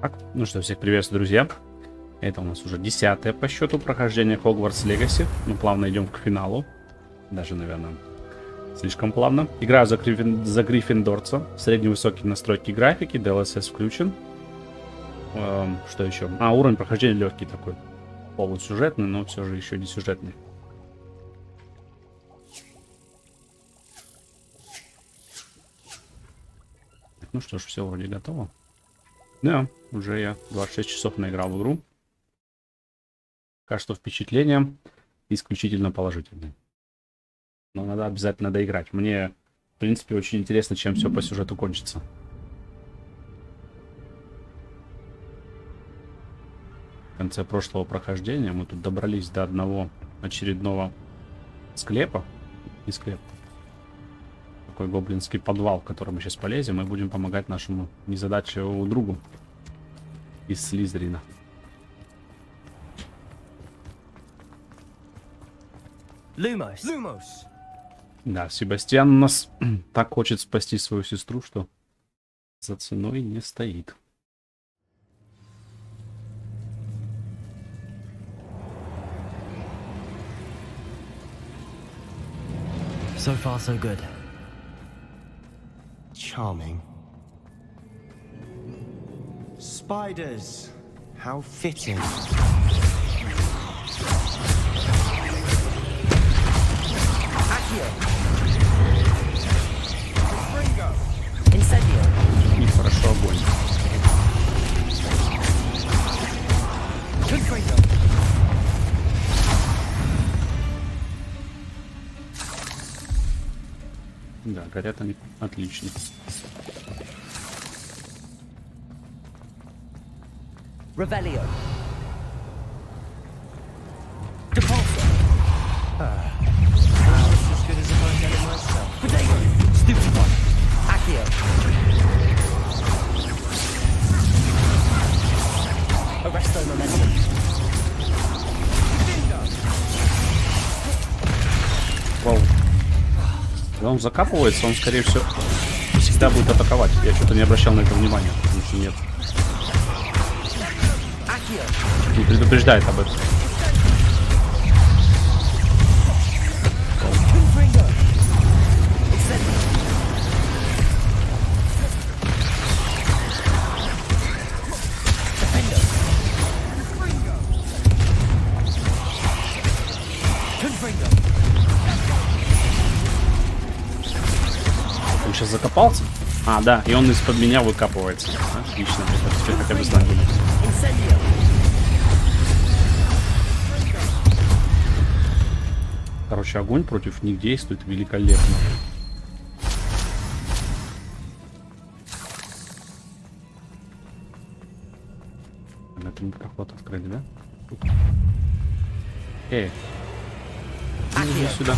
Так, ну что, всех приветствую, друзья. Это у нас уже 10-е по счету прохождение Хогвартс Легаси. Мы плавно идем к финалу. Даже, наверное, слишком плавно. Играю за Гриффиндорца. Средневысокие настройки графики, DLSS включен. Что еще? Уровень прохождения легкий такой. Полусюжетный, но все же еще не сюжетный. Ну что ж, все вроде готово. Да, уже я 26 часов наиграл в игру. Пока что впечатления исключительно положительные. Но надо обязательно доиграть. Мне, в принципе, очень интересно, чем все по сюжету кончится. В конце прошлого прохождения мы тут добрались до одного очередного склепа. Не склеп. Такой гоблинский подвал, в который мы сейчас полезем, и будем помогать нашему незадачливому другу из Слизерина. Lumos. Да, Себастьян у нас так хочет спасти свою сестру, что за ценой не стоит. So far, so good. Charming. Spiders. How fitting. Accio. Incendio. Нехорошо, огонь. Confringo. Да, горят они отлично. Revelio. Depulso. That's as good as if I did it myself. Protego. Stupid one. Accio. Arresto momentum. Вау. Когда он закапывается, он, скорее всего, всегда будет атаковать. Я что-то не обращал на это внимания. Нет. Не предупреждает об этом. Он сейчас закопался? Да, и он из-под меня выкапывается. Отлично, это теперь хотя бы знаю. Короче, огонь против них действует великолепно. Это мы проход открыли, да? Иди сюда.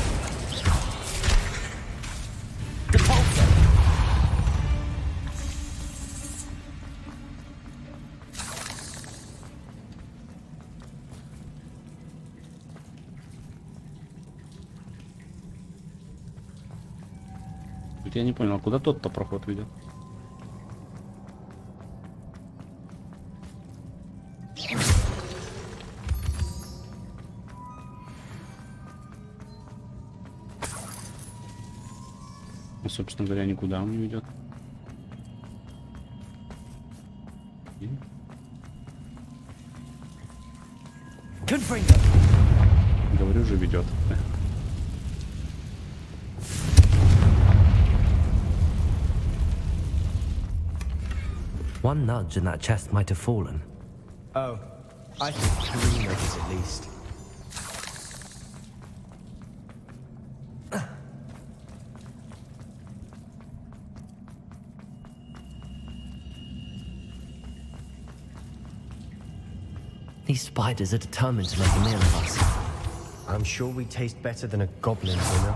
Я не понял, куда тот-то проход ведет? Ну, собственно говоря, никуда он не ведет. Говорю же, ведет. One nudge and that chest might have fallen. Oh, I think 3 nudges at least. These spiders are determined to make a meal of us. I'm sure we taste better than a goblin dinner.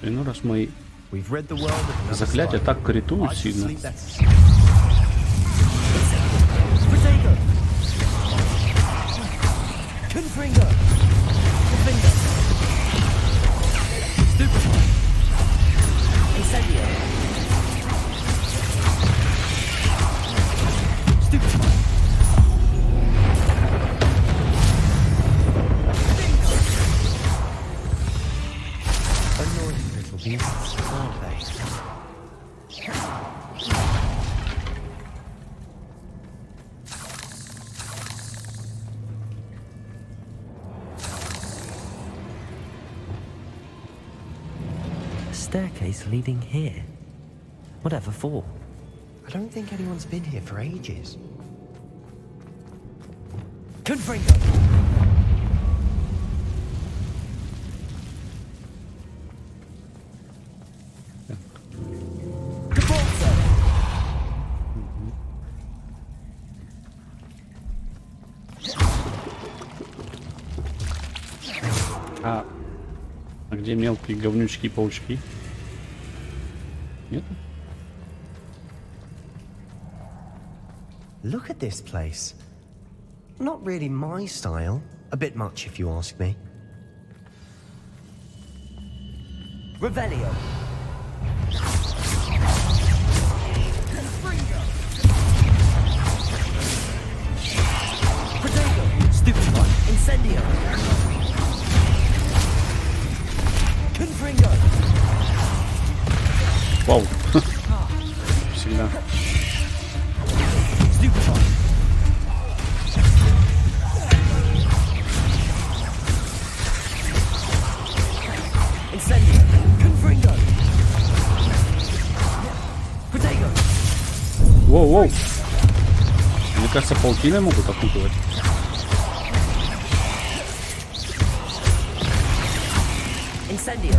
И ну раз мои заклятия так критуют сильно. Confringo. Staircase leading here. Whatever for? I don't think anyone's been here for ages. Confringo! А где мелкие говнючки-паучки? Нет? Look at this place. Not really my style. A bit much, if you ask me. Revelio. Protego. Stupefy. Incendio. Confringo. Вау. Всегда. Stupefy. Incendio. Confringo. Protego. Воу-воу. Мне кажется, паутины могут окутывать. Incendio.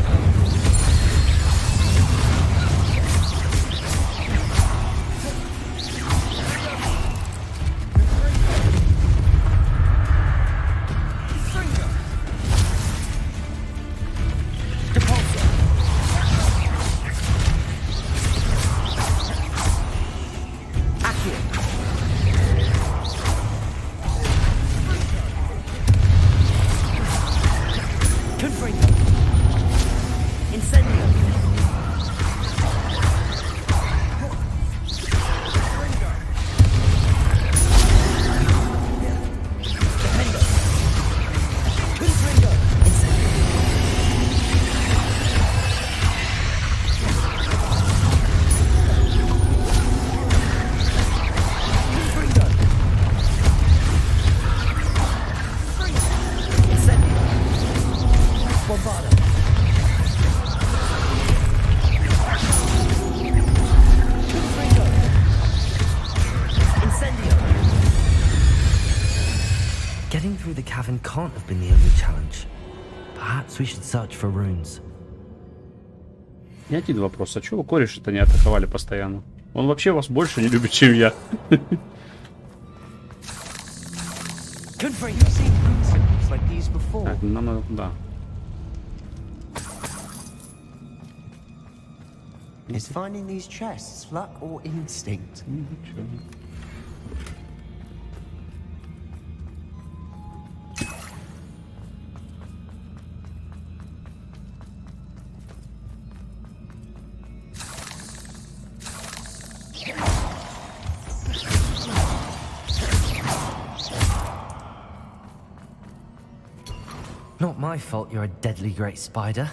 Getting through the cavern can't have been the only challenge. Perhaps we should search for runes. И один вопрос. А чего вы кореши-то не атаковали постоянно? Он вообще вас больше не любит, чем я. Так, нам надо туда. Is finding these chests luck or instinct? Ничего. Not my fault you're a deadly great spider.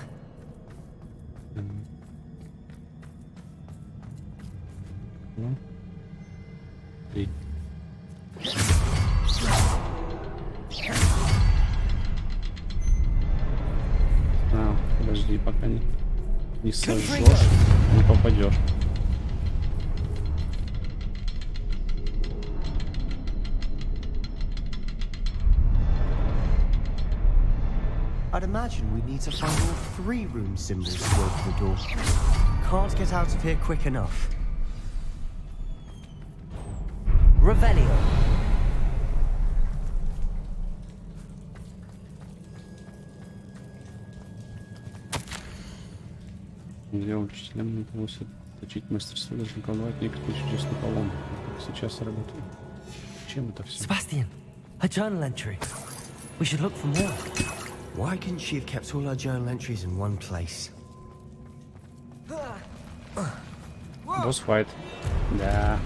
И... подожди, пока не сожжешь, не попадешь. I'd imagine we need to find all 3 rune symbols to open the door. Can't get out of here quick enough. Revelio. Где учителям удалось отточить мастерство, даже колдовать некоторые чудесные поломы. Сейчас работаю. Чем это все? Sebastian, a journal entry. We should look for more. Why couldn't she have kept all her journal entries in one place? Босс-файт. Да.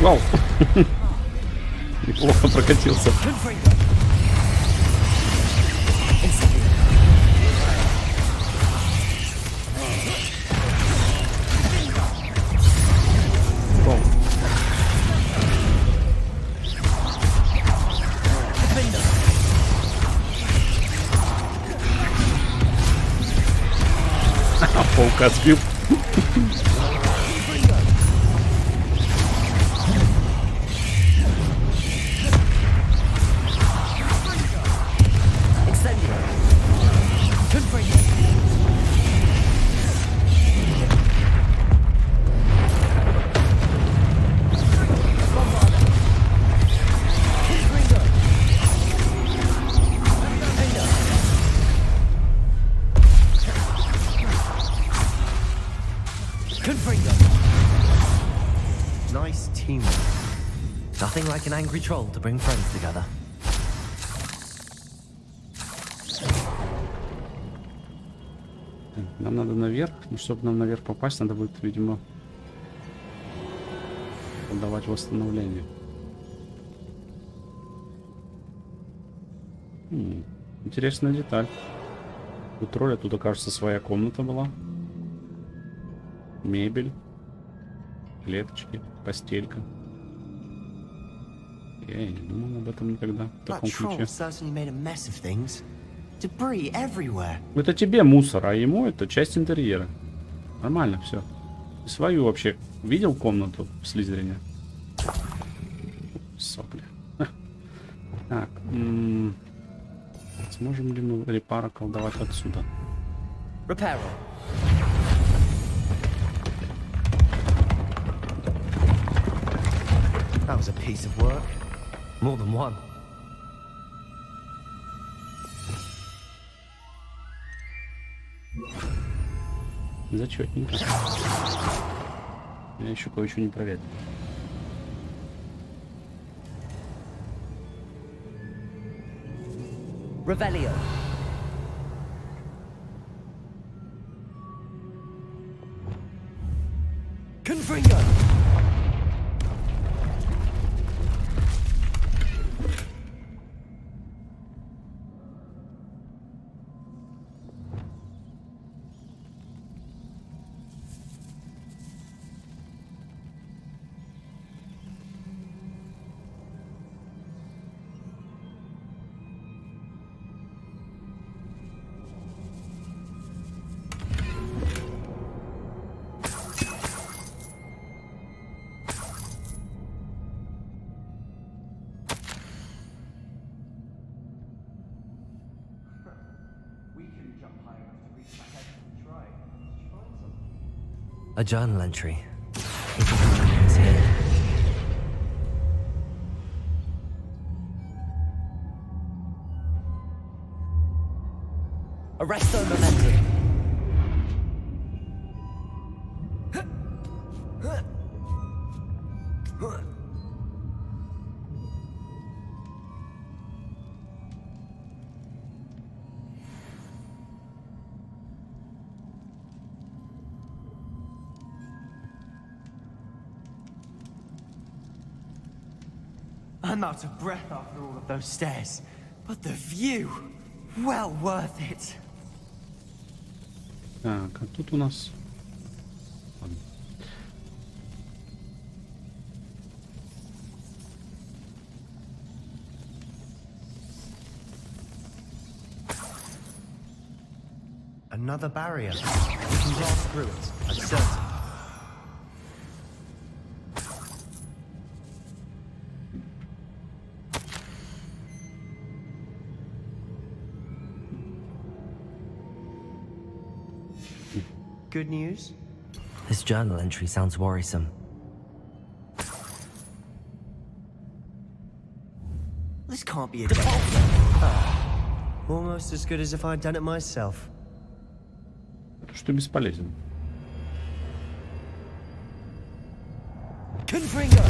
Вау! Неплохо прокатился. Вау. Паука сбил. Nice teamwork. Nothing like an angry troll to bring friends together. Нам надо наверх. Но чтобы нам наверх попасть, надо будет, видимо, подавать восстановление. Интересная деталь. У тролля тут, окажется, своя комната была. Мебель. Клеточки. Постелька. Я не думал об этом никогда. В таком ключе. Это тебе мусор, а ему это часть интерьера. Нормально все. Свою вообще видел комнату в Слизерине? Сопли. Так. Сможем ли мы репара колдовать отсюда? Repair. That was a piece of work. More than one. Зачетненько. Я еще кое-что не проверил. Revelio. Confringo. A journal entry. It's here. Arresto momentum. I'm out of breath after all of those stairs, but the view, well worth it. Так, а тут у нас... Ладно. Another barrier. We can blast through it. I'm certain. Good news? This journal entry sounds worrisome. This can't be a almost as good as if I'd done it myself. Что бесполезен. Confringo!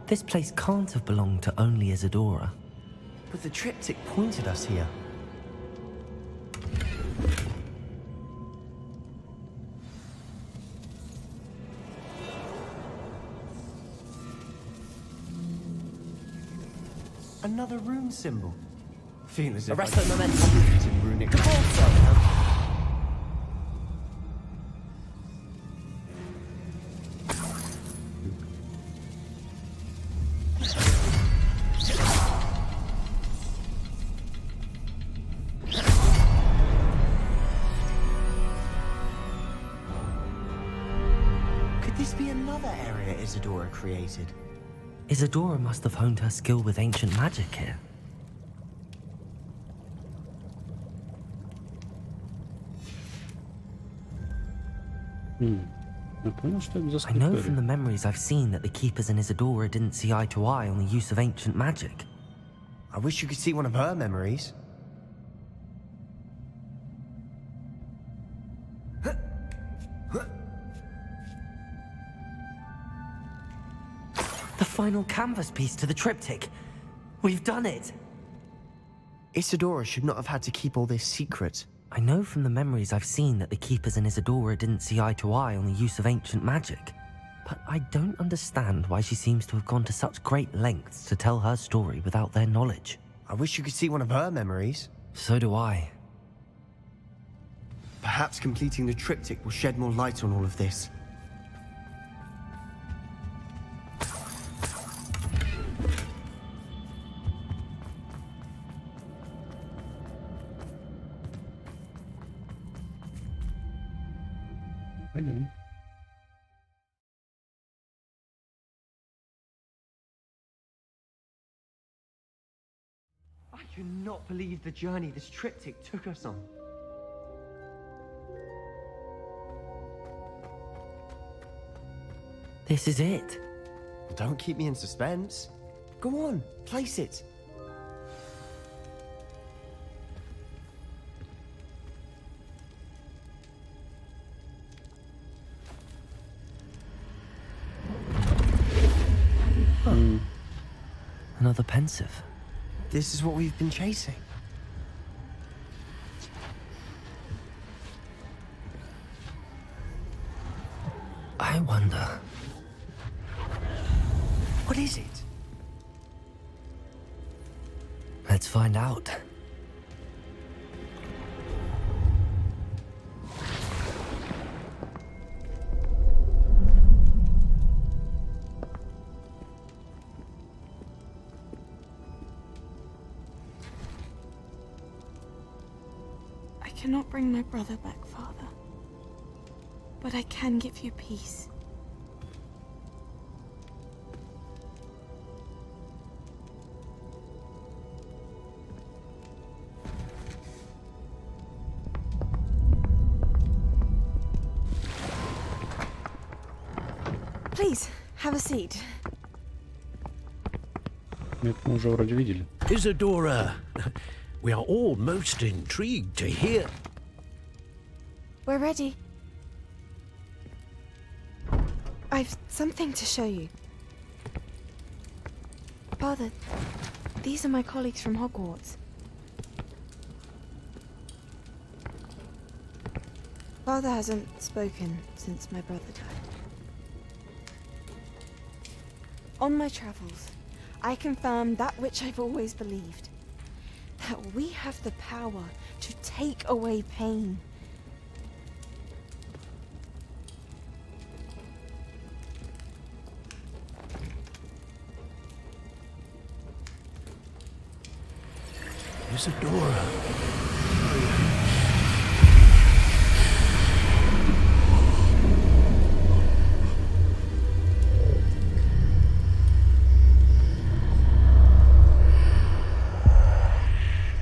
This place can't have belonged to only Isadora. But the triptych pointed us here. Another rune symbol. Feel as if Arrest the momentum. in runic. Could this be another area Isadora created? Isadora must have honed her skill with ancient magic here. I know from the memories I've seen that the keepers in Isadora didn't see eye to eye on the use of ancient magic. I wish you could see one of her memories. The final canvas piece to the triptych. We've done it! Isadora should not have had to keep all this secret. I know from the memories I've seen that the keepers in Isadora didn't see eye to eye on the use of ancient magic. But I don't understand why she seems to have gone to such great lengths to tell her story without their knowledge. I wish you could see one of her memories. So do I. Perhaps completing the triptych will shed more light on all of this. I cannot believe the journey this triptych took us on. This is it. Don't keep me in suspense. Go on, place it. Another pensive. This is what we've been chasing. I wonder. What is it? Let's find out. I cannot bring my brother back, Father. But I can give you peace. Please, have a seat. Это мы уже вроде видели. Isadora, we are all most intrigued to hear. We're ready. I've something to show you. Father, these are my colleagues from Hogwarts. Father hasn't spoken since my brother died. On my travels, I confirmed that which I've always believed. That we have the power to take away pain. Isadora.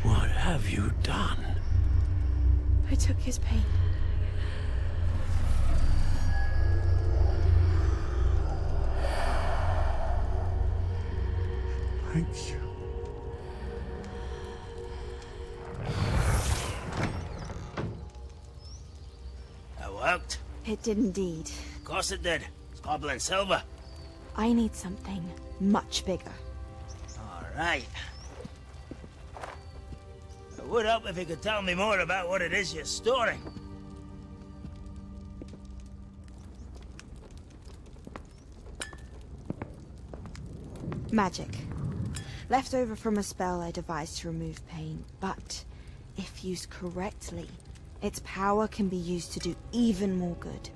What have you done? I took his pain. Thank you. That worked. It did indeed. Of course it did. It's copper and silver. I need something much bigger. All right. It would help if you could tell me more about what it is you're storing. Magic. Left over from a spell I devised to remove pain, but if used correctly, its power can be used to do even more good.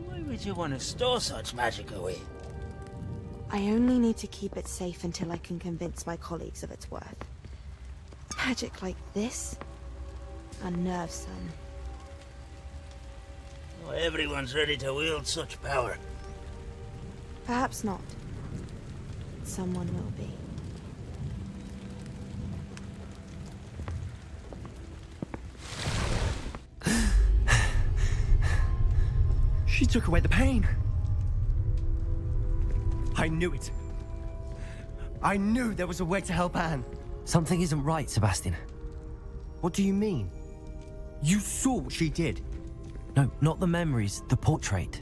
Why would you want to store such magic away? I only need to keep it safe until I can convince my colleagues of its worth. Magic like this? Unnerves some. Well, everyone's ready to wield such power. Perhaps not. Someone will be. She took away the pain. I knew it. I knew there was a way to help Anne. Something isn't right, Sebastian. What do you mean? You saw what she did. No, not the memories, the portrait.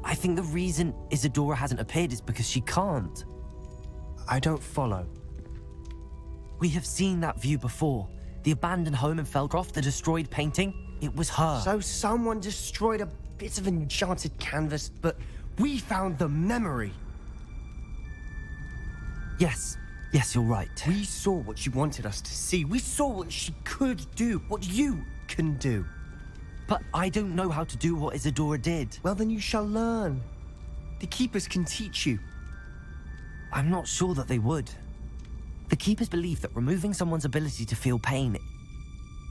I think the reason Isadora hasn't appeared is because she can't. I don't follow. We have seen that view before. The abandoned home in Felcroft, the destroyed painting, it was her. So someone destroyed a bit of enchanted canvas, but we found the memory. Yes, you're right. We saw what she wanted us to see. We saw what she could do, what you can do. But I don't know how to do what Isadora did. Well, then you shall learn. The Keepers can teach you. I'm not sure that they would. The Keepers believe that removing someone's ability to feel pain,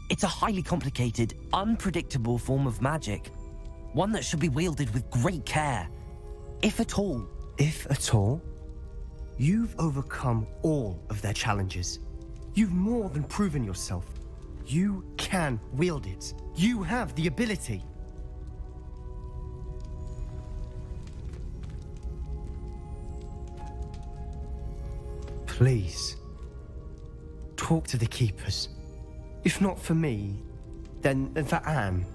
it's a highly complicated, unpredictable form of magic. One that should be wielded with great care. If at all. If at all? You've overcome all of their challenges. You've more than proven yourself. You can wield it. You have the ability. Please, talk to the Keepers. If not for me, then for Anne.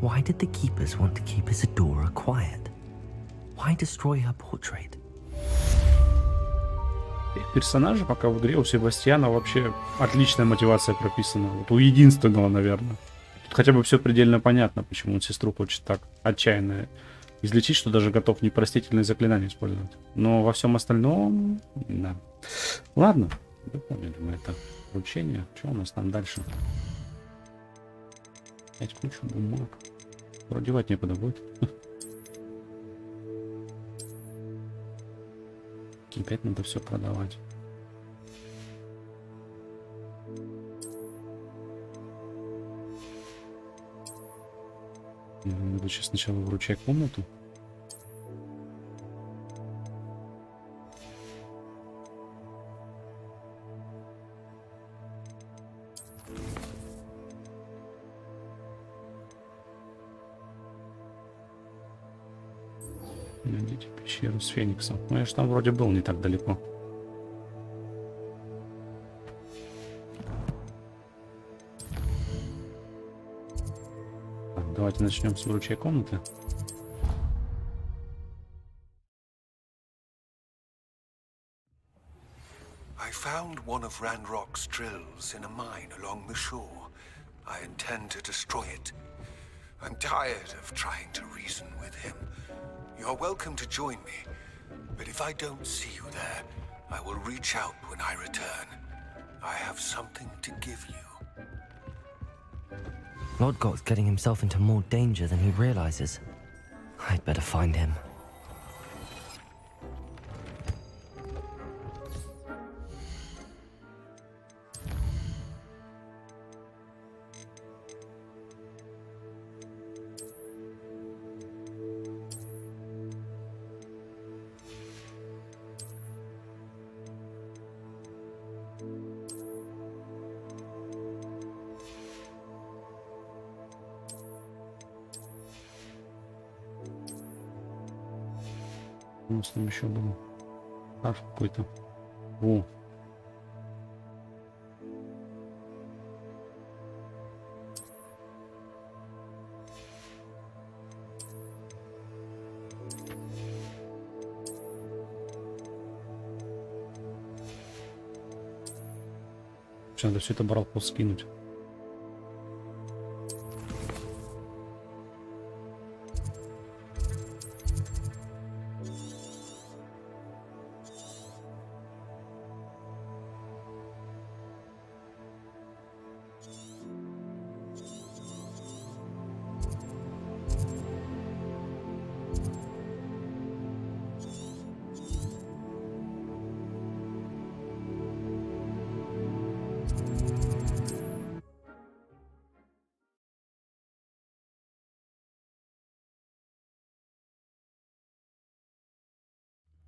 Why did the Keepers want to keep Isadora quiet? Why destroy her portrait? Персонажи пока в игре у Себастьяна вообще отличная мотивация прописана. Вот у единственного, наверное. Тут хотя бы все предельно понятно, почему он сестру хочет так отчаянно излечить, что даже готов непростительные заклинания использовать. Но во всем остальном... Да. Ладно. Выполнили мы это вручение. Что у нас там дальше? Опять кучу бумаг. Продевать некуда будет. Опять надо все продавать. Надо сейчас сначала вручать комнату. Найдите пещеру с Фениксом. Ну, я же там вроде был не так далеко. Так, давайте начнем с вручей комнаты. I found one of Ranrock's drills in a mine along the shore. I intend to destroy it. I'm tired of trying to reason with him. You're welcome to join me, but if I don't see you there, I will reach out when I return. I have something to give you. Lodgok's getting himself into more danger than he realizes. I'd better find him. У нас там еще был шарф какой-то. Во. Сейчас надо все это барахло скинуть.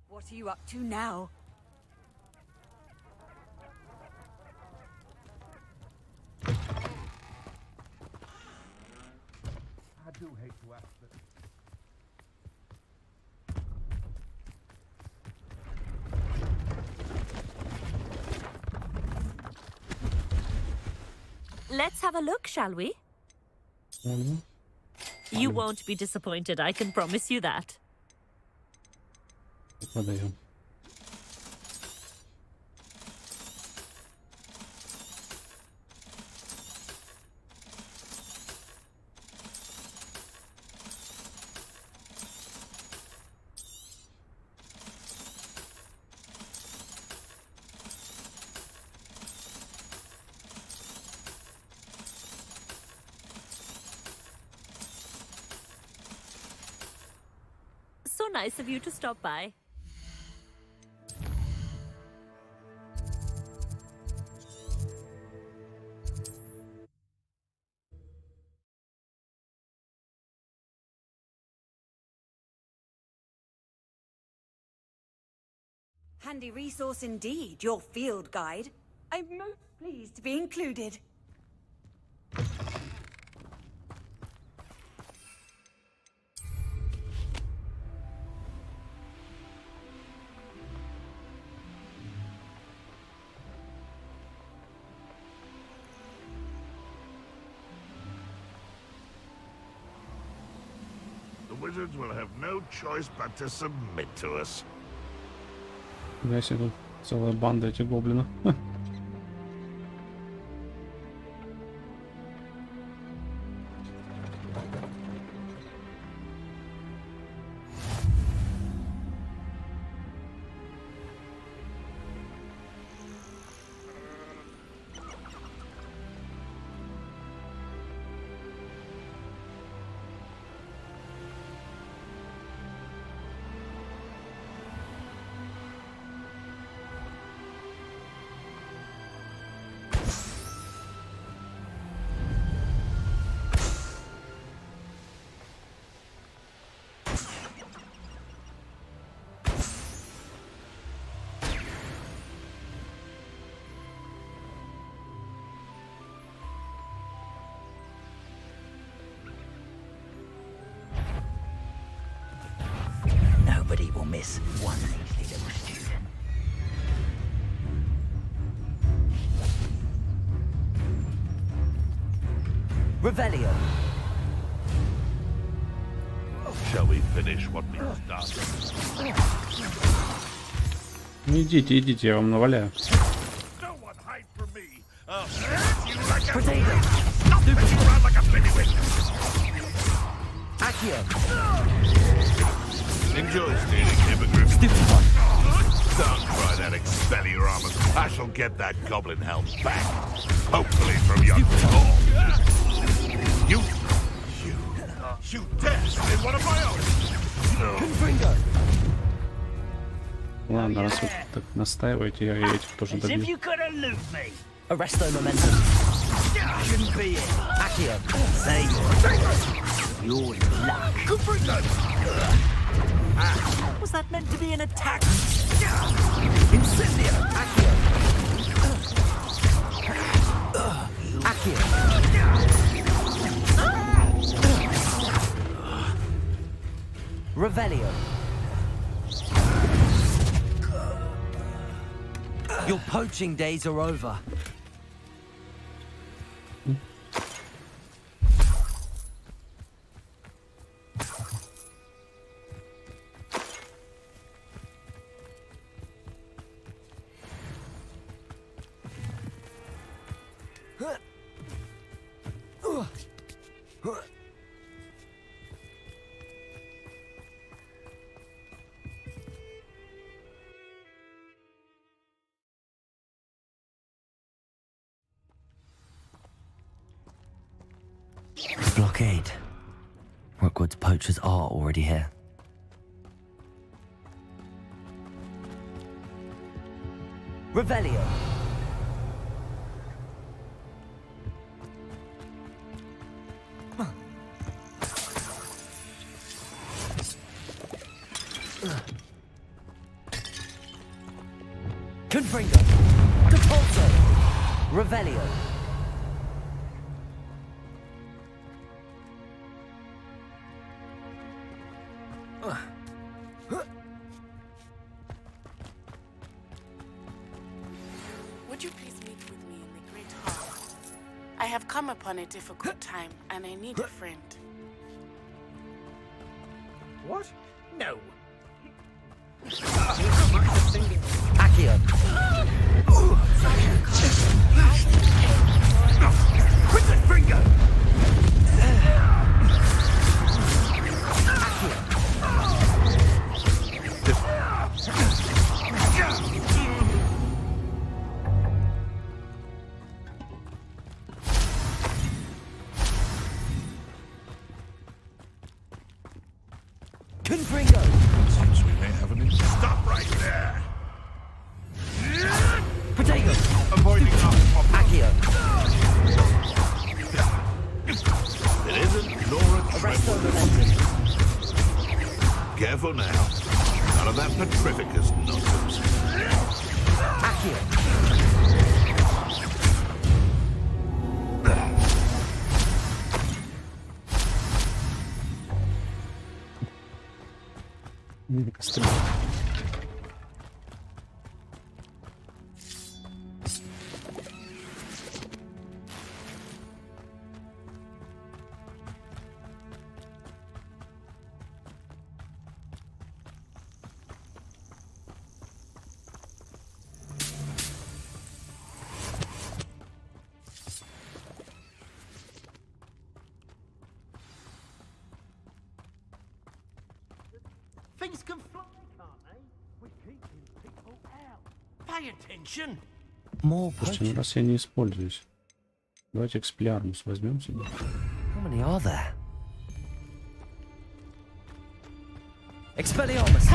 What are you up to now? I do hate to ask that. Let's have a look, shall we? You won't be disappointed, I can promise you that. Продаем. So nice of you to stop by. Handy resource indeed, your field guide. I'm most pleased to be included. The wizards will have no choice but to submit to us. Да, себе тут целая банда этих гоблинов. Nobody will miss one measly little student. Revelio. Shall we finish what we started? Идите, идите, я вам наваляю. No one hide from me. Potato. Accio. Enjoy stealing hippogriffs. Stupid one. Don't try that Expelliarmus. I shall get that goblin helm back. Hopefully from your claw. You dare in one of my own. Ладно, раз вы так настаиваете, я этих тоже As if добью. you could elude me. Arresto momentum. Shouldn't be it. Accio. Say. You're in luck. Was that meant to be an attack? Incendio. Accio. Accio. Revelio. Your poaching days are over. Blockade. Rookwood's poachers are already here. Revelio. Confringo. Depulso. Revelio. Would you please meet with me in the Great Hall? I have come upon a difficult time, and I need a friend. What? No. Accio. Quickly, Fringo! Confringo. Seems we may have an stop right there. Potato. Avoiding unpopular. Accio. It isn't Nora Arresto Tremble. momentum. Careful now. None of that Petrificus nonsense. Accio. Things can fly, can't they? We're keeping people out. Pay attention. More Слушайте, ну раз я не используюсь, давайте Expelliarmus возьмем себе. How many are there? Expelliarmus.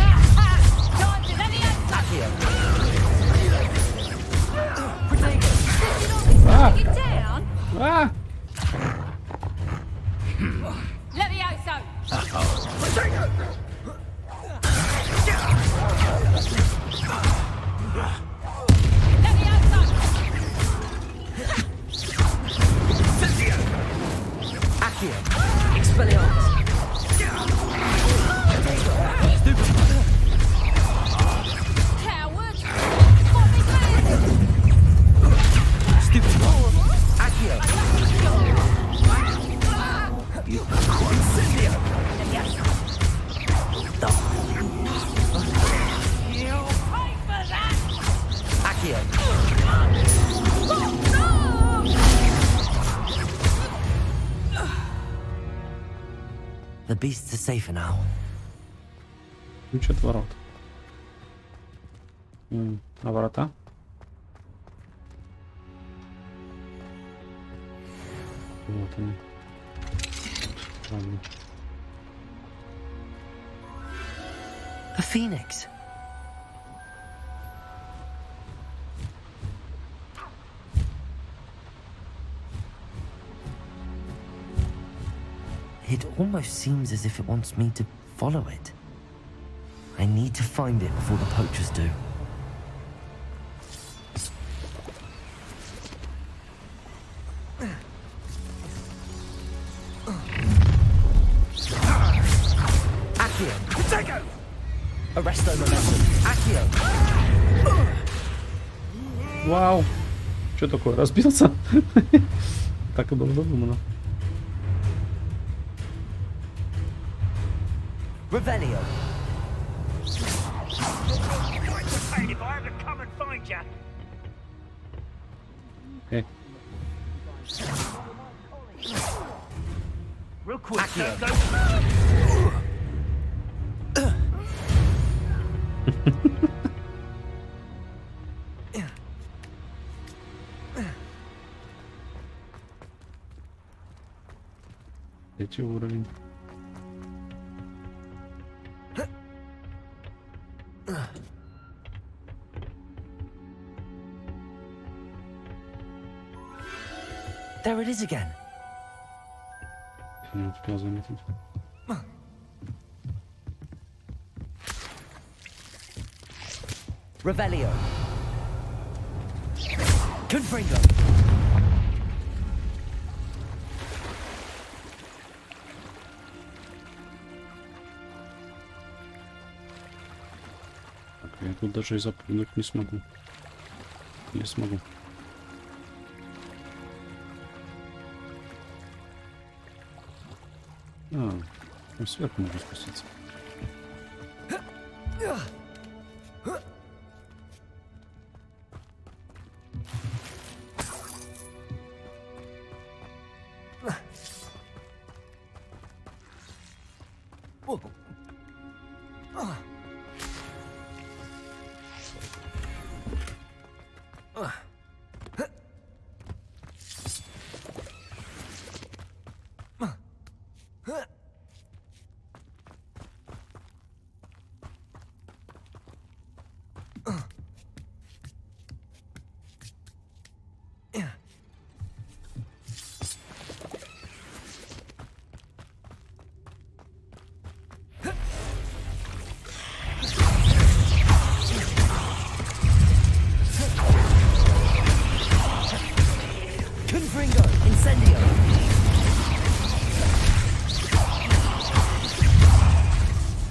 Accio. Potato. Ah! Accio. Expelliarmus. Stupid. Coward! Stupid. Accio. Incendio. You'll pay for that! Accio. The beasts are safer now. Ключ от ворот. А врата? Вот они. Ладно. A phoenix. It almost seems as if it wants me to follow it. I need to find it before the poachers do. Accio! Take it! Arresto momentum. Accio! Вау! Что такое? Разбился? Так и было задумано. Revelio. Okay. Real quick. Третий уровень. There it is again. Не успел заметить. Revelio. Confringo. Так, я тут даже и запрыгнуть не смогу. Не смогу. А, сверху могу спуститься.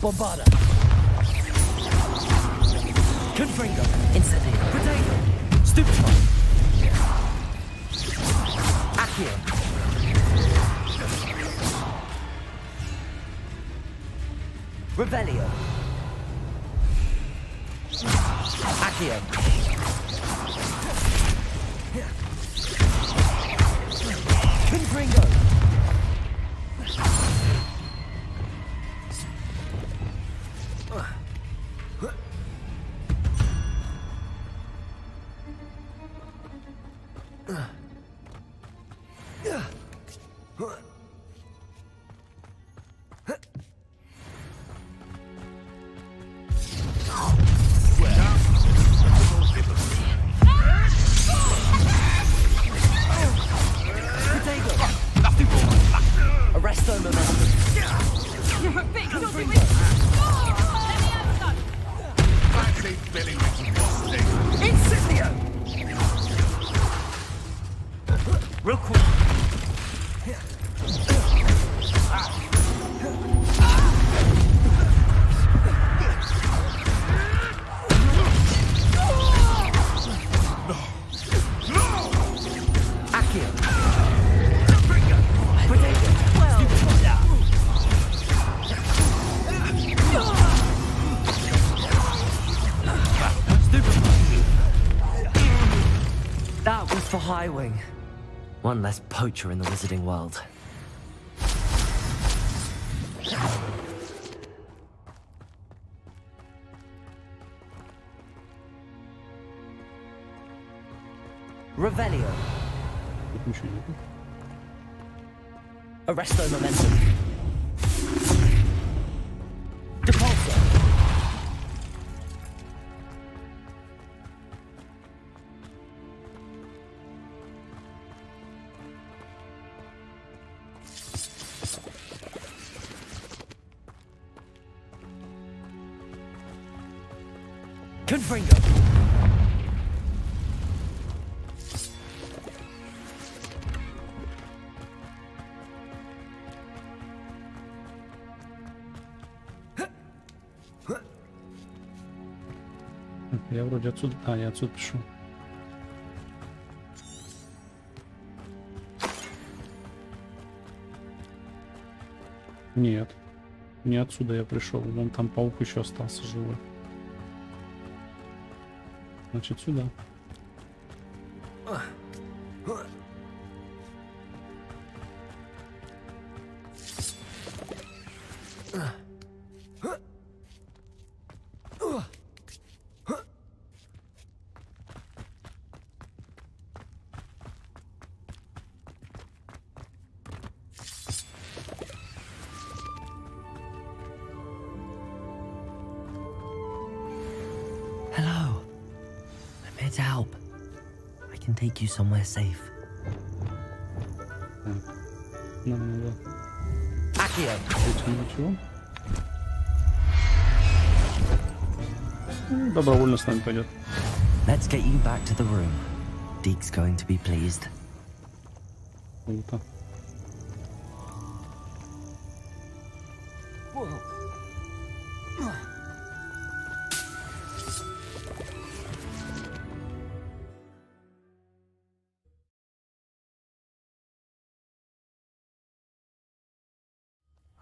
Bombarda. Confringo. Incendio. Potato. Stupefy. Accio. Revelio. Accio. Confringo. One less poacher in the wizarding world. Revelio. Тут ничего нет. Arresto momentum. Depulso. Confringo. Я вроде отсюда... А, я отсюда пришел. Нет. Не отсюда я пришел. Вон там паук еще остался живой. Значит, сюда. Hello. I'm here to help. I can take you somewhere safe. Нам надо... Accio. Ничего. Ну, добровольно с нами пойдет. Let's get you back to the room. Deke's going to be pleased. Круто.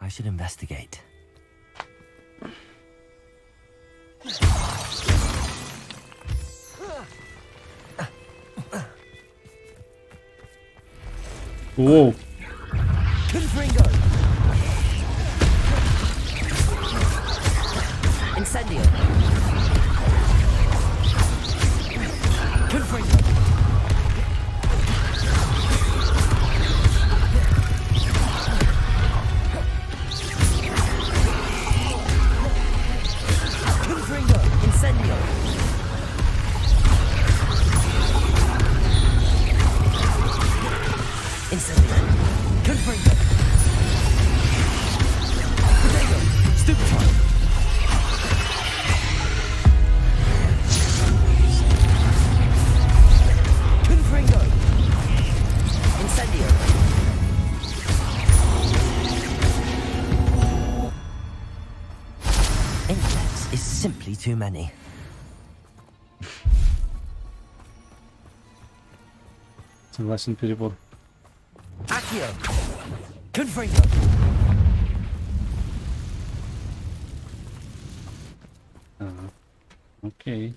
I should investigate. Воу. Confringo. Incendio. Confringo. Confringo. Incendio. Incendio. Confringo. Potato. Stupefy. Confringo. Incendio. Index is simply too many. Согласен, перевод. Accio. Confringo. Ага. Окей.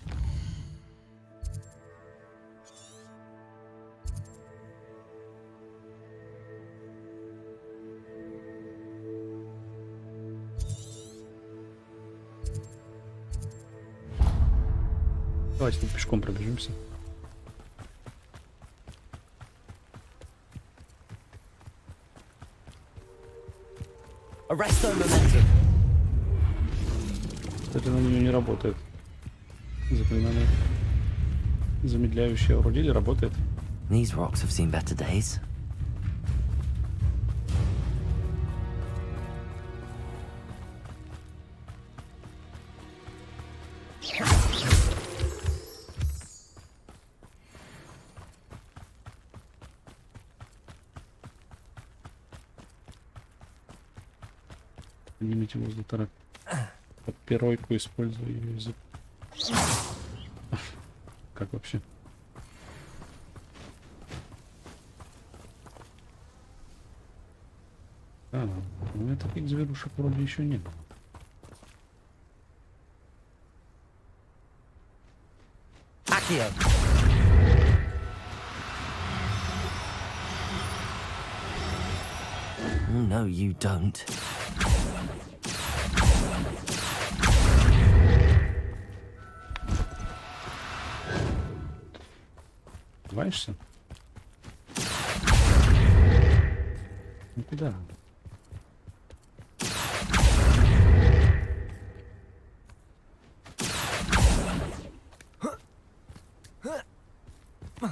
Давайте тут пешком пробежимся. Arresto momentum. Кстати, на нее не работает. Заклинание. Замедляющее вроде или работает. These rocks have seen better days. Поднимите воздух, тарак. Под перойку использую ее язык. Как вообще? А, у меня таких зверушек вроде еще нет. Accio. No, you don't. издеваешься? Ну куда?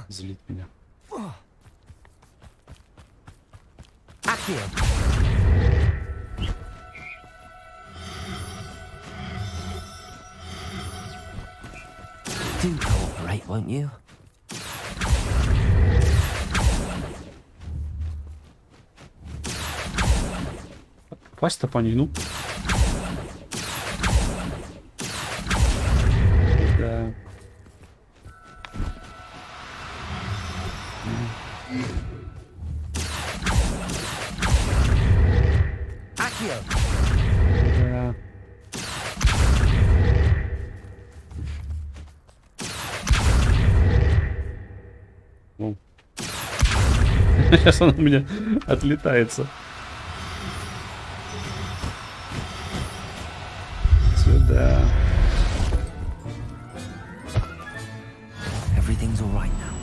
Злит меня. Do cooperate, won't you? Попасть-то по ней, ну. Да. Да. Ну. Сейчас она у меня отлетается. Сюда. Everything's all right now.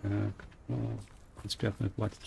Так, ну, экспертный платит.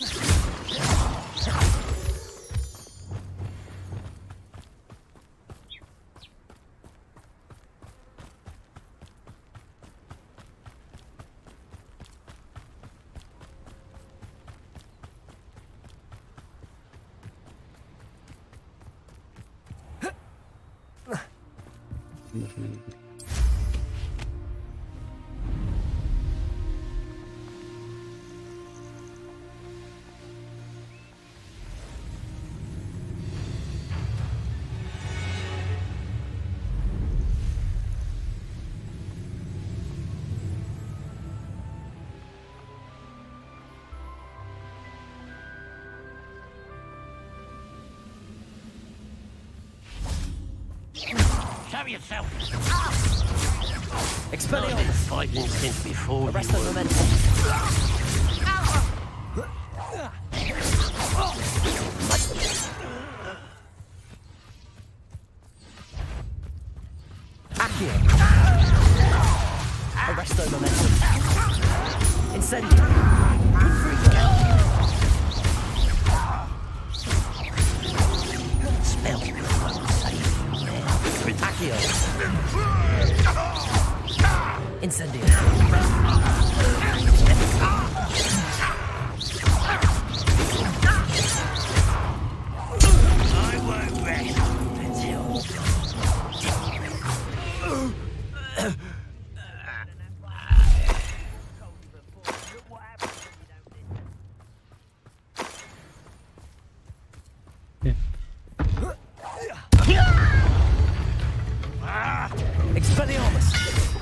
Show yourself. Expelliarmus. Fighting instinct before Arrest you the were. momentum. Accio. Arrest the momentum. Incendio. Spell. Accio. Incendio. I won't rest until. Expelliarmus.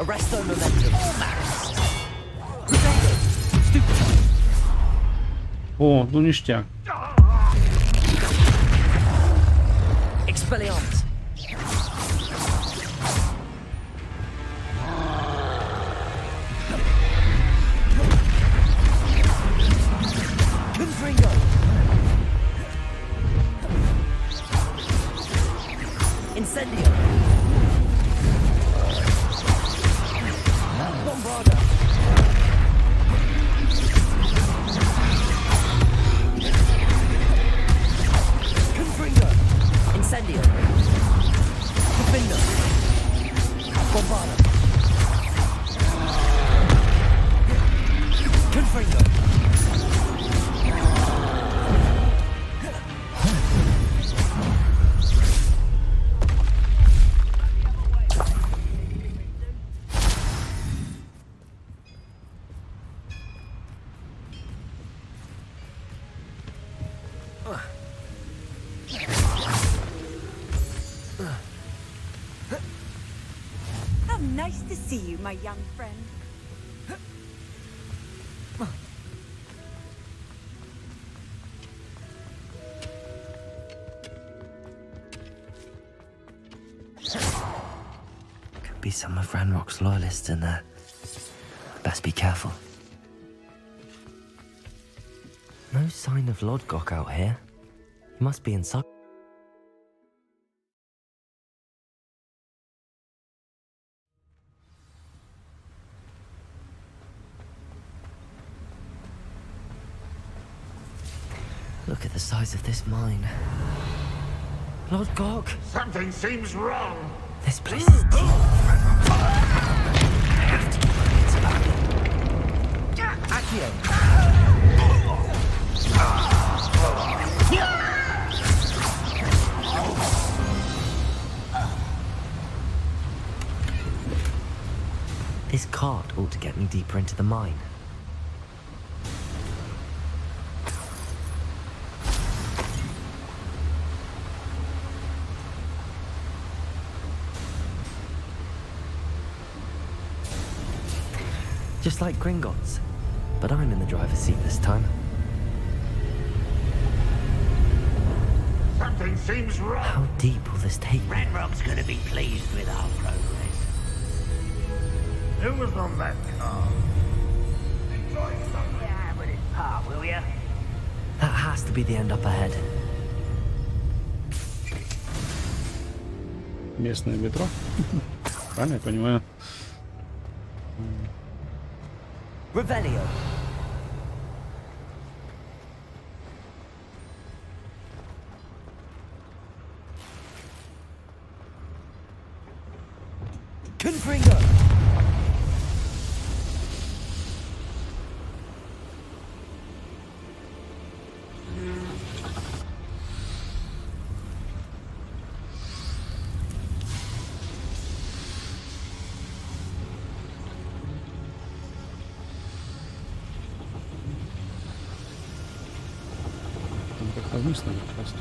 Arrest the momentum. О, ну ништяк. Expelliarmus. Confringo. Incendio. Bombarda. Confringo. Incendio. Confindo. Bombarda. Confringo. How nice to see you, my young friend. Could be some of Ranrock's loyalists in there. Best be careful. No sign of Lodgok out here. He must be inside. Look at the size of this mine. Lord Gog. Something seems wrong. This place is deep. Accio. This cart ought to get me deeper into the mine. Just like Gringotts, but I'm in the driver's seat this time. Something seems wrong. How deep will this take me? Ranrock's gonna be pleased with our progress. Who was on that car? Enjoy something. Yeah, with his pa, will ya? That has to be the end up ahead. Местное метро. Правильно я понимаю? Revelio. Confringo. Как-то вниз надо просто.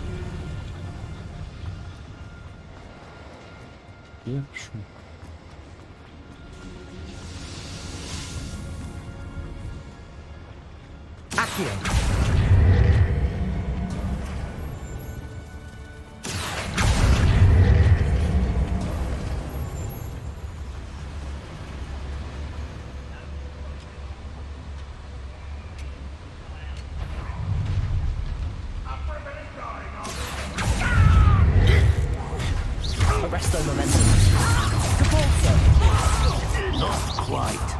Я пишу. Accio. Arresto momentum. Not quite.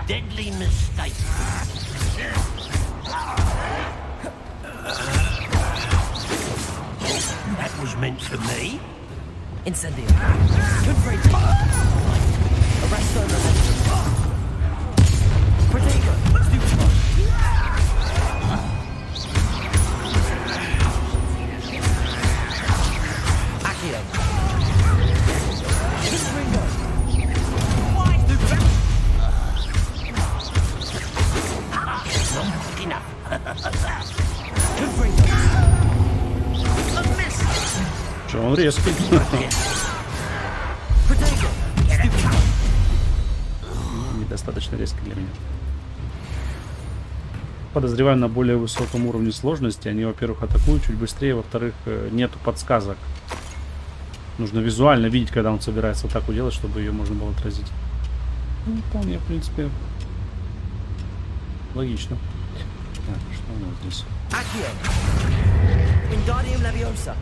Deadly mistake. That was meant for me. Incendio. Confringo. Arresto momentum. Protego. Stupefy. Accio. Confringo. Not enough. Confringo. Что он резкий? Protego. Stupefy. Недостаточно резкий для меня. Подозреваю, на более высоком уровне сложности они, во-первых, атакуют чуть быстрее, во-вторых, нету подсказок. Нужно визуально видеть, когда он собирается атаку делать, чтобы ее можно было отразить. Ну, вполне, в принципе, логично. Так, что у нас здесь? Accio. Wingardium Leviosa.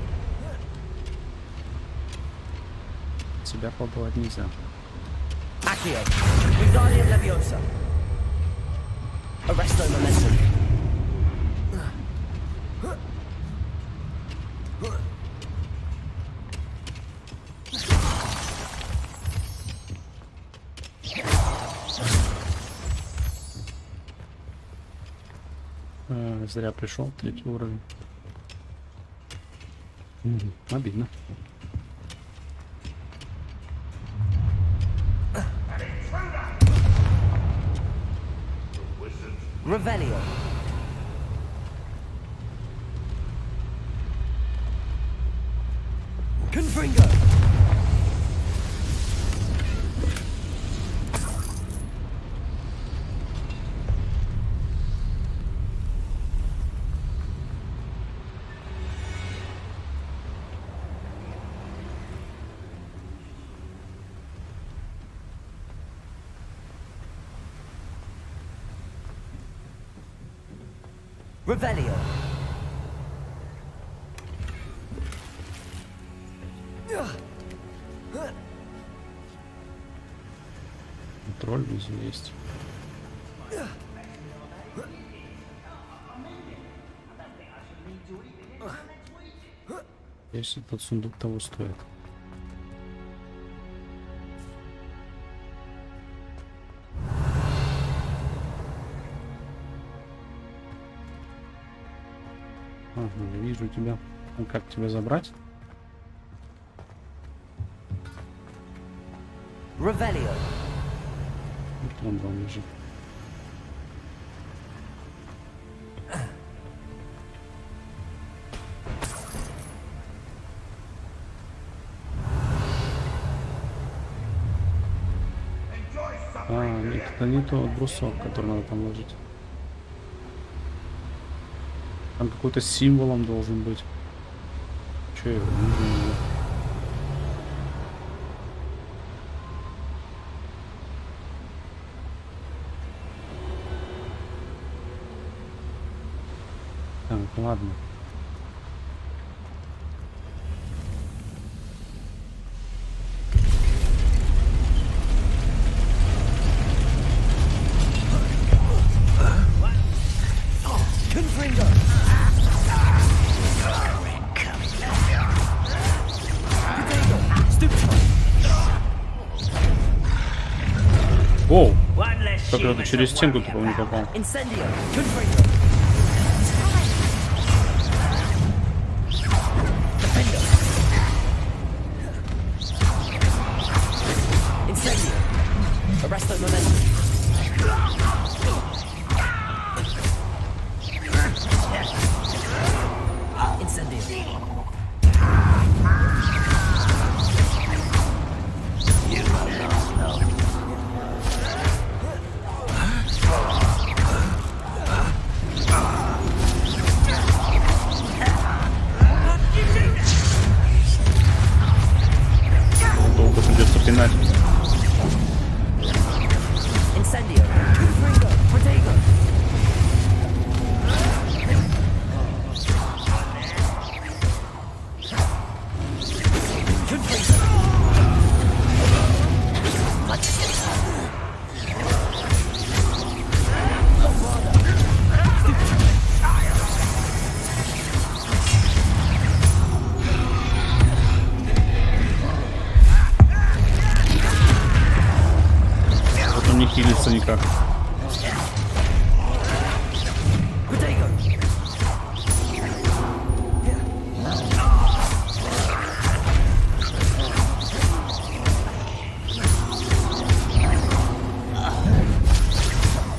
Себя колдовать нельзя. Accio. Wingardium Leviosa. Arresto momentum. Зря пришел, 3-й уровень. Обидно. Revelio. Confringo. Revelio. Контроль внизу есть. Если тот сундук того стоит. Ага, вижу тебя. А как тебя забрать? Revelio. Вот он лежит. А, нет, это не тот брусок, который надо там ложить. Там какой-то символом должен быть. Че я его не вижу? Так, ладно. Оу! Как это через стенку тупо не попал. Долго придется пинать. Хилится никак.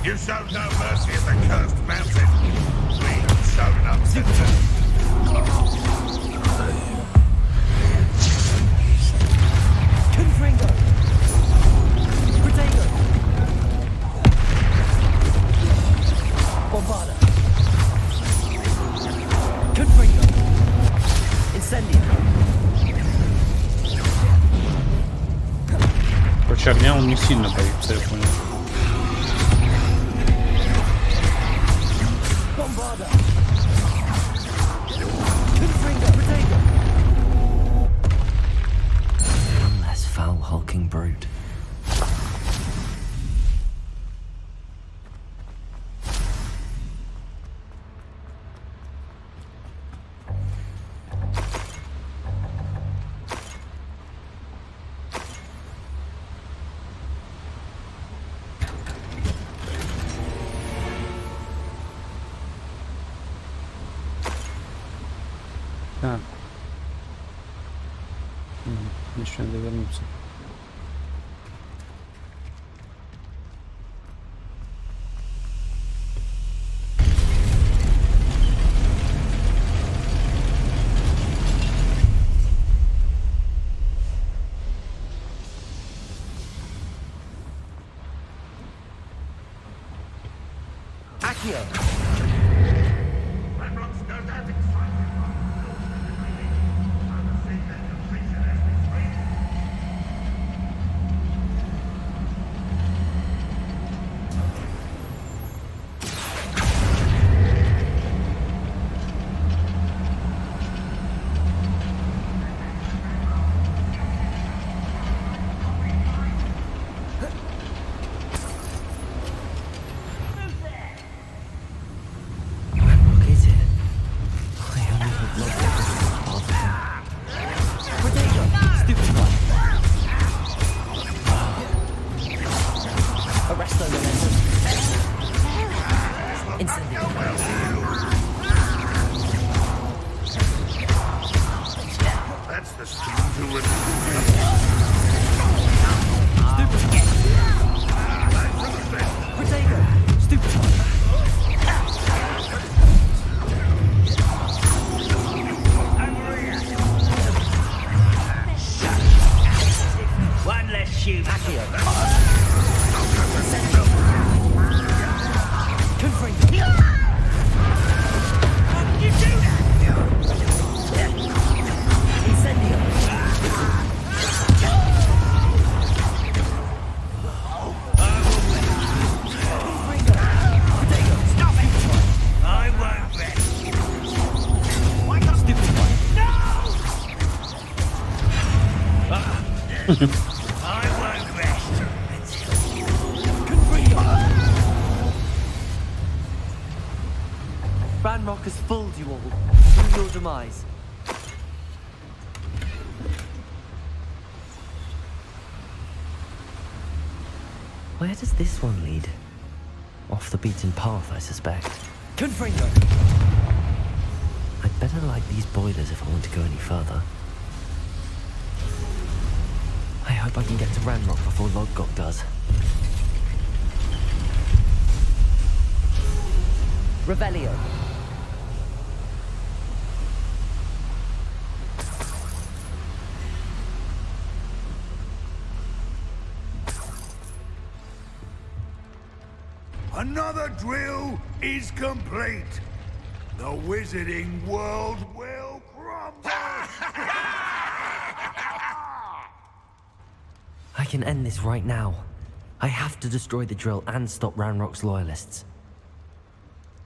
You showed no mercy at the cursed mountain. We showed up since. Короче, огня он не сильно боится, я понял. Less foul hulking brute. Так. Еще надо вернуться. That's the student who would... One less shoot. Ranrock has fooled you all through your demise. Where does this one lead? Off the beaten path, I suspect. Confringo! I'd better light these boilers if I want to go any further. I hope I can get to Ranrock before Lodgok does. Revelio. Another drill is complete. The wizarding world will crumble. I can end this right now. I have to destroy the drill and stop Ranrock's loyalists.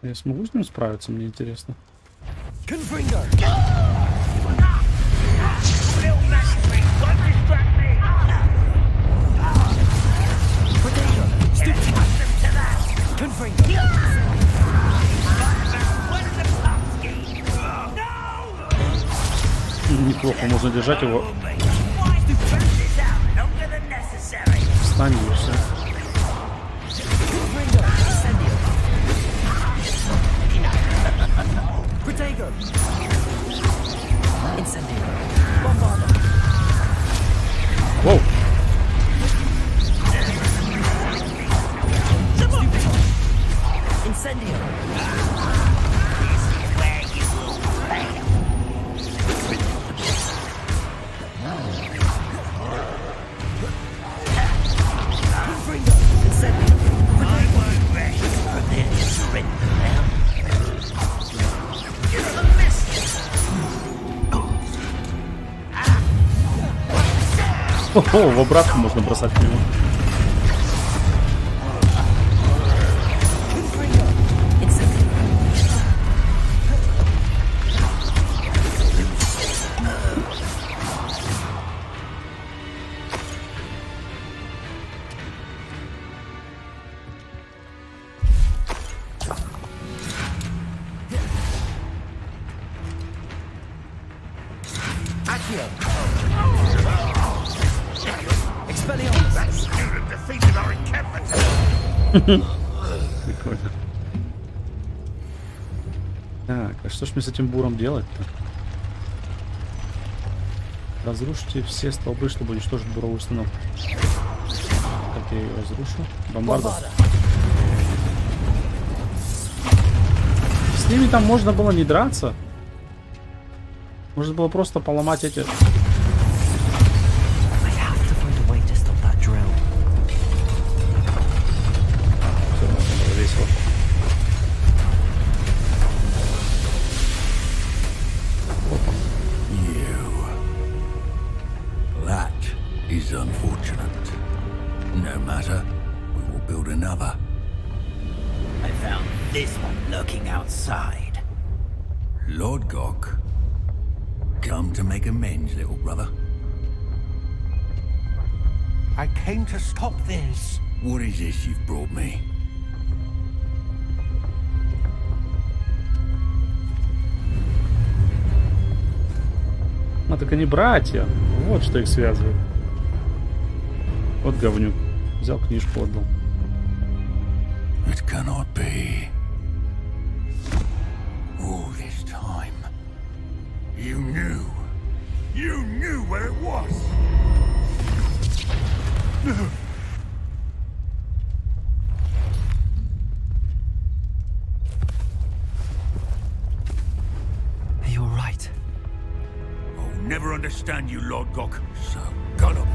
Я смогу с ним справиться, мне интересно. Confringo! Неплохо, можно держать его. Встань и все. Воу. О, в обратку можно бросать к нему. Прикольно. Так, а что ж мне с этим буром делать-то? Разрушите все столбы, чтобы уничтожить буровую установку. Как я ее разрушу? Бомбарда. С ними там можно было не драться. Можно было просто поломать эти... Unfortunate. No matter, we will build another. I found this one lurking outside. Lord Gok, come to make amends, little brother. I came to stop this. What is this you've brought me? А так они братья. Вот что их связывает. Вот говнюк. Взял книжку, отдал. It cannot be. where it was. Are you alright? I'll never understand you, Lord Gok. So gullible.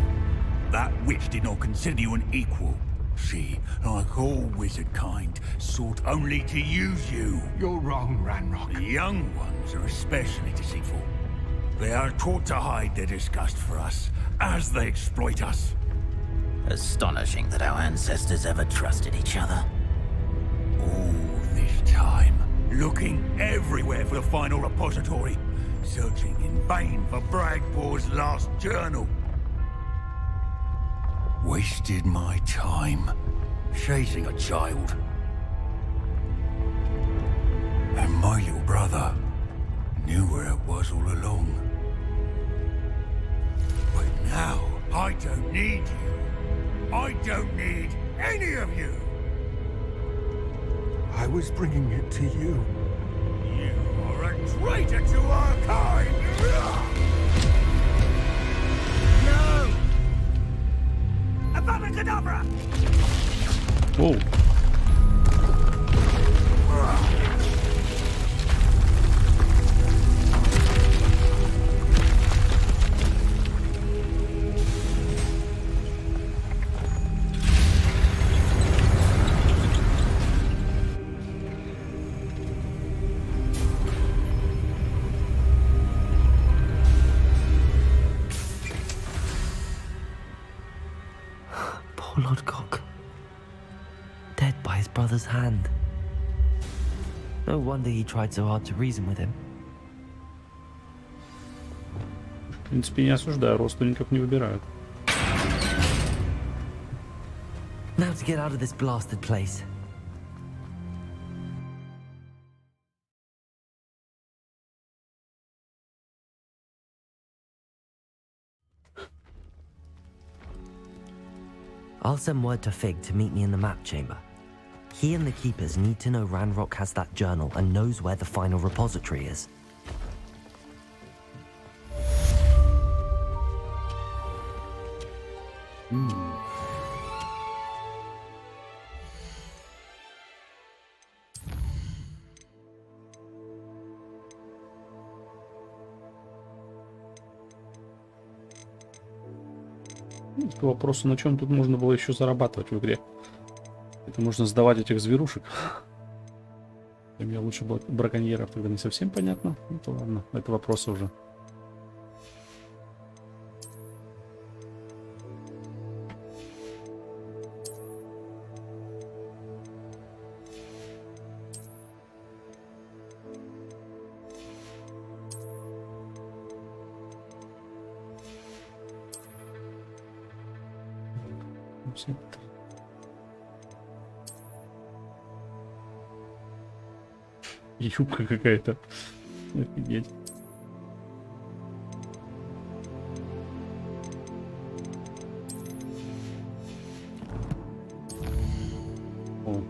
That witch did not consider you an equal. She, like all wizard kind, sought only to use you. You're wrong, Ranrock. The young ones are especially deceitful. They are taught to hide their disgust for us, as they exploit us. Astonishing that our ancestors ever trusted each other. All this time, looking everywhere for the final repository, searching in vain for Bragpor's last journal. Wasted my time, chasing a child. And my little brother knew where it was all along. But now, I don't need you. I don't need any of you. I was bringing it to you. You are a traitor to our kind! No! Abacadabra! Whoa. Poor Lord Gok. Dead by his brother's hand. No wonder he tried so hard to reason with him. В принципе, не осуждаю, родственников не выбирают. Now to get out of this blasted place. I'll send word to Fig to meet me in the map chamber. He and the keepers need to know Ranrock has that journal and knows where the final repository is. К вопросу, на чем тут можно было еще зарабатывать в игре. Это можно сдавать этих зверушек. Мне лучше браконьеров тогда не совсем понятно. Ну то ладно, это вопросы уже. Юбка какая-то. Офигеть. О.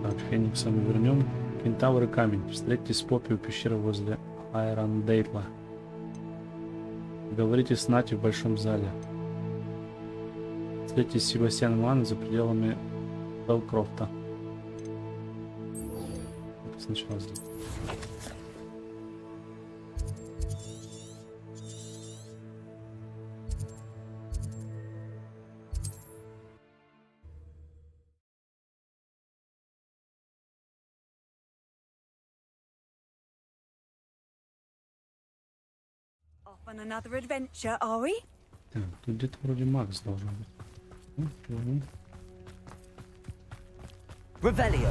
Так, Феникса мы вернем. Кентавр и камень. Встретитесь с Поппи у пещеры возле Айрандейла. Говорите с Нати в большом зале. Встретитесь с Себастьяном Ланом за пределами Белкрофта. Сначала здесь. Off on another adventure, are we? Так, тут где-то вроде Макс должен быть. Revelio.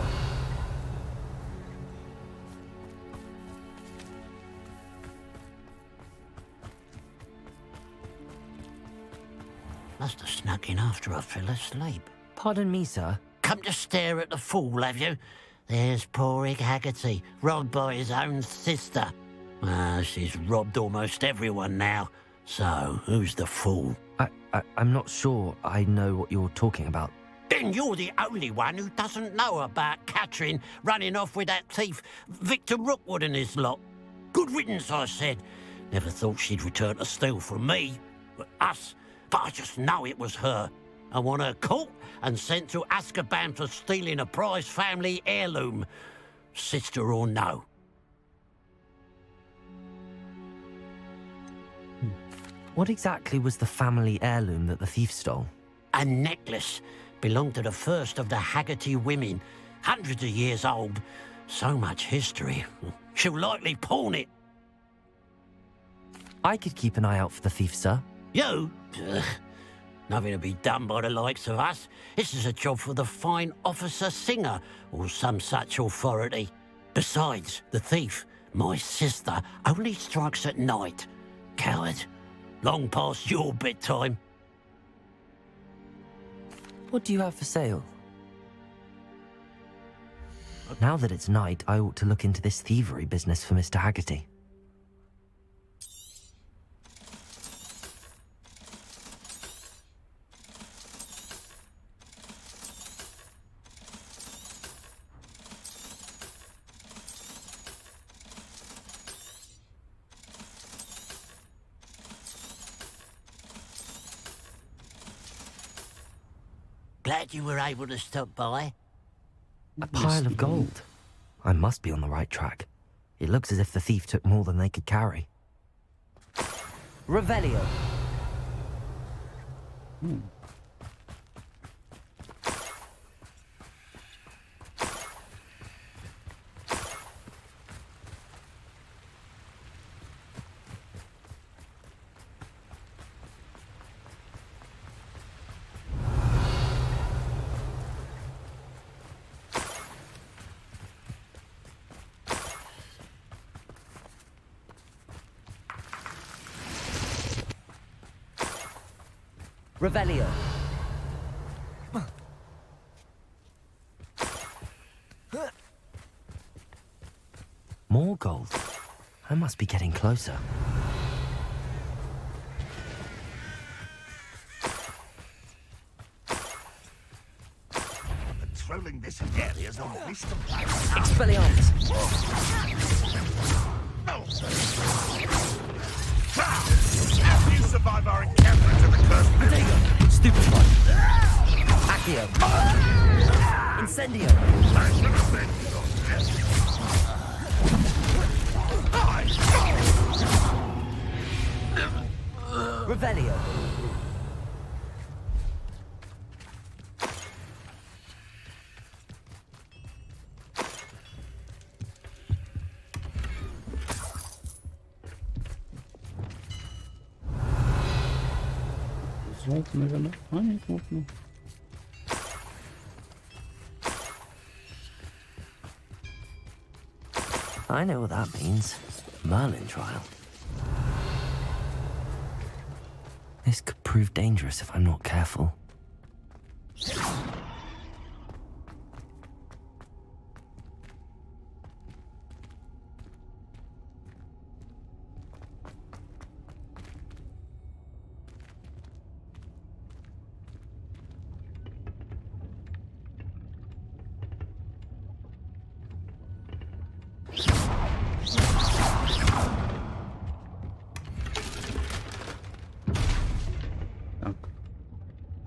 Must have snuck in after I fell asleep. Pardon me, sir. Come to stare at the fool, have you? There's poor Egg Haggerty, robbed by his own sister. She's robbed almost everyone now. So, who's the fool? I'm not sure I know what you're talking about. Then you're the only one who doesn't know about Catherine running off with that thief Victor Rookwood and his lot. Good riddance, I said. Never thought she'd return to steal from me, us, but I just know it was her. I want her caught and sent to Azkaban for stealing a prized family heirloom, sister or no. What exactly was the family heirloom that the thief stole? A necklace belonged to the first of the Haggerty women, hundreds of years old. So much history. She'll likely pawn it. I could keep an eye out for the thief, sir. You? Ugh. Nothing to be done by the likes of us. This is a job for the fine officer Singer, or some such authority. Besides, the thief, my sister, only strikes at night. Coward. Long past your bedtime. What do you have for sale? Now that it's night, I ought to look into this thievery business for Mr. Haggerty. Glad you were able to stop by. A pile of gold. I must be on the right track. It looks as if the thief took more than they could carry. Revelio. Revelio. More gold. I must be getting closer. Patrolling this area is on the list of Expelliarmus. How do you survive our encounter to the cursed Stupefy. Accio. Incendio. Revelio. Золото, наверное. А, нет, вот, ну. I know what that means. Merlin trial. This could prove dangerous if I'm not careful.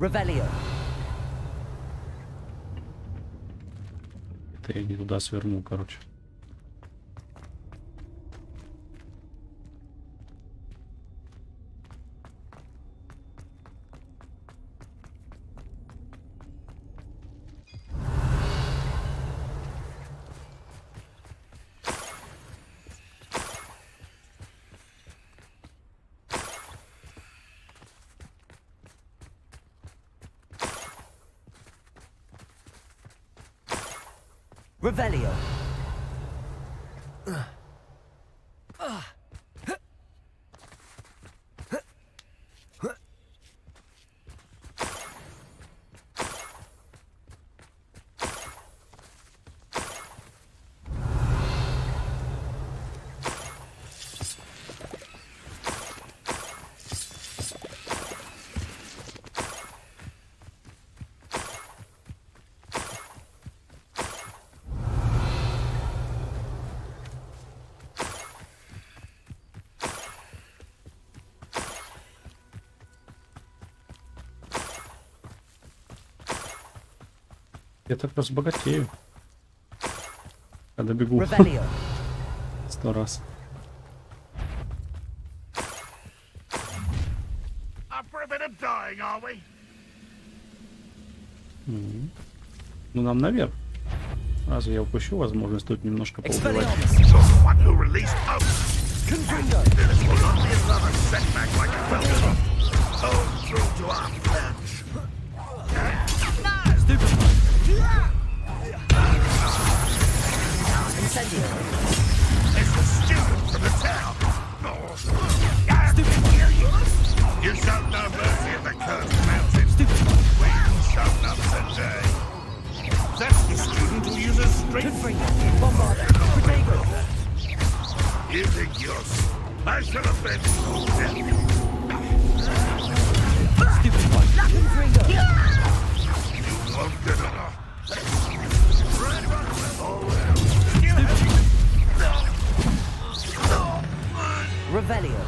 Revelio. Это я не туда свернул, короче. Revelio. Я так разбогатею. Когда бегу. 100 раз. Ну нам наверх. Разве я упущу возможность тут немножко поубивать? You shall no mercy in the cursed mountains. We shall not today. That's the student who uses strength. You think yours? I shall have been so dead. Stupid one. You won't get enough. Revelio.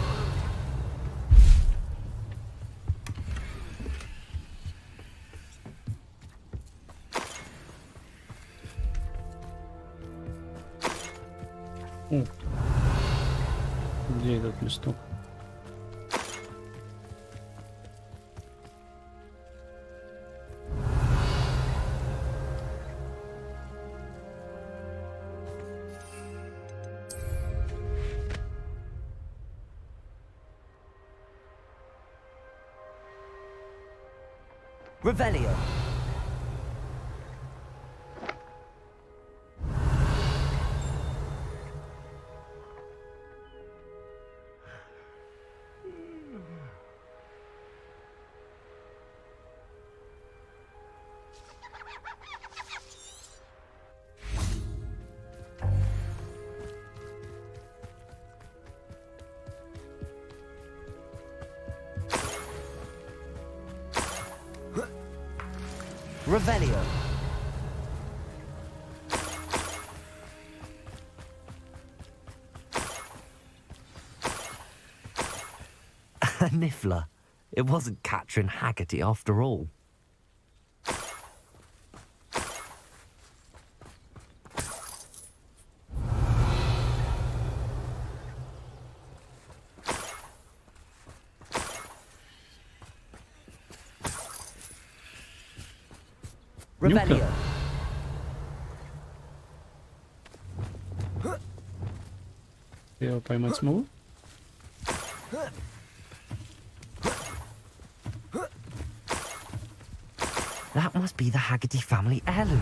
Где этот листок? Revelio. Revelio. A niffler. It wasn't Catherine Haggerty after all. Revelio. Я его поймать смогу? That must be the Haggerty family heirloom.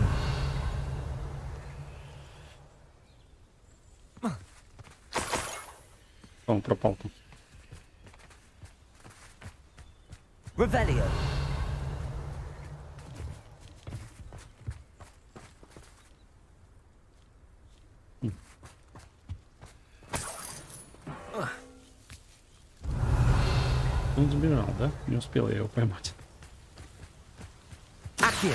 Он пропал-то. Revelio. Он сбежал, да? Не успел я его поймать. Accio.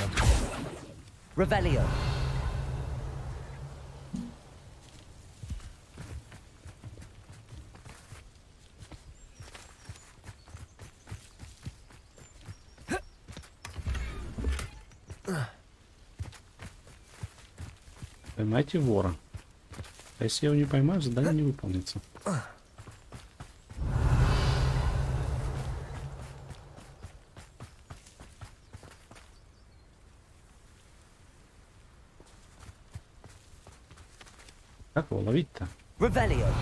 Revelio. Поймайте вора. А если я его не поймаю, задание не выполнится. Как его ловить-то? Revelio.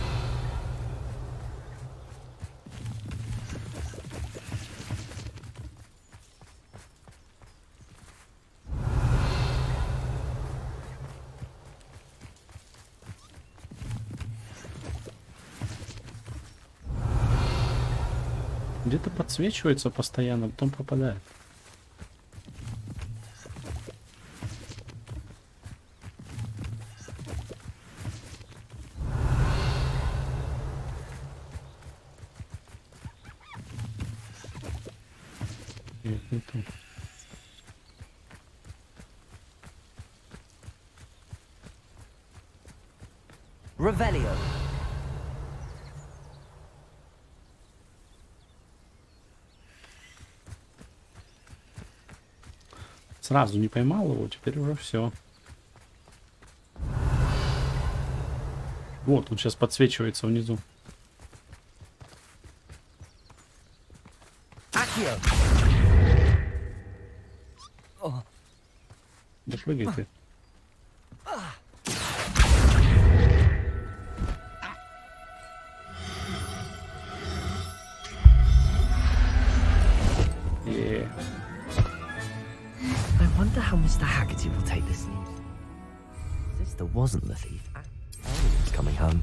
Где-то подсвечивается постоянно, потом пропадает. Нет, не тут. Revelio. Сразу не поймал его, теперь уже все. Вот, тут сейчас подсвечивается внизу. Да прыгай ты. I wonder how Mr. Haggerty will take this news. Sister wasn't the thief. Ellie was coming home.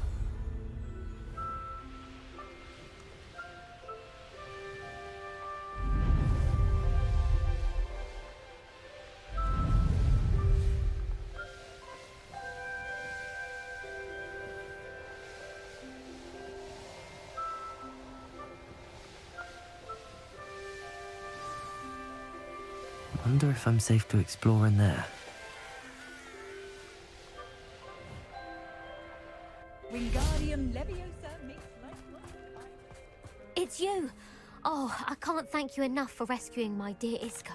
Wonder if I'm safe to explore in there. It's you. Oh, I can't thank you enough for rescuing my dear Isco.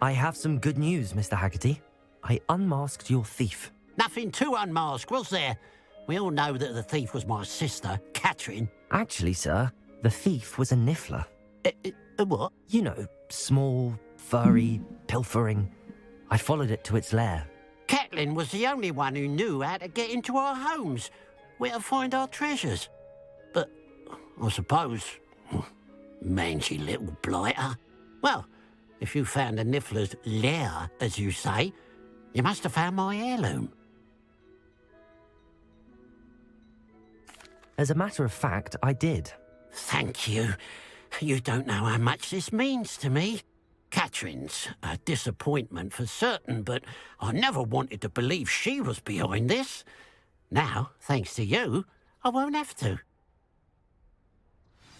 I have some good news, Mr. Haggerty. I unmasked your thief. Nothing to unmask, was there? We all know that the thief was my sister, Catherine. Actually, sir, the thief was a niffler. A what? You know, small, furry, pilfering. I followed it to its lair. Catelyn was the only one who knew how to get into our homes, where to find our treasures. But I suppose, mangy little blighter. Well, if you found the niffler's lair, as you say, you must have found my heirloom. As a matter of fact, I did. Thank you. You don't know how much this means to me. Catherine's a disappointment for certain, but I never wanted to believe she was behind this. Now, thanks to you, I won't have to.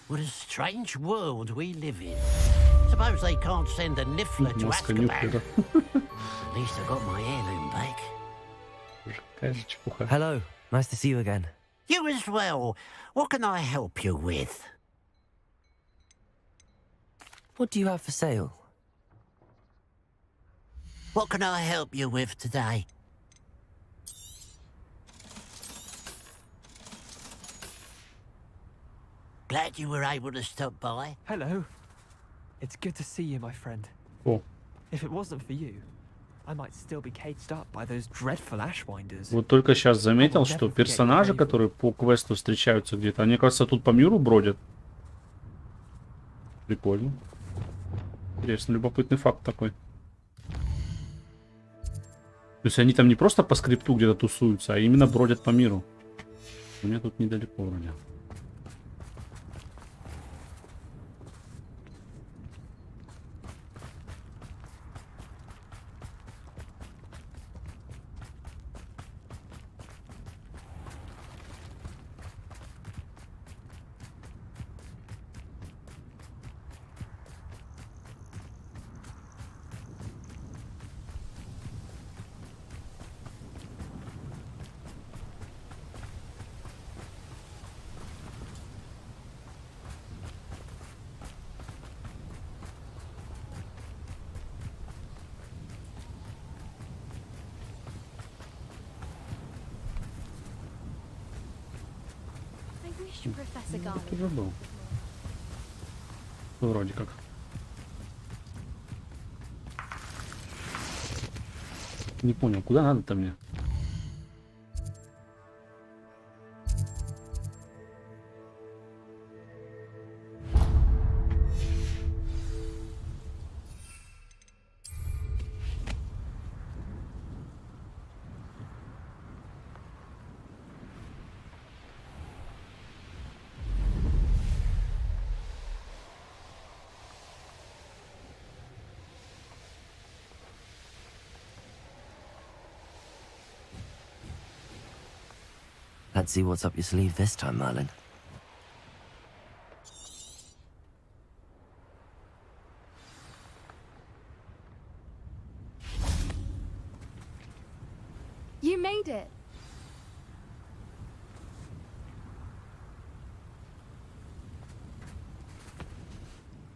What a strange world we live in. Suppose they can't send a niffler to Azkaban. At least I got my heirloom back. Hello, nice to see you again. You as well. What can I help you with? What do you have for sale? What can I help you with today? Glad you were able to stop by. Hello. It's good to see you, my friend. О, If it wasn't for you, I might still be caged up by those dreadful ashwinders. вот только сейчас заметил, что персонажи, которые по квесту встречаются где-то, они, кажется, тут по миру бродят. Прикольно. Интересно, любопытный факт такой. То есть они там не просто по скрипту где-то тусуются, а именно бродят по миру. У меня тут недалеко вроде. Тут уже был. Вроде как. Не понял, куда надо-то мне? Let's see what's up your sleeve this time, Merlin. You made it.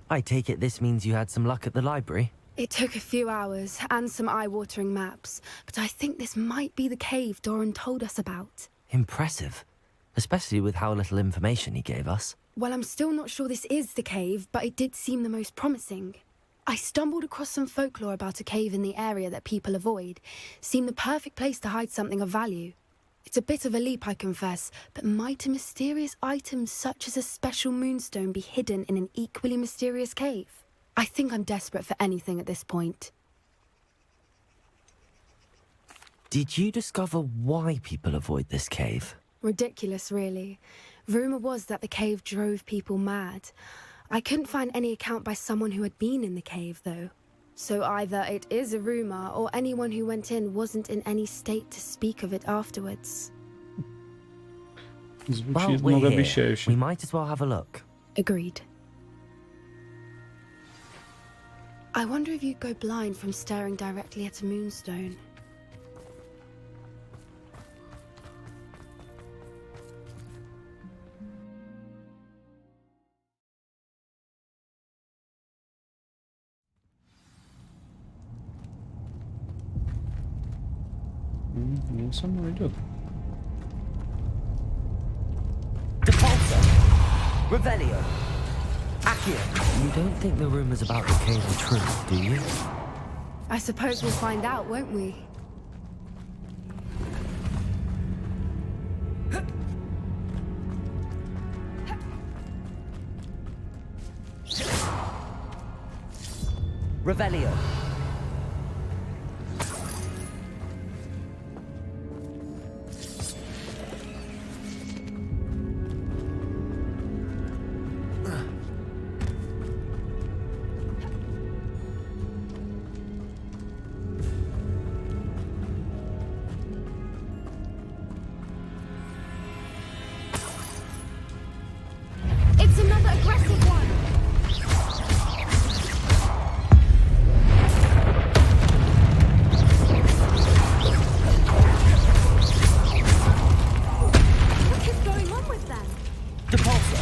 I take it this means you had some luck at the library? It took a few hours and some eye-watering maps, but I think this might be the cave Doran told us about. Impressive, especially with how little information he gave us. Well, I'm still not sure this is the cave, but it did seem the most promising. I stumbled across some folklore about a cave in the area that people avoid. Seemed the perfect place to hide something of value. It's a bit of a leap, I confess, but might a mysterious item such as a special moonstone be hidden in an equally mysterious cave? I think I'm desperate for anything at this point. Did you discover why people avoid this cave? Ridiculous, really. Rumour was that the cave drove people mad. I couldn't find any account by someone who had been in the cave, though. So either it is a rumour, or anyone who went in wasn't in any state to speak of it afterwards. Well, we're here. We might as well have a look. Agreed. I wonder if you'd go blind from staring directly at a moonstone. Ну, со мной идет. Revelio. Accio. You don't think the rumors about the cave are true, do you? I suppose we'll find out, won't we? Revelio. It's another aggressive one! What is going on with them? Depulsor.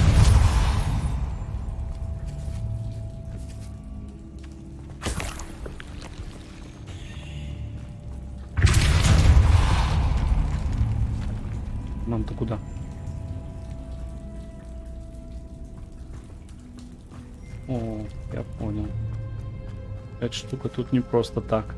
Нам-то куда? О, я понял. Эта штука тут не просто так.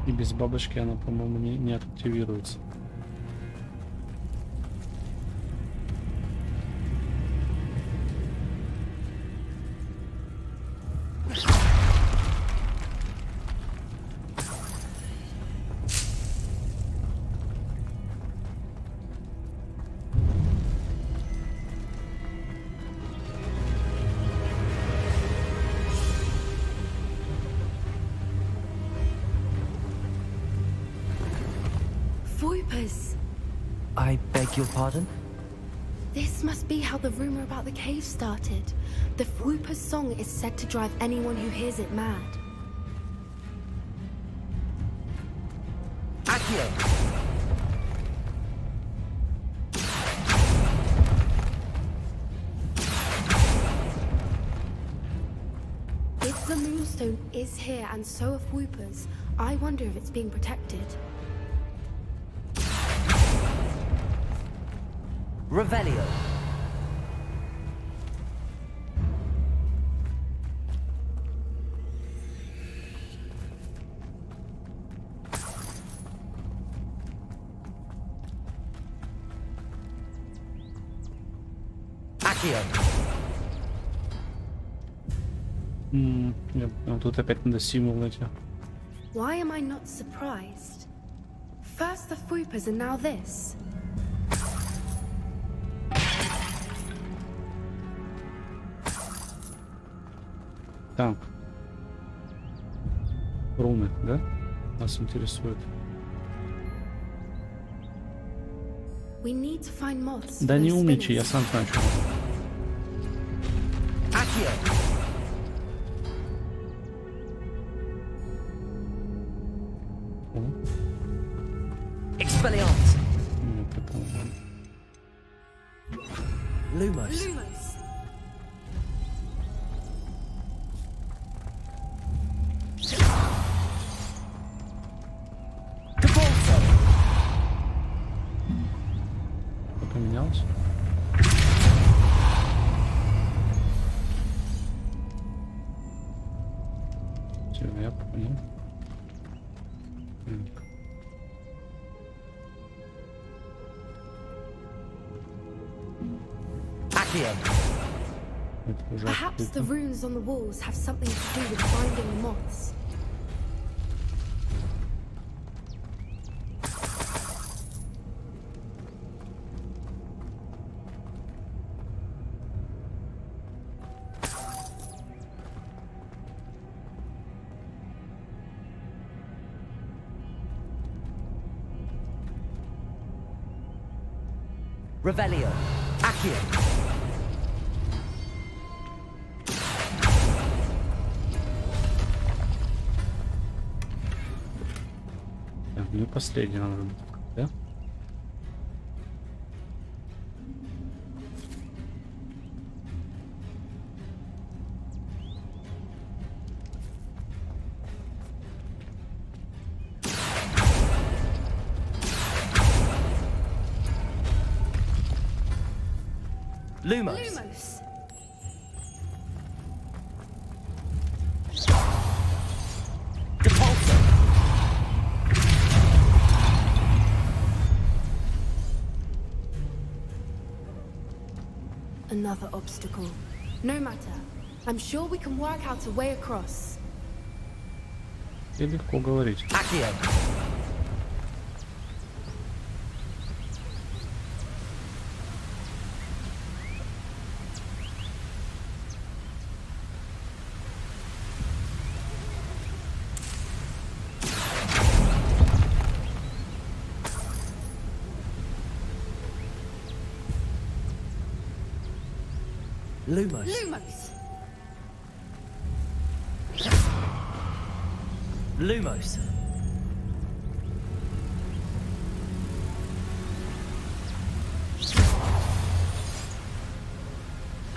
И без бабочки она, по-моему, не активируется. Voipers! I beg your pardon? This must be how the rumor about the cave started. The Voipers' song is said to drive anyone who hears it mad. Accio. If the moonstone is here and so are Voipers, I wonder if it's being protected. Revelio. Accio. Тут опять надо символ найти. Why am I not surprised? First the Voipers and now this. Так. Руны, да? Нас интересует. We need to find moths. Да не умничай, я сам знаю, что. Lumos. Поменялось. Все, я понял. Perhaps the runes on the walls have something to do with finding the moths. Revelio. Accio. Ну и последний надо, да? Lumos. Depulso. Another obstacle. No matter. I'm sure we can work out a way across. И легко говорить. Accio. Lumos. Lumos.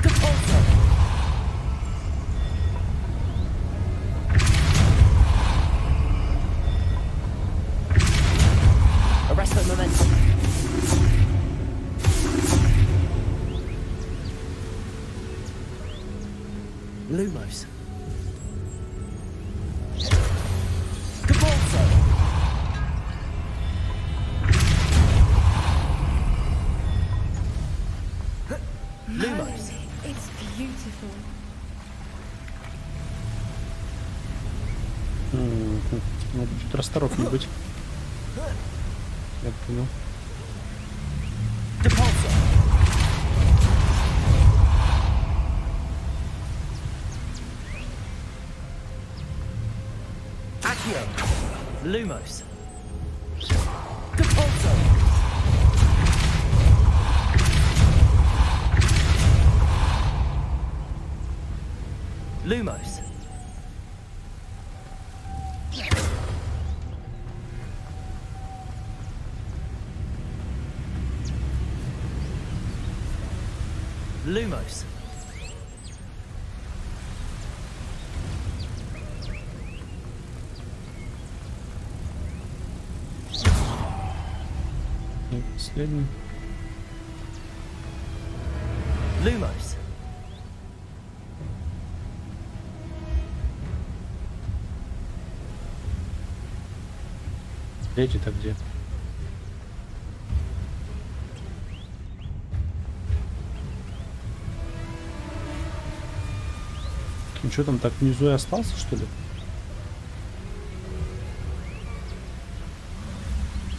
Depulso. Arresto momentum. Lumos. Hogwартса. Lumos. It's beautiful. Надо чуть расторопнее быть. Я понял. Lumos. Depulso. Lumos. Lumos. Последний. Lumos. Третий-то где? Ну что там, так внизу и остался, что ли?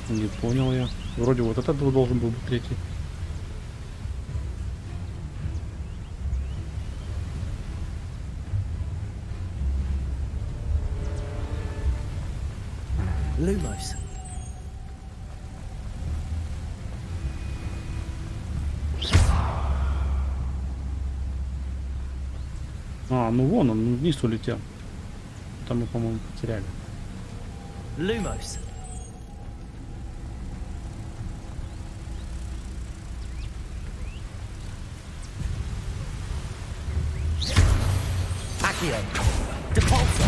Не понял я. Вроде вот этот должен был быть третий. Lumos. А, ну вон он вниз улетел. Там мы, по-моему, потеряли. Lumos. Accio. Depulsor.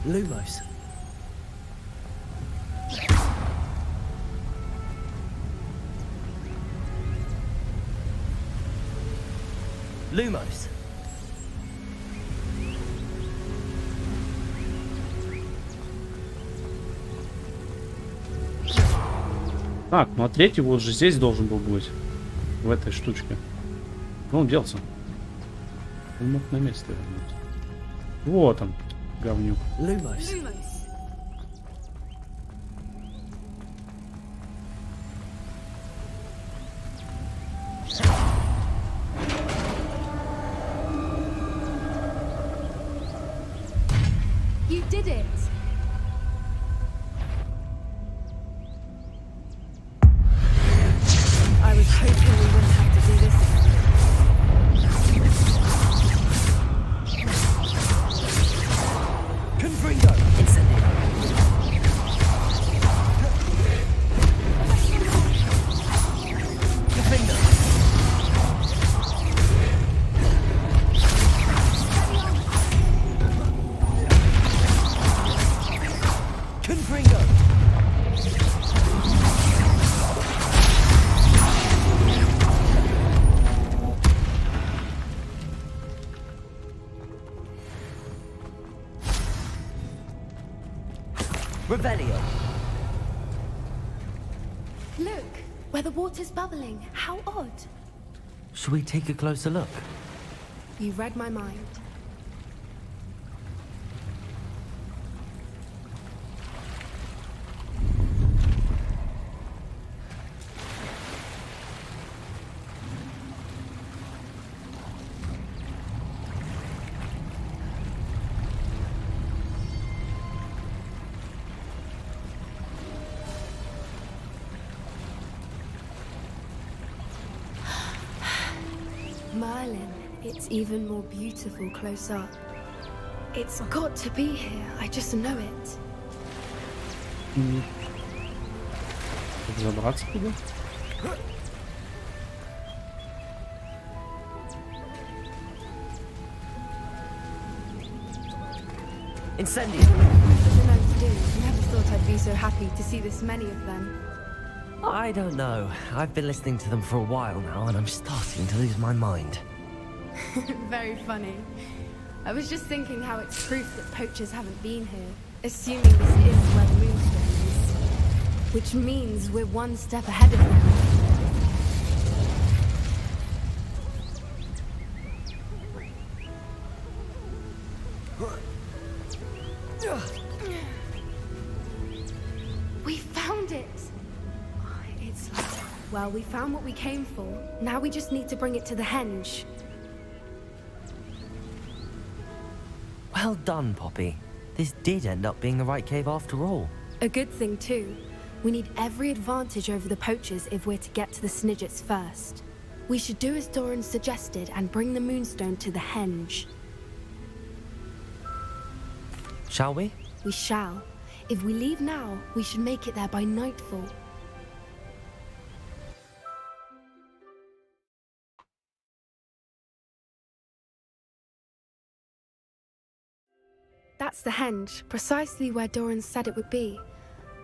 Lumos. Lumos. Так, ну а третий вот же здесь должен был быть. В этой штучке. Ну, он делся. Он мог на место вернуться. Вот он, говнюк. Lumos. You did it! I was hoping we wouldn't have to do this again. Confringo. Incendio. Defender. Confringo. Revelio. Look, where the water's bubbling. How odd. Should we take a closer look? You read my mind. Merlin, it's even more beautiful close up. It's got to be here, I just know it. Забраться туда? Incendio. I don't know what to do. Never thought I'd be so happy to see this many of them. I don't know. I've been listening to them for a while now, and I'm starting to lose my mind. Very funny. I was just thinking how it's proof that poachers haven't been here, assuming this is where the moonstone is. Which means we're one step ahead of them. We found it! It's like, well, we found what we came for. Now we just need to bring it to the henge. Well done, Poppy. This did end up being the right cave after all. A good thing, too. We need every advantage over the poachers if we're to get to the Snidgets first. We should do as Doran suggested and bring the moonstone to the henge. Shall we? We shall. If we leave now, we should make it there by nightfall. That's the henge, precisely where Doran said it would be.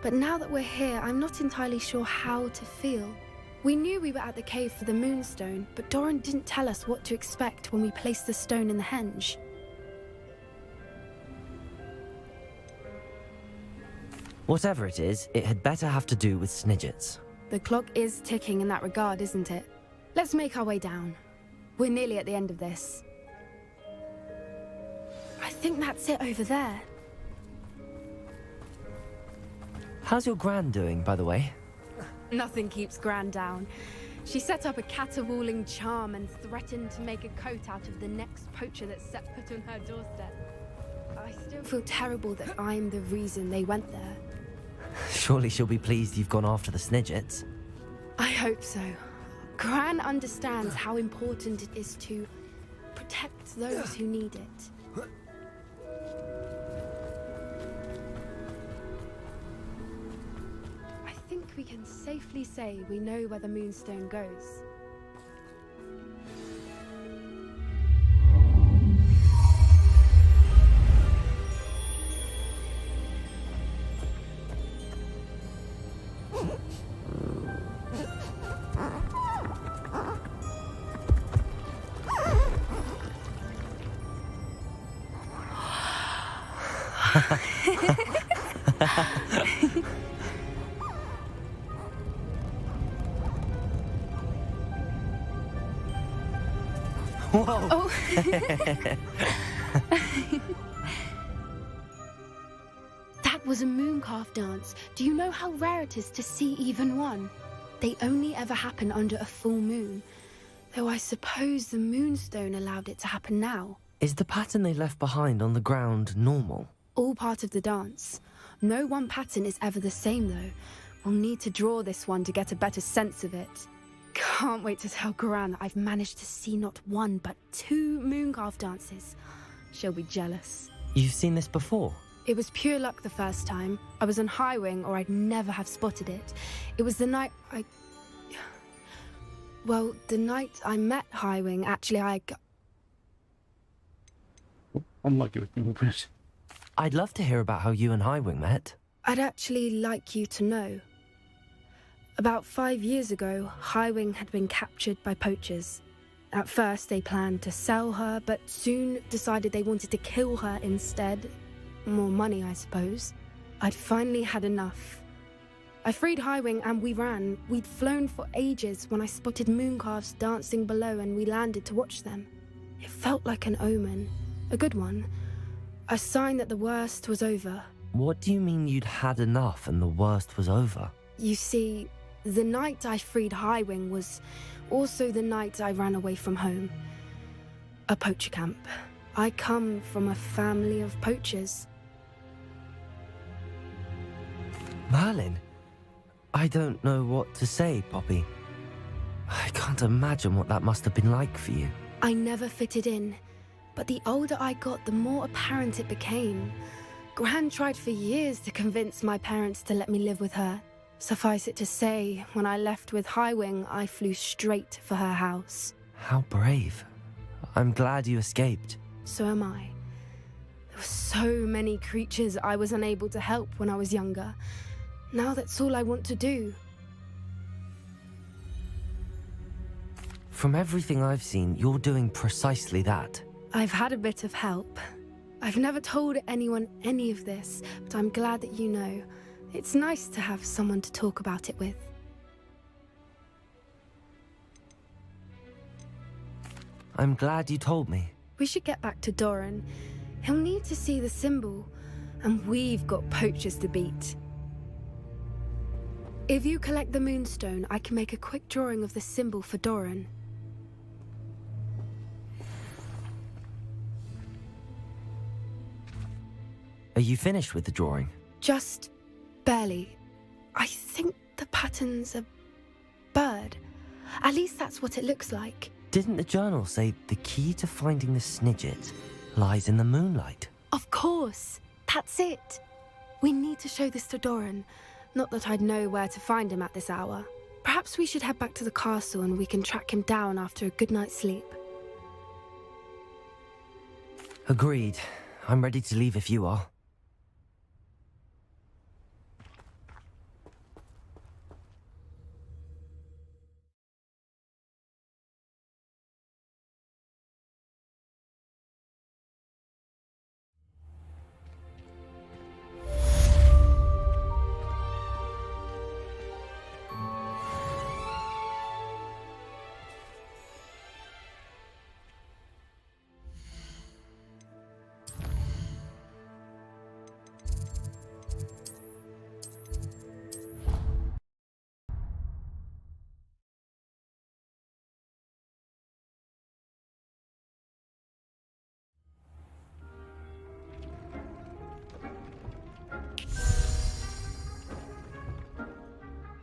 But now that we're here, I'm not entirely sure how to feel. We knew we were at the cave for the moonstone, but Doran didn't tell us what to expect when we placed the stone in the henge. Whatever it is, it had better have to do with Snidgets. The clock is ticking in that regard, isn't it? Let's make our way down. We're nearly at the end of this. I think that's it over there. How's your Gran doing, by the way? Nothing keeps Gran down. She set up a caterwauling charm and threatened to make a coat out of the next poacher that set foot on her doorstep. I still feel terrible that I'm the reason they went there. Surely she'll be pleased you've gone after the Snidgets. I hope so. Gran understands how important it is to protect those who need it. I think can safely say we know where the moonstone goes. Whoa. Oh. That was a mooncalf dance. Do you know how rare it is to see even one? They only ever happen under a full moon. Though I suppose the moonstone allowed it to happen now. Is the pattern they left behind on the ground normal? All part of the dance. No one pattern is ever the same though. We'll need to draw this one to get a better sense of it. Can't wait to tell Gran that I've managed to see not one but 2 mooncalf dances. She'll be jealous. You've seen this before? It was pure luck the first time. I was on Highwing or I'd never have spotted it. It was the night Well, the night I met Highwing, actually Unlucky with me. I'd love to hear about how you and Highwing met. I'd actually like you to know. About 5 years ago, Highwing had been captured by poachers. At first, they planned to sell her, but soon decided they wanted to kill her instead. More money, I suppose. I'd finally had enough. I freed Highwing and we ran. We'd flown for ages when I spotted mooncalves dancing below and we landed to watch them. It felt like an omen. A good one. A sign that the worst was over. What do you mean you'd had enough and the worst was over? You see, the night I freed Highwing was also the night I ran away from home. A poacher camp. I come from a family of poachers. Merlin? I don't know what to say, Poppy. I can't imagine what that must have been like for you. I never fitted in, but the older I got, the more apparent it became. Gran tried for years to convince my parents to let me live with her. Suffice it to say, when I left with Highwing, I flew straight for her house. How brave. I'm glad you escaped. So am I. There were so many creatures I was unable to help when I was younger. Now that's all I want to do. From everything I've seen, you're doing precisely that. I've had a bit of help. I've never told anyone any of this, but I'm glad that you know. It's nice to have someone to talk about it with. I'm glad you told me. We should get back to Doran. He'll need to see the symbol, and we've got poachers to beat. If you collect the moonstone, I can make a quick drawing of the symbol for Doran. Are you finished with the drawing? Just barely. I think the pattern's a bird. At least that's what it looks like. Didn't the journal say the key to finding the Snidget lies in the moonlight? Of course. That's it. We need to show this to Doran. Not that I'd know where to find him at this hour. Perhaps we should head back to the castle and we can track him down after a good night's sleep. Agreed. I'm ready to leave if you are.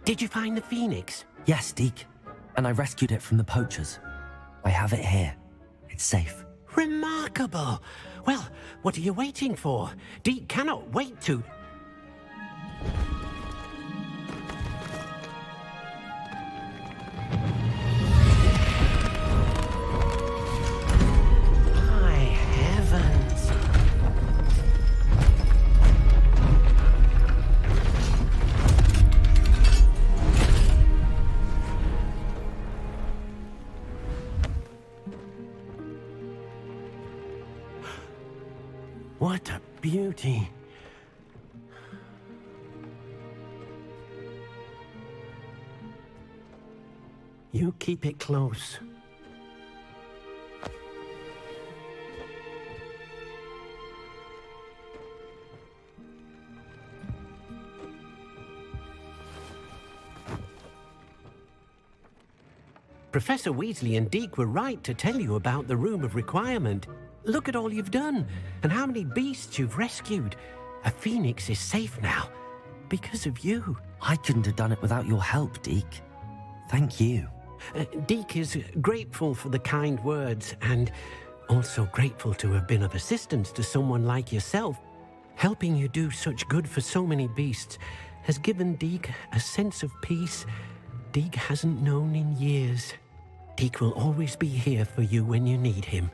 Did you find the phoenix? Yes, Deek. And I rescued it from the poachers. I have it here. It's safe. Remarkable. Well, what are you waiting for? Deke cannot wait to... beauty. You keep it close. Professor Weasley and Deke were right to tell you about the Room of Requirement. Look at all you've done, and how many beasts you've rescued. A phoenix is safe now, because of you. I couldn't have done it without your help, Deke. Thank you. Deke is grateful for the kind words, and also grateful to have been of assistance to someone like yourself. Helping you do such good for so many beasts has given Deke a sense of peace Deke hasn't known in years. Deke will always be here for you when you need him.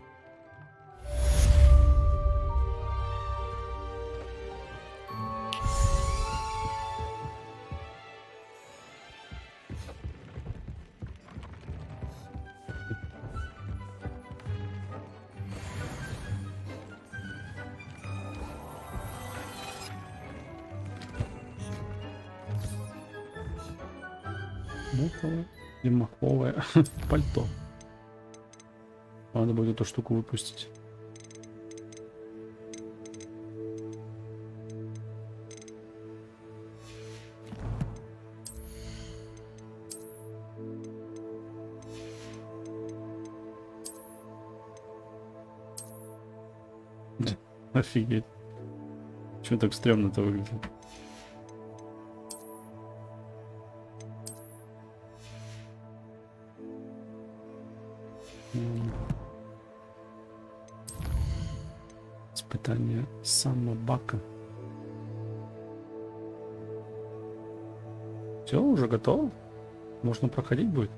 Муховое и маховое пальто. Надо будет эту штуку выпустить. Офигеть. Чего так стрёмно-то выглядит? Испытание самобака. Все, уже готово? Можно проходить будет?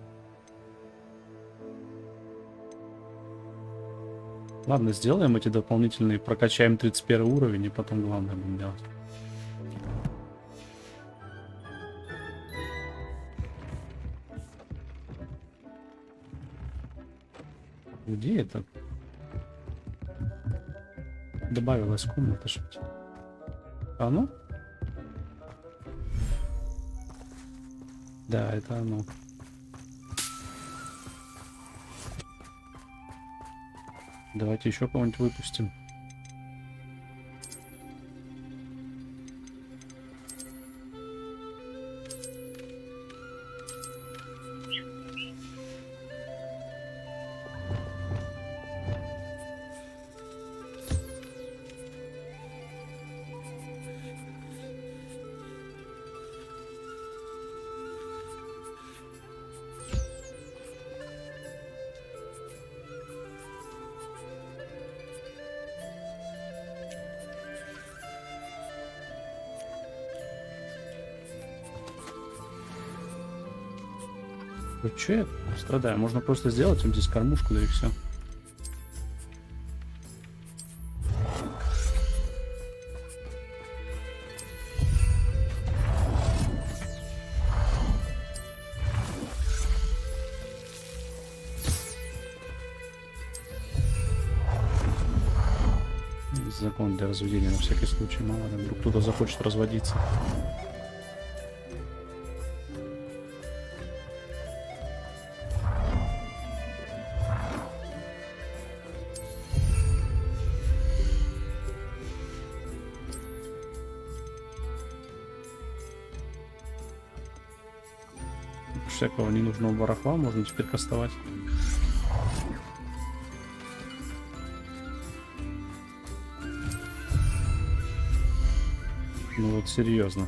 Ладно, сделаем эти дополнительные, прокачаем 31 уровень и потом главное будем делать. Где это? Добавилась комната, что-то. А ну? Да, это оно. Давайте еще кого-нибудь выпустим. Че я страдаю? Можно просто сделать им здесь кормушку, да и все. Закон для разведения на всякий случай, мало ли, вдруг кто-то захочет разводиться. Всякого ненужного барахла можно теперь кастовать. Ну вот серьезно.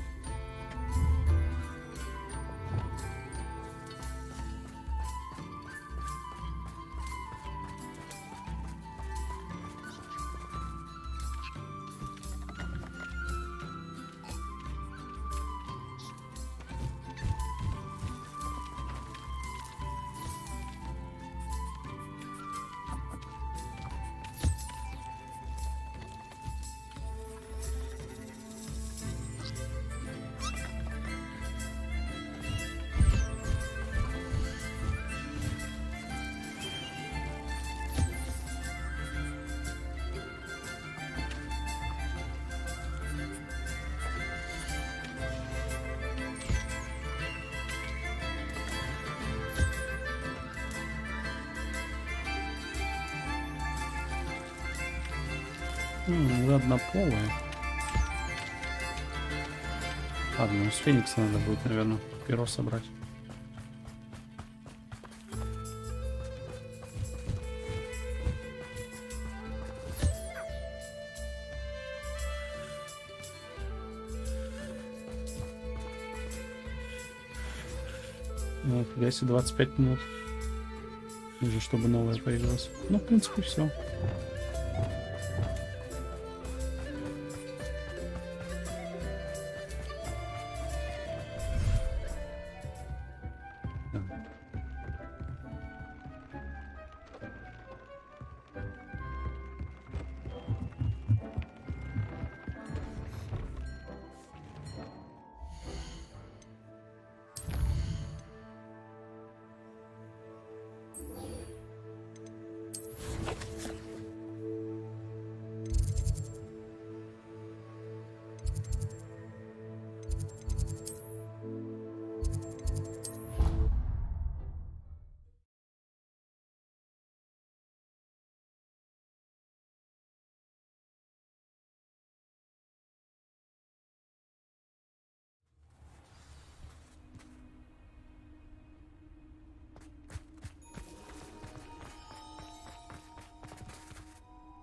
Вы однополые. Ладно, ну с Феникса надо будет, наверное, перо собрать. Вот, если 25 минут. Нужно, чтобы новое появилось. Ну, в принципе, все.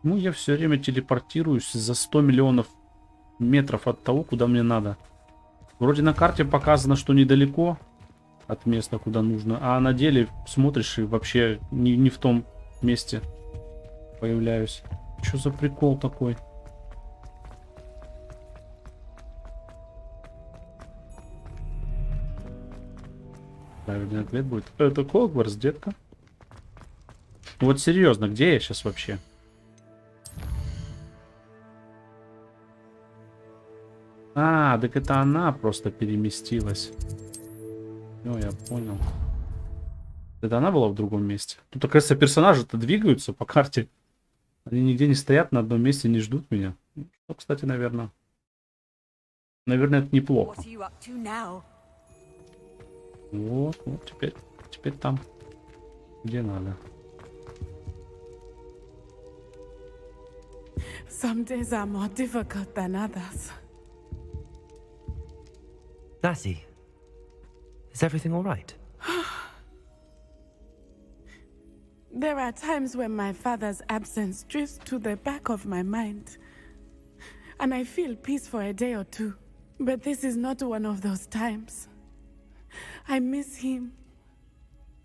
Ну, я все время телепортируюсь за 100 миллионов метров от того, куда мне надо. Вроде на карте показано, что недалеко от места, куда нужно, а на деле смотришь и вообще не в том месте появляюсь. Что за прикол такой? Правильный ответ будет. Это Хогвартс, детка. Вот серьезно, где я сейчас вообще? А, так это она просто переместилась. Ну, я понял. Это она была в другом месте. Тут, оказывается, персонажи-то двигаются по карте. Они нигде не стоят на одном месте, не ждут меня. Что, кстати, наверное, это неплохо. Вот, теперь там, где надо. Some days are more difficult than others. Natty, is everything all right? There are times when my father's absence drifts to the back of my mind, and I feel peace for a day or two. But this is not one of those times. I miss him.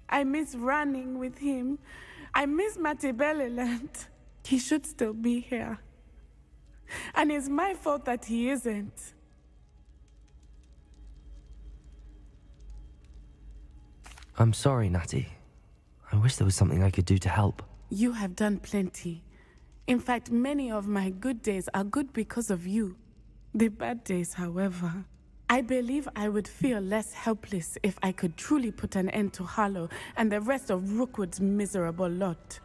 I miss running with him. I miss Matibeleland. He should still be here. And it's my fault that he isn't. I'm sorry, Natty. I wish there was something I could do to help. You have done plenty. In fact, many of my good days are good because of you. The bad days, however, I believe I would feel less helpless if I could truly put an end to Harlow and the rest of Rookwood's miserable lot.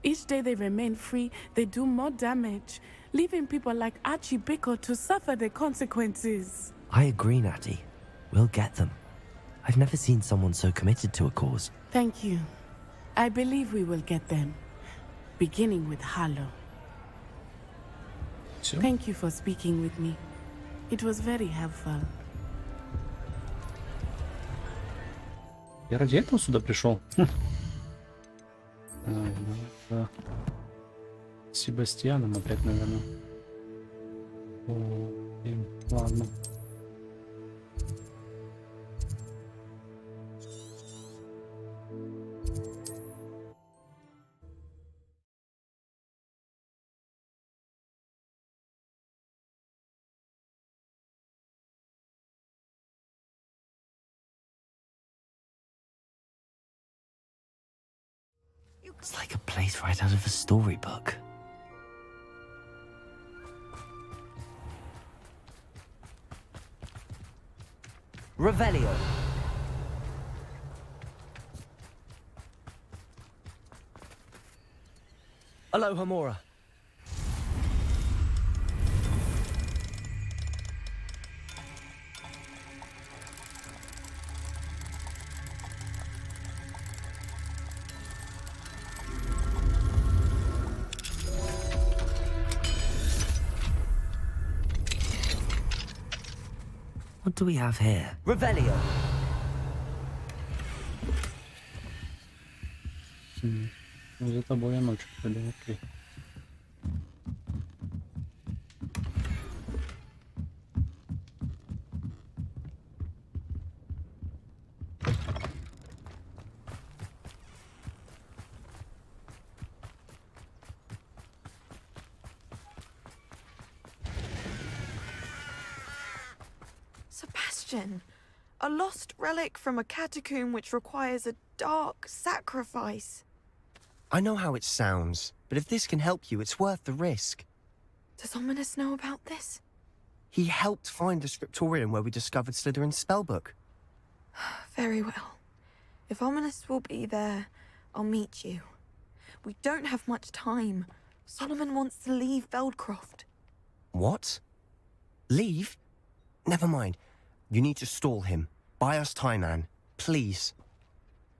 Each day they remain free, they do more damage, leaving people like Archie Bickle to suffer the consequences. I agree, Natty. We'll get them. I've never seen someone so committed to a cause. Thank you. I believe we will get them, beginning with Harlow. Sure. Thank you for speaking with me. It was very helpful. Я ради этого сюда пришел. Да. С Себастьяном опять, наверное. Ладно. It's like a place right out of a storybook. Revelio. Aloha Mora. What do we have here? Revelio. За тобой я ночью пойду, окей. Sebastian, a lost relic from a catacomb which requires a dark sacrifice. I know how it sounds, but if this can help you, it's worth the risk. Does Ominous know about this? He helped find the scriptorium where we discovered Slytherin's spellbook. Very well. If Ominous will be there, I'll meet you. We don't have much time. Solomon wants to leave Feldcroft. What? Leave? Never mind. You need to stall him. Buy us time, Anne. Please.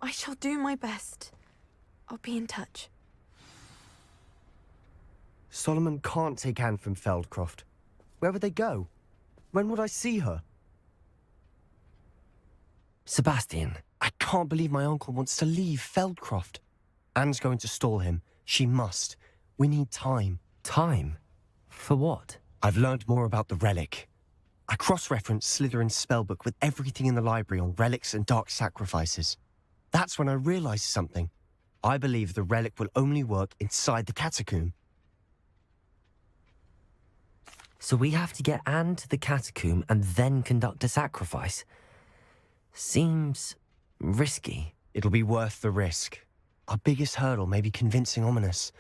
I shall do my best. I'll be in touch. Solomon can't take Anne from Feldcroft. Where would they go? When would I see her? Sebastian. I can't believe my uncle wants to leave Feldcroft. Anne's going to stall him. She must. We need time. Time? For what? I've learned more about the relic. I cross-referenced Slytherin's spellbook with everything in the library on relics and dark sacrifices. That's when I realized something. I believe the relic will only work inside the catacomb. So we have to get Anne to the catacomb and then conduct a sacrifice. Seems risky. It'll be worth the risk. Our biggest hurdle may be convincing Ominous.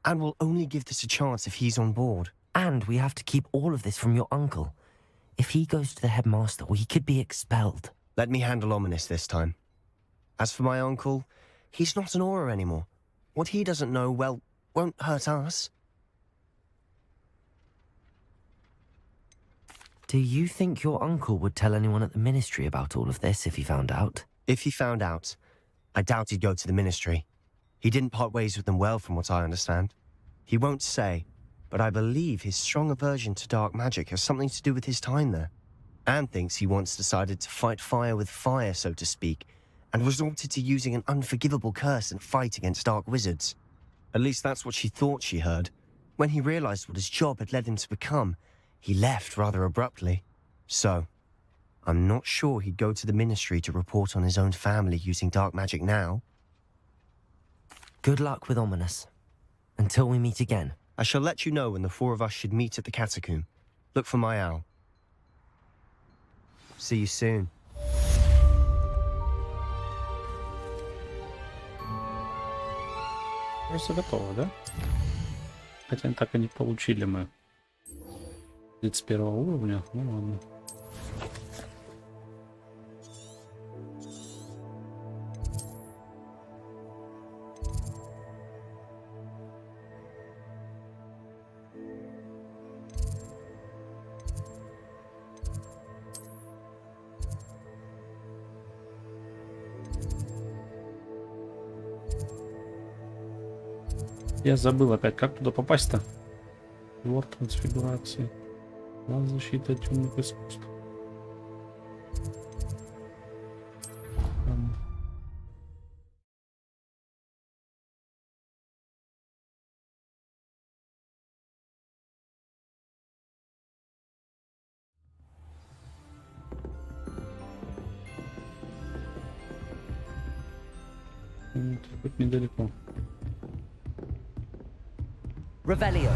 And we'll only give this a chance if he's on board. And we have to keep all of this from your uncle. If he goes to the headmaster, we could be expelled. Let me handle Ominous this time. As for my uncle, he's not an Auror anymore. What he doesn't know, well, won't hurt us. Do you think your uncle would tell anyone at the ministry about all of this if he found out? If he found out, I doubt he'd go to the ministry. He didn't part ways with them well, from what I understand. He won't say, but I believe his strong aversion to dark magic has something to do with his time there. Anne thinks he once decided to fight fire with fire, so to speak, and resorted to using an unforgivable curse in a fight against dark wizards. At least that's what she thought she heard. When he realized what his job had led him to become, he left rather abruptly. So, I'm not sure he'd go to the ministry to report on his own family using dark magic now. Good luck with Ominous. Until we meet again. I shall let you know when the four of us should meet at the catacomb. Look for my owl. See you soon. Просто готово, да? Хотя так и не получили мы 31 уровня. Ну ладно. Я забыл опять, как туда попасть-то? Двор трансфигурации. План защиты от темных искусств. Тут недалеко. Revelio.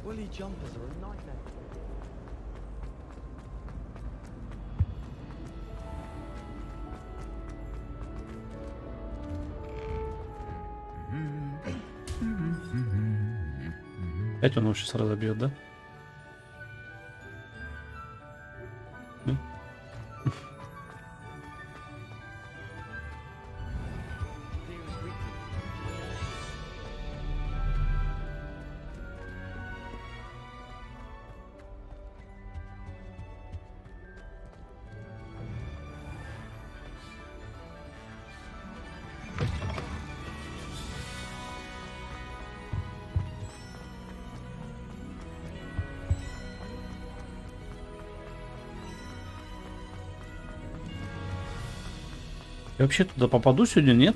Woolly jumpers are a nightmare. Опять он его сейчас разобьет, да? Да? Я вообще туда попаду сегодня, нет?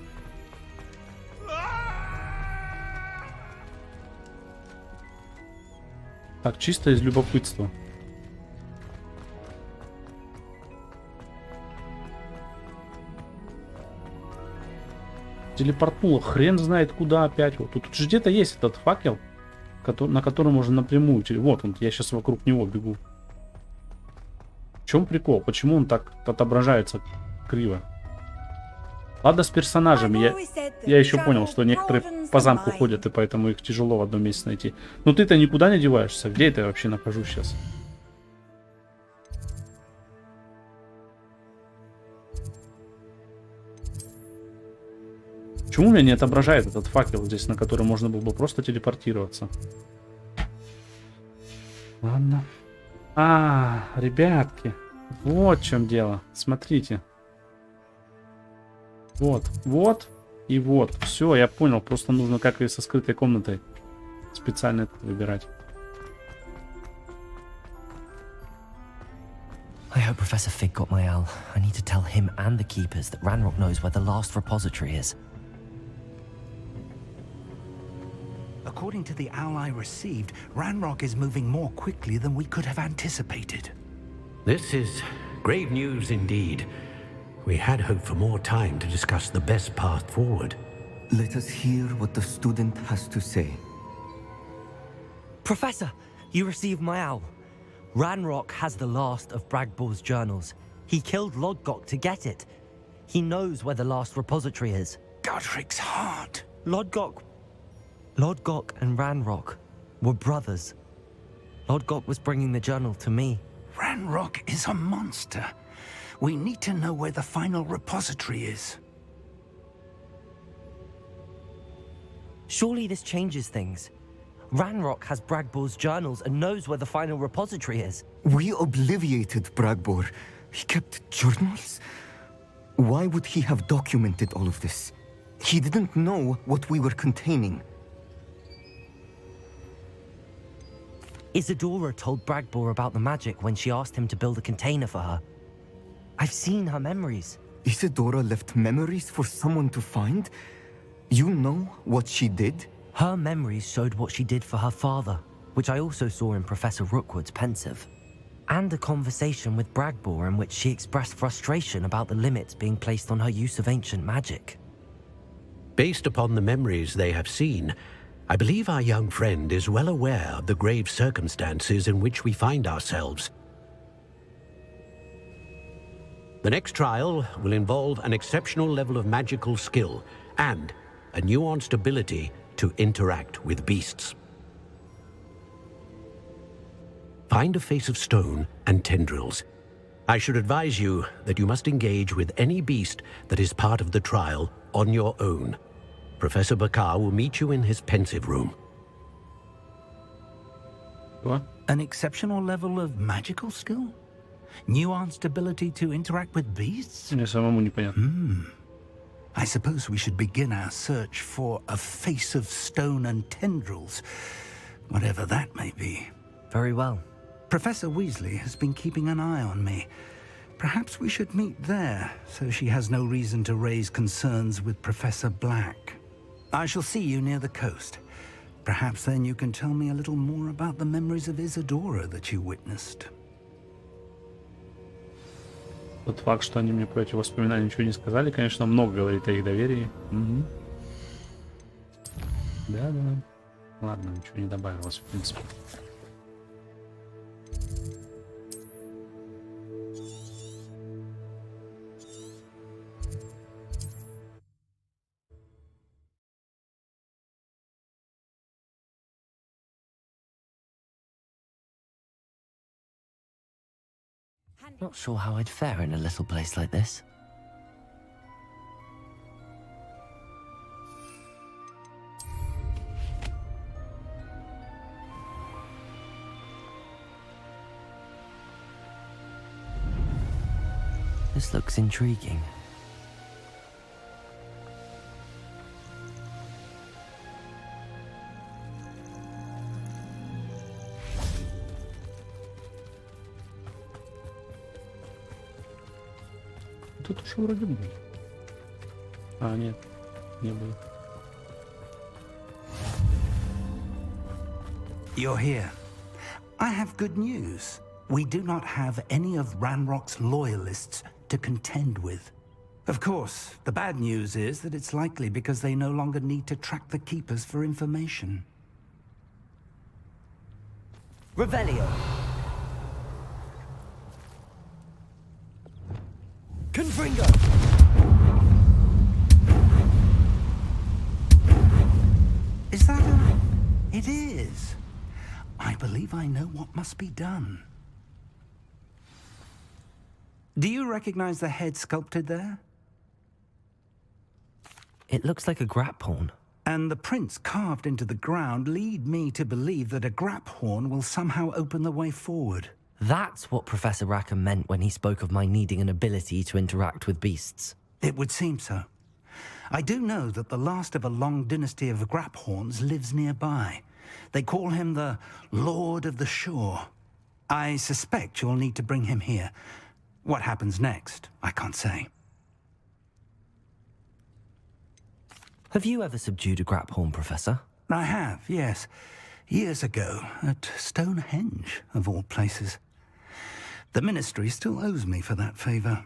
Так, чисто из любопытства. Телепортнуло, хрен знает куда опять. Вот тут же где-то есть этот факел, на который можно напрямую. Вот он, я сейчас вокруг него бегу. В чем прикол? Почему он так отображается криво? Ладно, с персонажами. Я еще понял, что некоторые по замку ходят, и поэтому их тяжело в одном месте найти. Но ты-то никуда не деваешься. Где это я вообще нахожусь сейчас? Почему у меня не отображает этот факел здесь, на который можно было бы просто телепортироваться? Ладно. Ребятки. Вот в чем дело. Смотрите. Вот и вот. Все, я понял. Просто нужно, как и со скрытой комнатой, специально это выбирать. I hope Professor Fig got my owl. I need to tell him and the keepers that Ranrock knows where the last repository is. According to the owl I received, Ranrock is moving more quickly than we could have anticipated. This is grave news indeed. We had hoped for more time to discuss the best path forward. Let us hear what the student has to say. Professor, you received my owl. Ranrock has the last of Bragbor's journals. He killed Lodgok to get it. He knows where the last repository is. Godric's heart. Lodgok and Ranrock were brothers. Lodgok was bringing the journal to me. Ranrock is a monster. We need to know where the final repository is. Surely this changes things. Ranrock has Bragbor's journals and knows where the final repository is. We obliviated Bragbor. He kept journals? Why would he have documented all of this? He didn't know what we were containing. Isadora told Bragbor about the magic when she asked him to build a container for her. I've seen her memories. Isadora left memories for someone to find? You know what she did? Her memories showed what she did for her father, which I also saw in Professor Rookwood's pensive. And a conversation with Bragbor in which she expressed frustration about the limits being placed on her use of ancient magic. Based upon the memories they have seen, I believe our young friend is well aware of the grave circumstances in which we find ourselves. The next trial will involve an exceptional level of magical skill and a nuanced ability to interact with beasts. Find a face of stone and tendrils. I should advise you that you must engage with any beast that is part of the trial on your own. Professor Bakar will meet you in his pensive room. What? An exceptional level of magical skill? Nuanced ability to interact with beasts? Мне самому непонятно. I suppose we should begin our search for a face of stone and tendrils, whatever that may be. Very well. Professor Weasley has been keeping an eye on me. Perhaps we should meet there, so she has no reason to raise concerns with Professor Black. I shall see you near the coast. Perhaps then you can tell me a little more about the memories of Isadora that you witnessed. Тот факт, что они мне про эти воспоминания ничего не сказали, конечно, много говорит о их доверии. Угу. Да. Ладно, ничего не добавилось, в принципе. Not sure how I'd fare in a little place like this. This looks intriguing. Тут уж вроде был. А, нет, не был. You're here. I have good news. We do not have any of Ranrock's loyalists to contend with. Of course, the bad news is that it's likely because they no longer need to track the Keepers for information. Revelio. Confringo. Is that a... It is. I believe I know what must be done. Do you recognize the head sculpted there? It looks like a grap horn. And the prints carved into the ground lead me to believe that a grap horn will somehow open the way forward. That's what Professor Rackham meant when he spoke of my needing an ability to interact with beasts. It would seem so. I do know that the last of a long dynasty of grap horns lives nearby. They call him the Lord of the Shore. I suspect you'll need to bring him here. What happens next, I can't say. Have you ever subdued a grap horn, Professor? I have, yes. Years ago, at Stonehenge, of all places. The Ministry still owes me for that favor.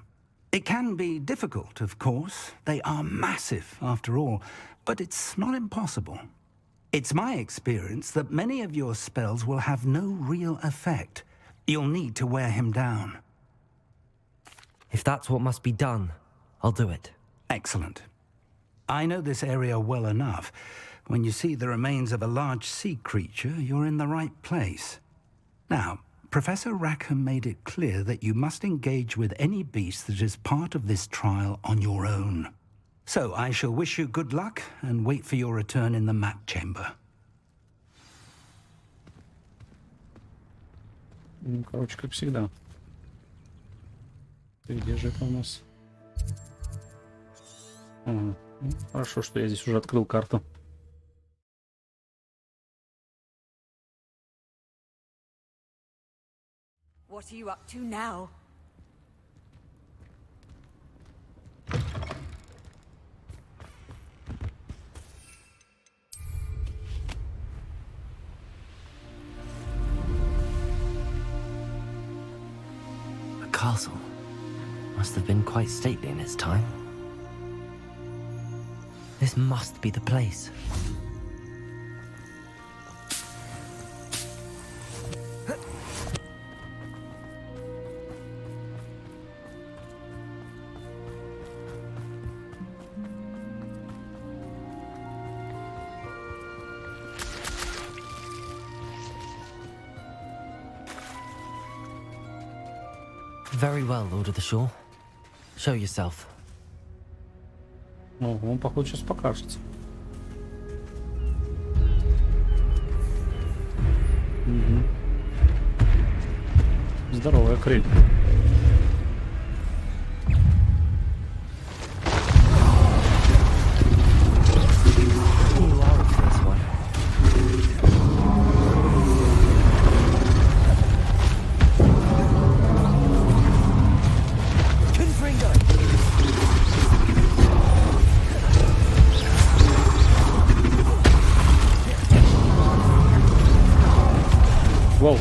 It can be difficult, of course. They are massive, after all, but it's not impossible. It's my experience that many of your spells will have no real effect. You'll need to wear him down. If that's what must be done, I'll do it. Excellent. I know this area well enough. When you see the remains of a large sea creature, you're in the right place. Now, Professor Rackham made it clear that you must engage with any beast that is part of this trial on your own. So I shall wish you good luck and wait for your return in the map chamber. Ну, короче, как всегда. Ты где же это у нас? Ага. Ну, хорошо, что я здесь уже открыл карту. What are you up to now? A castle. Must have been quite stately in its time. This must be the place. Very well, Lord of the Shore. Show yourself. Ну, он, походу, сейчас покажется. Угу. Здоровая крыль. Воу.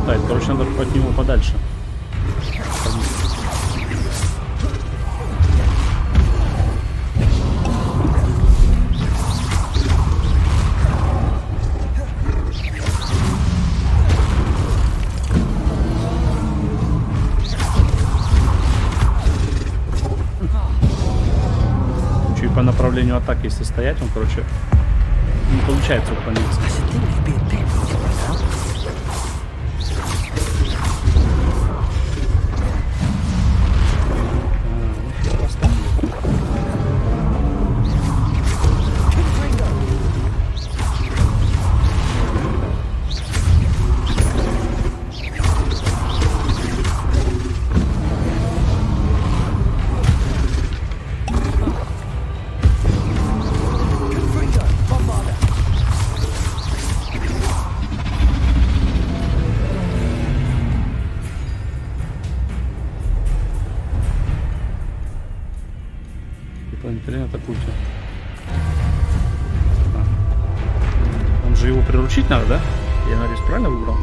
хватает. Короче, надо от него подальше. Чуть по направлению атаки, если стоять, он, короче, не получается уклониться. Атакуйте. Он же его приручить надо, да? Я, надеюсь, правильно выбрал?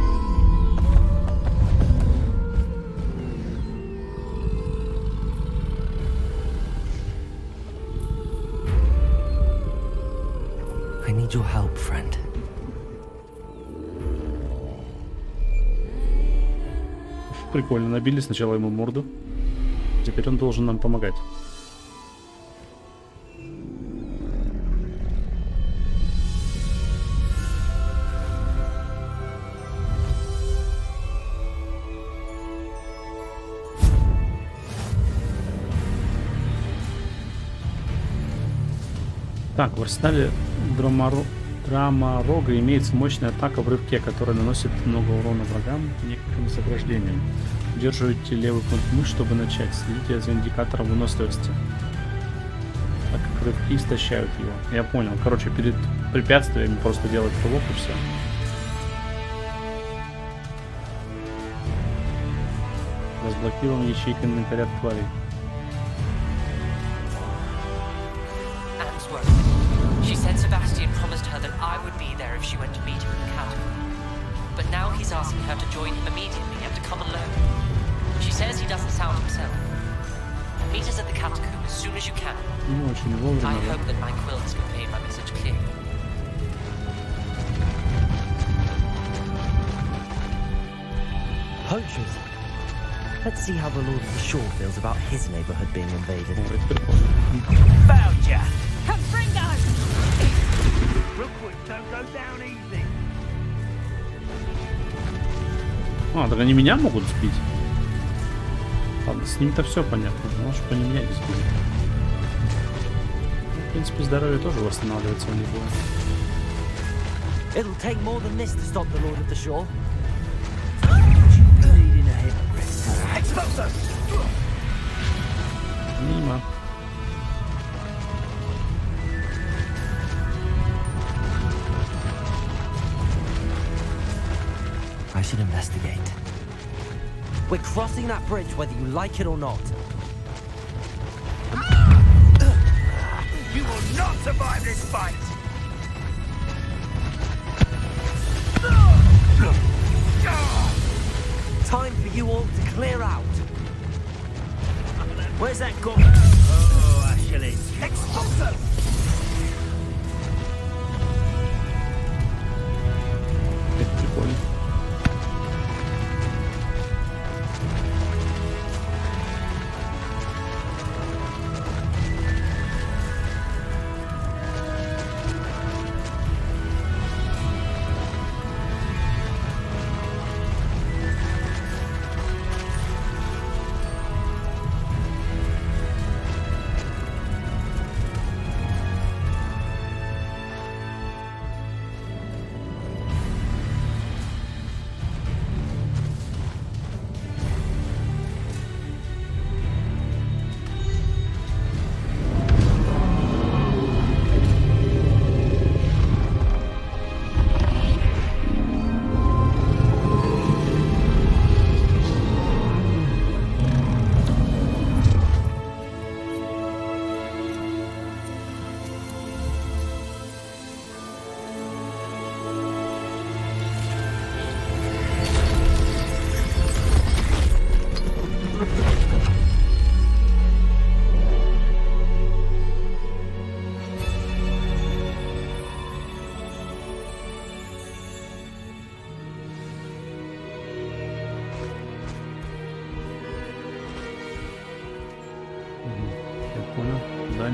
I need your help, friend. Прикольно, набили сначала ему морду. Теперь он должен нам помогать. Так, в арсенале Драморога имеется мощная атака в рывке, которая наносит много урона врагам некоторым заграждениям. Удерживайте левый кнопку мыши, чтобы начать. Следите за индикатором выносливости, так как рывки истощают его. Я понял. Короче, перед препятствиями просто делать рывок и все. Разблокирован ячейка инвентаря тварей. She said Sebastian promised her that I would be there if she went to meet him in the catacomb. But now he's asking her to join him immediately and to come alone. She says he doesn't sound himself. Meet us at the catacomb as soon as you can. I hope that my quill has conveyed my message clearly. Poachers. Let's see how the Lord of the Shore feels about his neighborhood being invaded. Found ya! Confringo! Rookwood, don't go down easy. А, так они меня могут сбить. Ладно, с ним-то все понятно. Может, они меня не сбили. Ну, в принципе, здоровье тоже восстанавливается у него. It'll take more than this to stop the Lord of the Shore. Мимо. I should investigate. We're crossing that bridge whether you like it or not. You will not survive this fight! Time for you all to clear out. Where's that gun? Oh, actually. Expulsor! Это прикольно.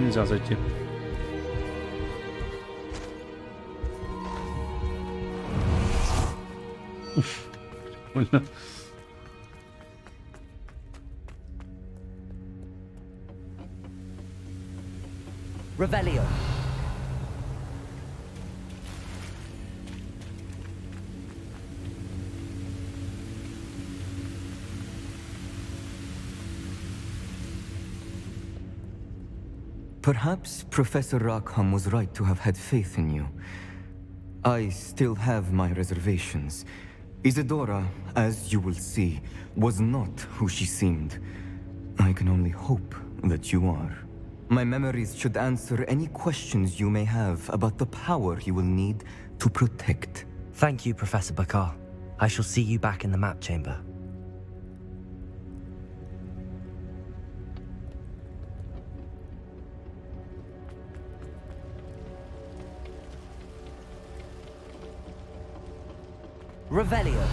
нельзя зайти. Прикольно. Revelio. Perhaps Professor Rackham was right to have had faith in you. I still have my reservations. Isadora, as you will see, was not who she seemed. I can only hope that you are. My memories should answer any questions you may have about the power you will need to protect. Thank you, Professor Bakar. I shall see you back in the map chamber. Revelio.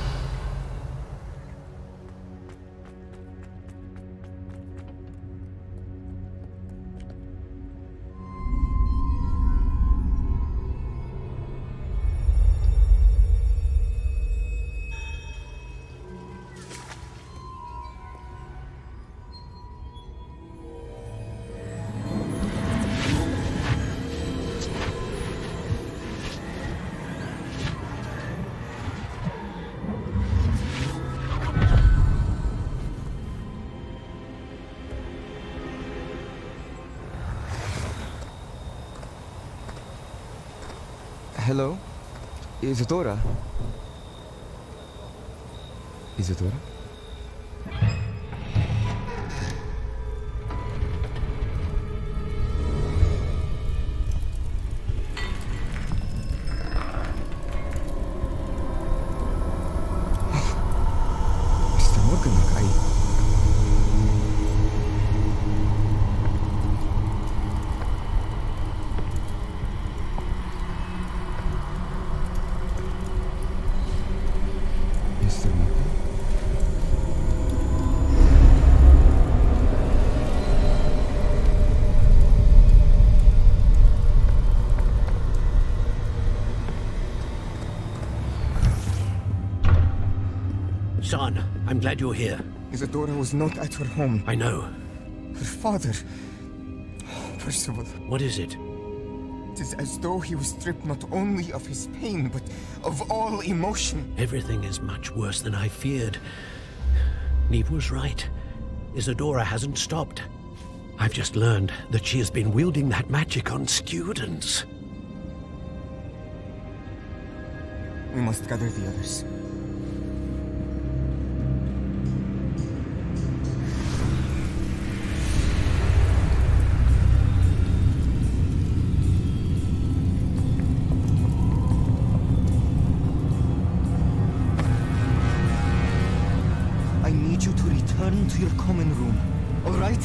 Hello? Isadora? Isadora? Mr. Morgan, Son, I'm glad you're here. Isadora was not at her home. I know. Her father... Percival. What is it? It is as though he was stripped not only of his pain, but of all emotion. Everything is much worse than I feared. Neve was right. Isadora hasn't stopped. I've just learned that she has been wielding that magic on students. We must gather the others. To your common room, all right?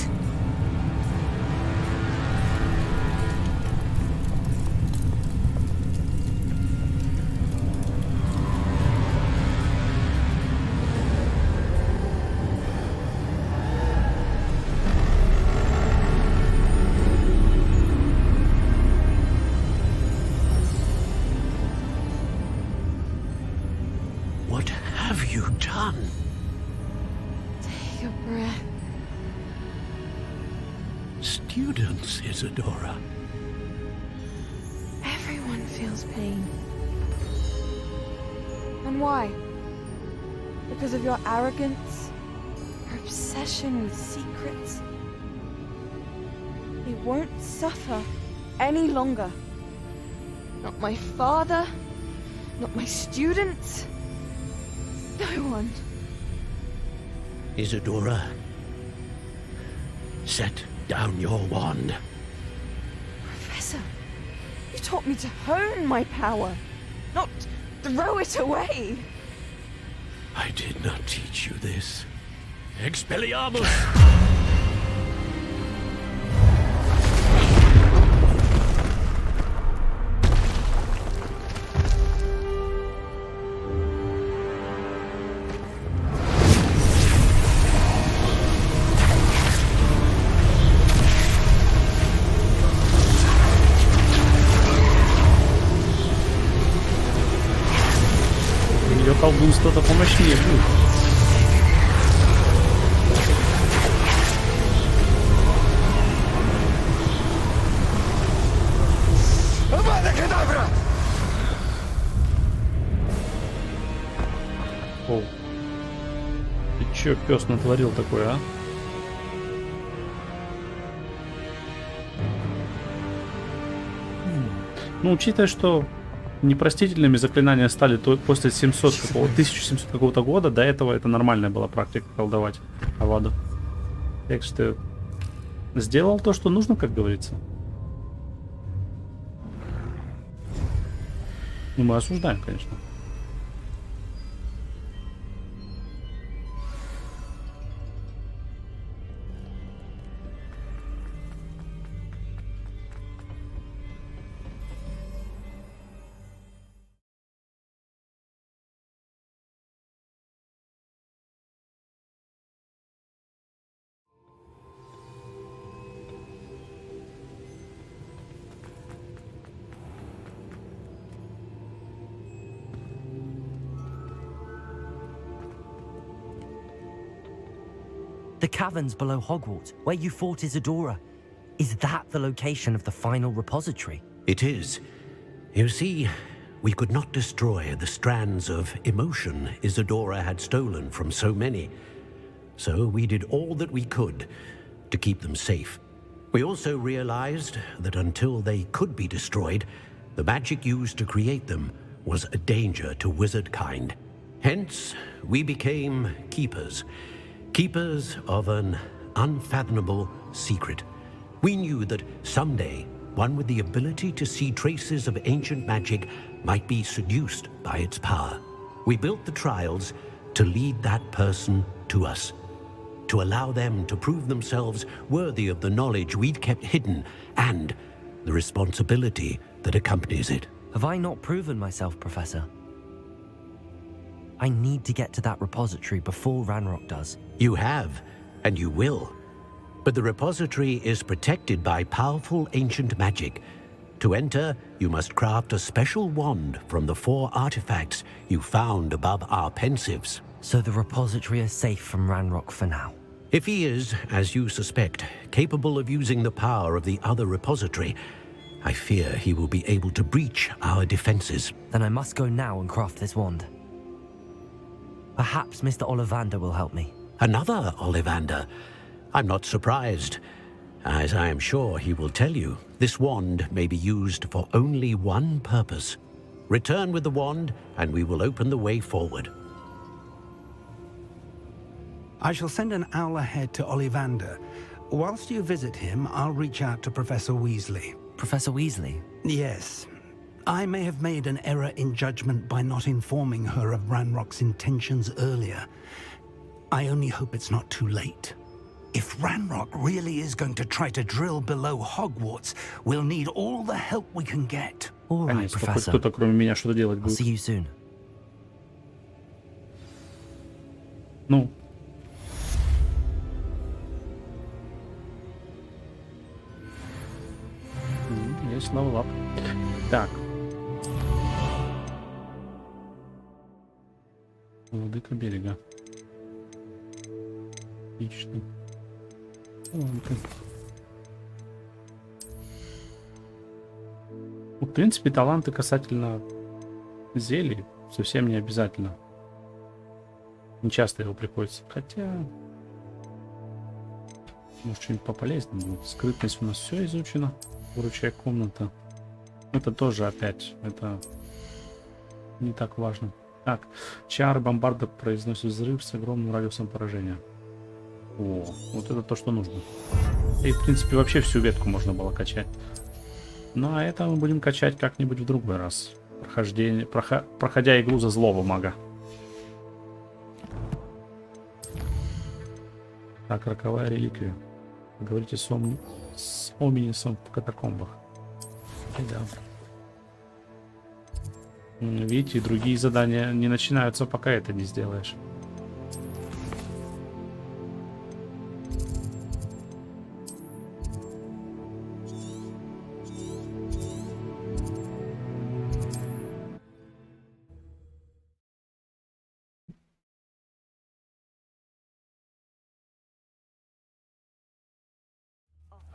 What have you done? Take a breath. Students, Isadora. Everyone feels pain. And why? Because of your arrogance? Your obsession with secrets? They won't suffer any longer. Not my father, not my students, no one. Isadora, set down your wand. Professor, you taught me to hone my power, not throw it away. I did not teach you this. Expelliarmus! колдунство-то помощнее будет. О, ты чё, пёс, натворил такое, а? Ну, учитывая, что непростительными заклинания стали после 1700 какого-то года, до этого это нормальная была практика колдовать Аваду. Так что сделал то, что нужно, как говорится. Ну, мы осуждаем, конечно. The caverns below Hogwarts, where you fought Isadora. Is that the location of the final repository? It is. You see, we could not destroy the strands of emotion Isadora had stolen from so many. So we did all that we could to keep them safe. We also realized that until they could be destroyed, the magic used to create them was a danger to wizard kind. Hence, we became keepers. Keepers of an unfathomable secret. We knew that someday, one with the ability to see traces of ancient magic might be seduced by its power. We built the trials to lead that person to us, to allow them to prove themselves worthy of the knowledge we'd kept hidden and the responsibility that accompanies it. Have I not proven myself, Professor? I need to get to that repository before Ranrock does. You have, and you will. But the repository is protected by powerful ancient magic. To enter, you must craft a special wand from the 4 artifacts you found above our pensives. So the repository is safe from Ranrock for now? If he is, as you suspect, capable of using the power of the other repository, I fear he will be able to breach our defenses. Then I must go now and craft this wand. Perhaps Mr. Ollivander will help me. Another Ollivander? I'm not surprised. As I am sure he will tell you, this wand may be used for only one purpose. Return with the wand, and we will open the way forward. I shall send an owl ahead to Ollivander. Whilst you visit him, I'll reach out to Professor Weasley. Professor Weasley? Yes. I may have made an error in judgment by not informing her of Ranrock's intentions earlier. I only hope it's not too late. If Ranrock really is going to try to drill below Hogwarts, we'll need all the help we can get. All right, Professor. Кто-то, кроме меня, что-то делать будет. I'll see you soon. Ну. Есть левел ап. Так. Владыка берега. Отлично. В принципе, таланты касательно зелий совсем не обязательно. Не часто его приходится. Хотя... Может, что-нибудь пополезнее будет. Скрытность у нас все изучено. Выручай комната. Это тоже опять. Это не так важно. Так. Чары бомбарда произносит взрыв с огромным радиусом поражения. О, вот это то, что нужно. И, в принципе, вообще всю ветку можно было качать. Ну, а это мы будем качать как-нибудь в другой раз. Прохождение, проходя игру за злого мага. Так, роковая реликвия. Говорите с Оминисом в катакомбах. Да. Видите, другие задания не начинаются, пока это не сделаешь.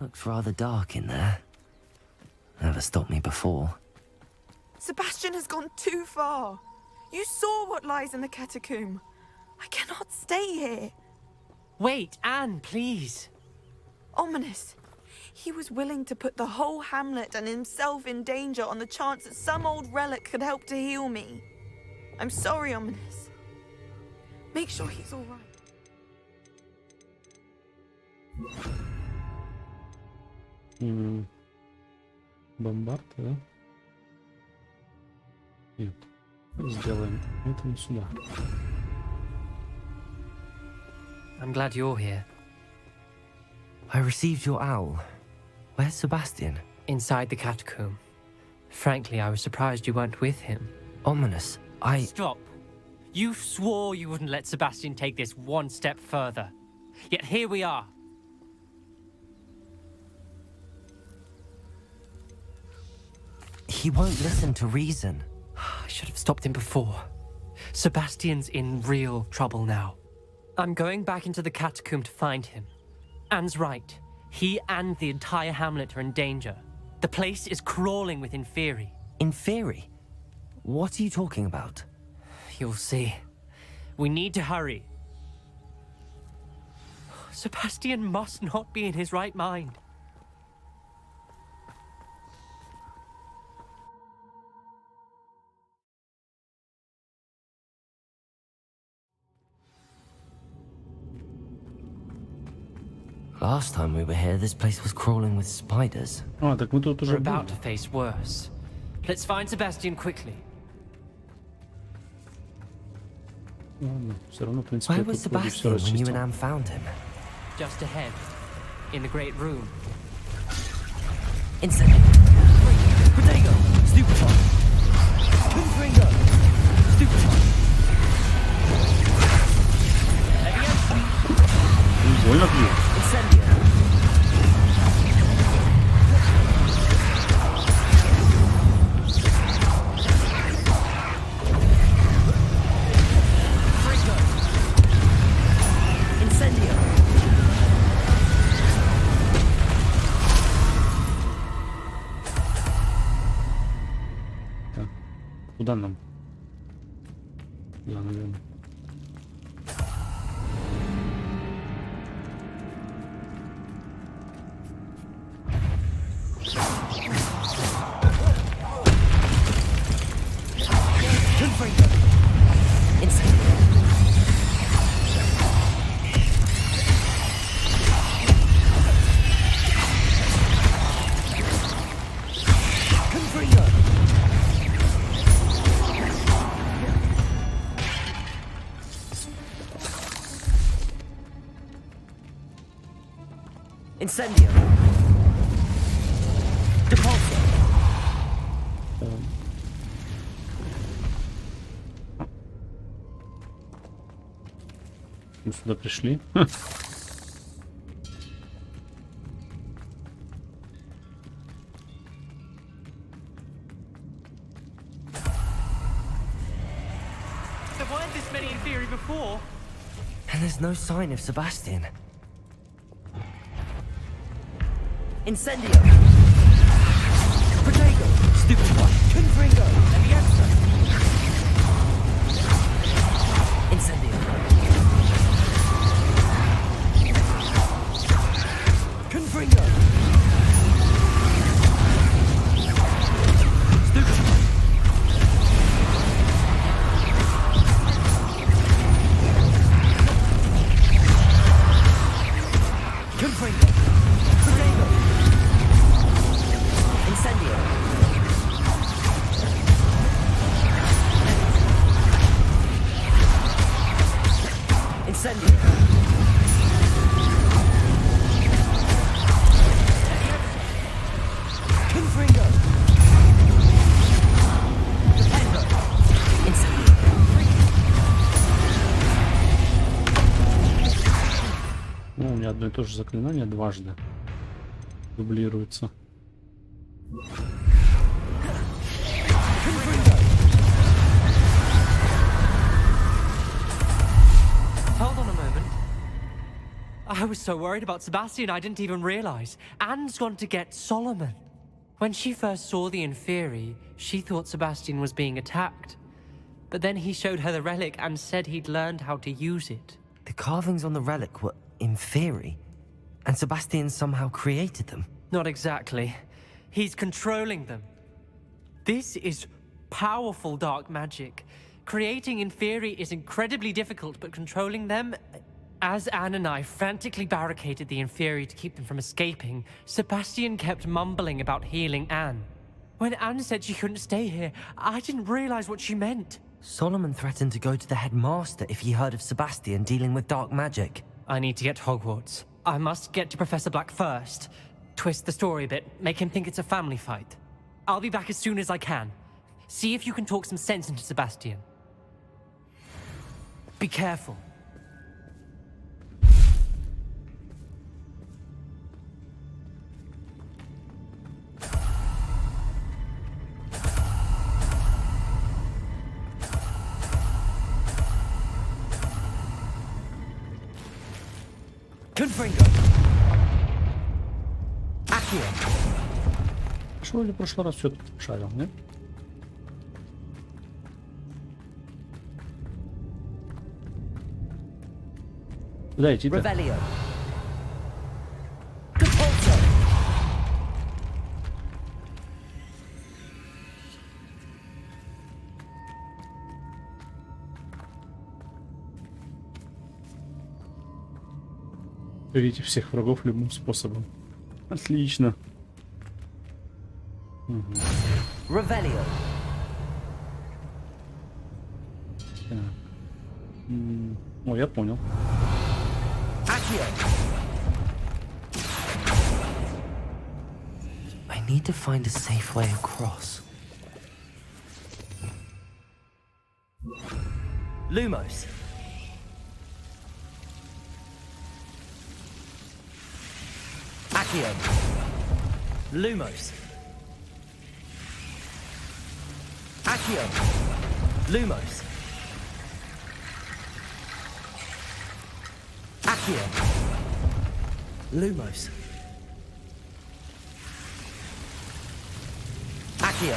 Looks rather dark in there. Never stopped me before. Sebastian has gone too far. You saw what lies in the catacomb. I cannot stay here. Wait, Anne, please. Ominous. He was willing to put the whole hamlet and himself in danger on the chance that some old relic could help to heal me. I'm sorry, Ominous. Make sure he's all right. Бомбард, да? Нет. Сделаем это не сюда. I'm glad you're here. I received your owl. Where's Sebastian? Inside the catacomb. Frankly, I was surprised you weren't with him. Ominous. Stop. You swore you wouldn't let Sebastian take this one step further. Yet here we are. He won't listen to reason. I should have stopped him before. Sebastian's in real trouble now. I'm going back into the catacomb to find him. Anne's right. He and the entire hamlet are in danger. The place is crawling with Inferi. Inferi? What are you talking about? You'll see. We need to hurry. Sebastian must not be in his right mind. Last time we were here, this place was crawling with spiders. А, так мы тут уже We're about to face worse. Let's find Sebastian quickly. Ладно, все равно, в принципе, Where was Sebastian when you and Anne found him? Just ahead, in the great room. Incendio! Protego! Stupefy! Confringo! Stupefy! Больно бью. Incendio! Incendio! Так, куда нам? Да, наверное. Incendio! Depulso! Мы сюда пришли. There weren't this many Inferi before. And there's no sign of Sebastian. Incendio! Protego! Stupefy! Confringo! Leviosa! Incendio! Confringo! Stupefy! Confringo! Protego! Incendio! Incendio! Confringo! Dependo! Incendio! Ну, у меня одно и то же заклинание дважды дублируется. Hold on a moment. I I was so worried about Sebastian I didn't even realize. Anne's gone to get Solomon. When she first saw the Inferi, she thought Sebastian was being attacked. But then he showed her the relic and said he'd learned how to use it. The carvings on the relic were Inferi, and Sebastian somehow created them. Not exactly. He's controlling them. This is powerful dark magic. Creating Inferi is incredibly difficult, but controlling them... As Anne and I frantically barricaded the Inferi to keep them from escaping, Sebastian kept mumbling about healing Anne. When Anne said she couldn't stay here, I didn't realize what she meant. Solomon threatened to go to the headmaster if he heard of Sebastian dealing with dark magic. I need to get to Hogwarts. I must get to Professor Black first. Twist the story a bit, make him think it's a family fight. I'll be back as soon as I can. See if you can talk some sense into Sebastian. Be careful. Confringo. Accio. Шел ли в прошлый раз все шарил, нет? Куда идти-то? Revelio. Уберите всех врагов любым способом. Отлично. Revelio. О, я понял. I need to find a safe way across. Lumos. Accio. Lumos. Accio. Lumos. Accio. Lumos. Accio.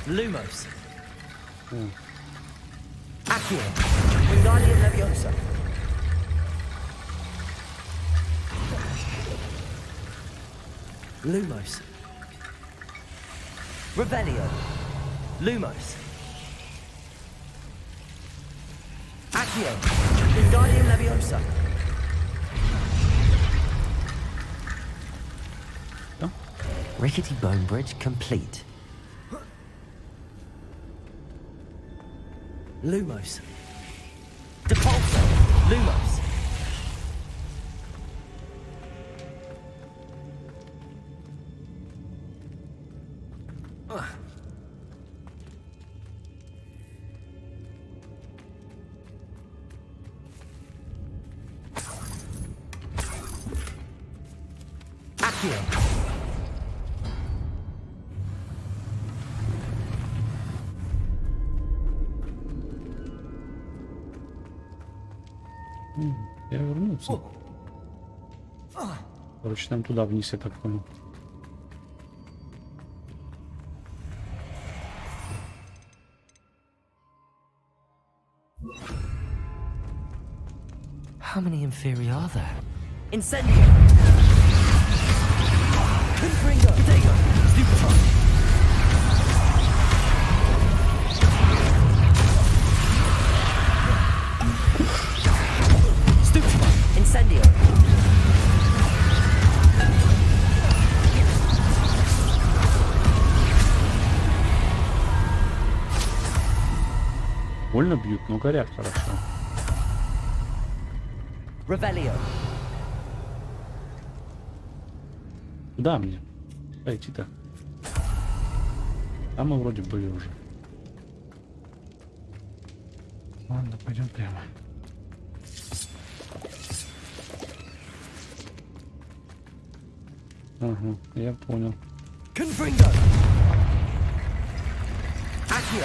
Lumos. Accio. Wingardium Leviosa. Lumos. Revelio. Lumos. Accio. Wingardium Leviosa. Oh. Rickety Bone Bridge complete. Lumos. Depulso. Lumos. Я вернулся. Короче, нам туда вниз, я так понял. How many Inferi are there? Incendio! Confringo! Potato! Stupefy! Stupefy! Incendio! Больно бьют, но горят хорошо. Revelio. Куда мне? Куда идти-то? Там мы вроде были уже. Ладно, пойдем прямо. Ага, я понял. Confringo. Accio.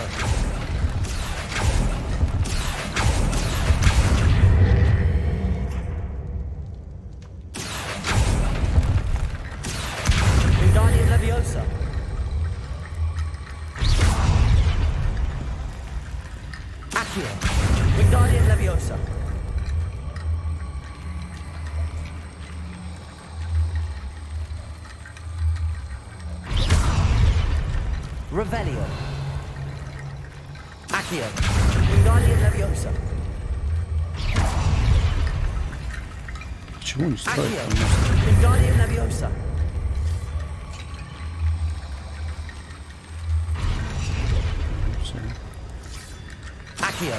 Accio. Wingardium Leviosa. Revelio. Accio. Wingardium Leviosa. Почему не стоит? Wingardium Leviosa. Accio.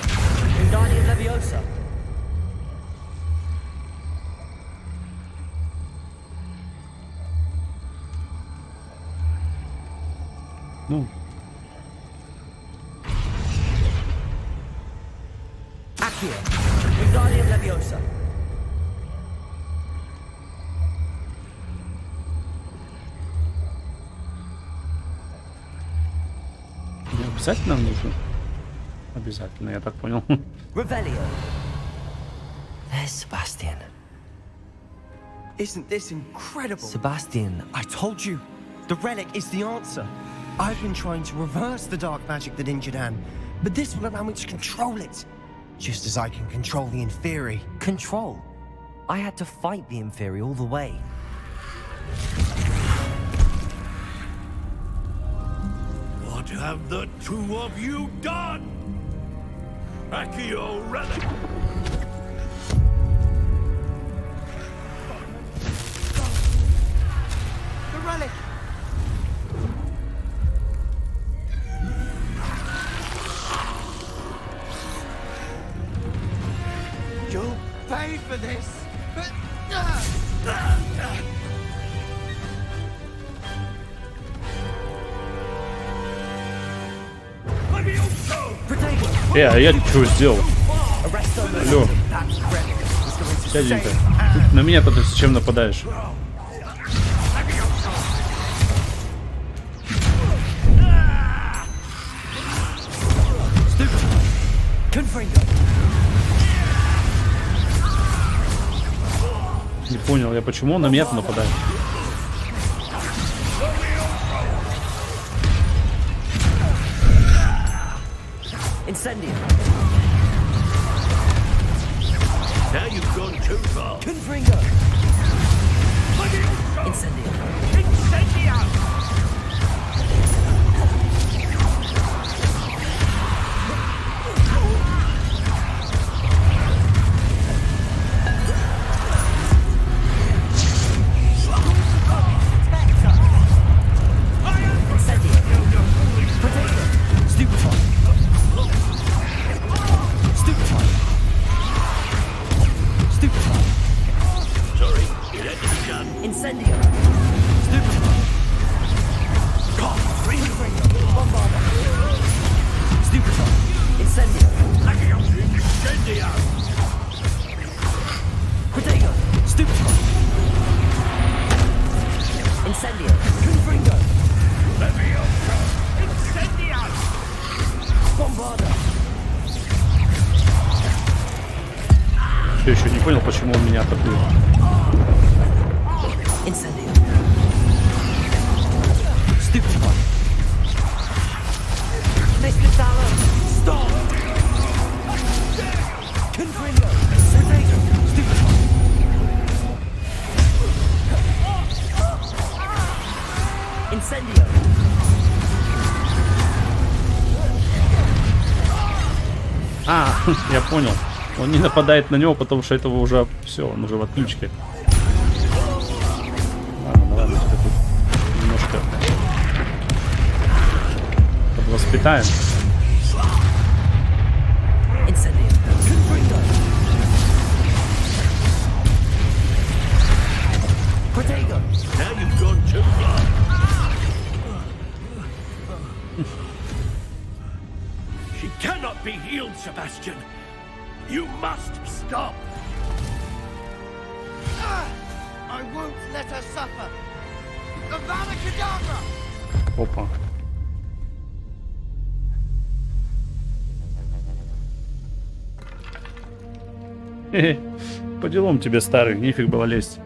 Wingardium Leviosa. Ну. Accio. Wingardium Leviosa. Не обязательно нужно? Обязательно, я так понял. Revelio. There's Sebastian. Isn't this incredible? Sebastian, I told you, the relic is the answer. I've been trying to reverse the dark magic that injured Anne, but this will allow me to control it. Just as I can control the Inferi. Control? I had to fight the Inferi all the way. What have the two of you done? Accio relic! The relic! You'll pay for this! А я что сделал? Алло. Дяденька, ты на меня-то ты зачем нападаешь? Не понял я, почему он на меня-то нападает. Incendio. Now you've gone too far. Confringo. Incendio. Incendio! Incendio. Stupefy. Incendio. Incendio. Protego. Stupefy. Incendio. Confringo. Leviosa. Incendio. Bombarda. Все еще не понял, почему он меня атакует. Incendio. Stupefy. Mr. Talon. Stop. Confringo. Protego. Stupefy. Incendio. А, я понял. Он не нападает на него, потому что этого уже все, он уже в отключке. Ладно, ладно, тебя тут немножко подвоспитаем. Now you've gone too far. She cannot be healed, Sebastian. You must stop. I won't let her suffer. Avada Kedavra! Опа. Хе-хе. По делам тебе, старый, нефиг было лезть.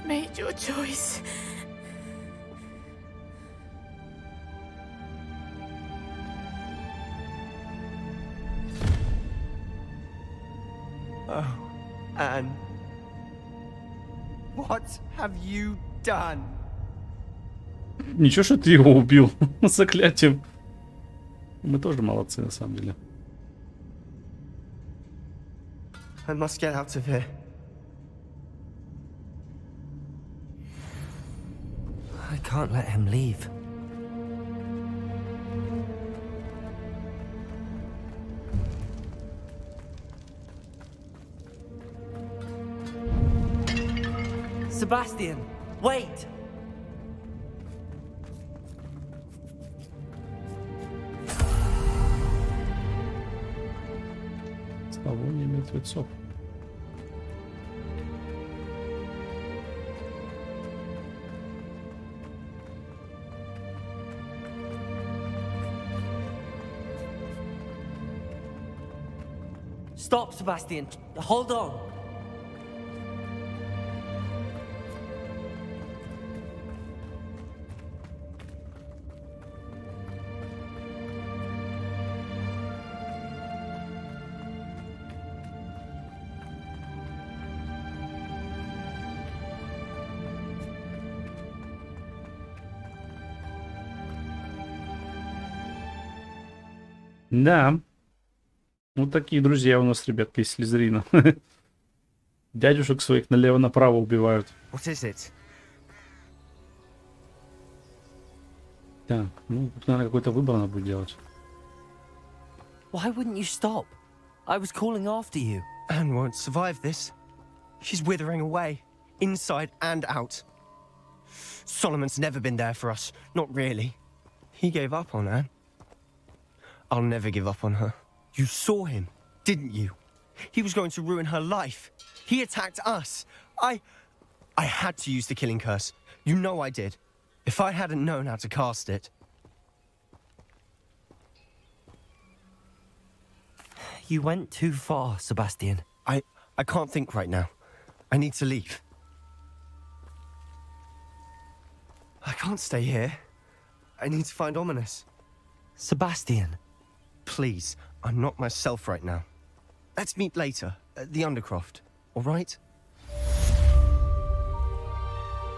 You've made your choice. Oh, Anne. What have you done? Ничего, что ты его убил заклятием. Мы тоже молодцы, на самом деле. I must get out of here. I can't let him leave. Sebastian, wait! Колония мертвецов. Stop, Sebastian. Hold on. Да. Вот такие друзья у нас, ребятки, из Слизерина. Дядюшек своих налево-направо убивают. What is it? Так, ну, тут, наверное, какой-то выбор надо будет делать. Why wouldn't you stop? I was calling after you. Anne won't survive this. She's withering away, inside and out. Solomon's never been there for us. Not really. He gave up on Anne. I'll never give up on her. You saw him, didn't you? He was going to ruin her life. He attacked us. I had to use the killing curse. You know I did. If I hadn't known how to cast it. You went too far, Sebastian. I can't think right now. I need to leave. I can't stay here. I need to find Ominous. Sebastian. Please, I'm not myself right now. Let's meet later at the Undercroft, all right?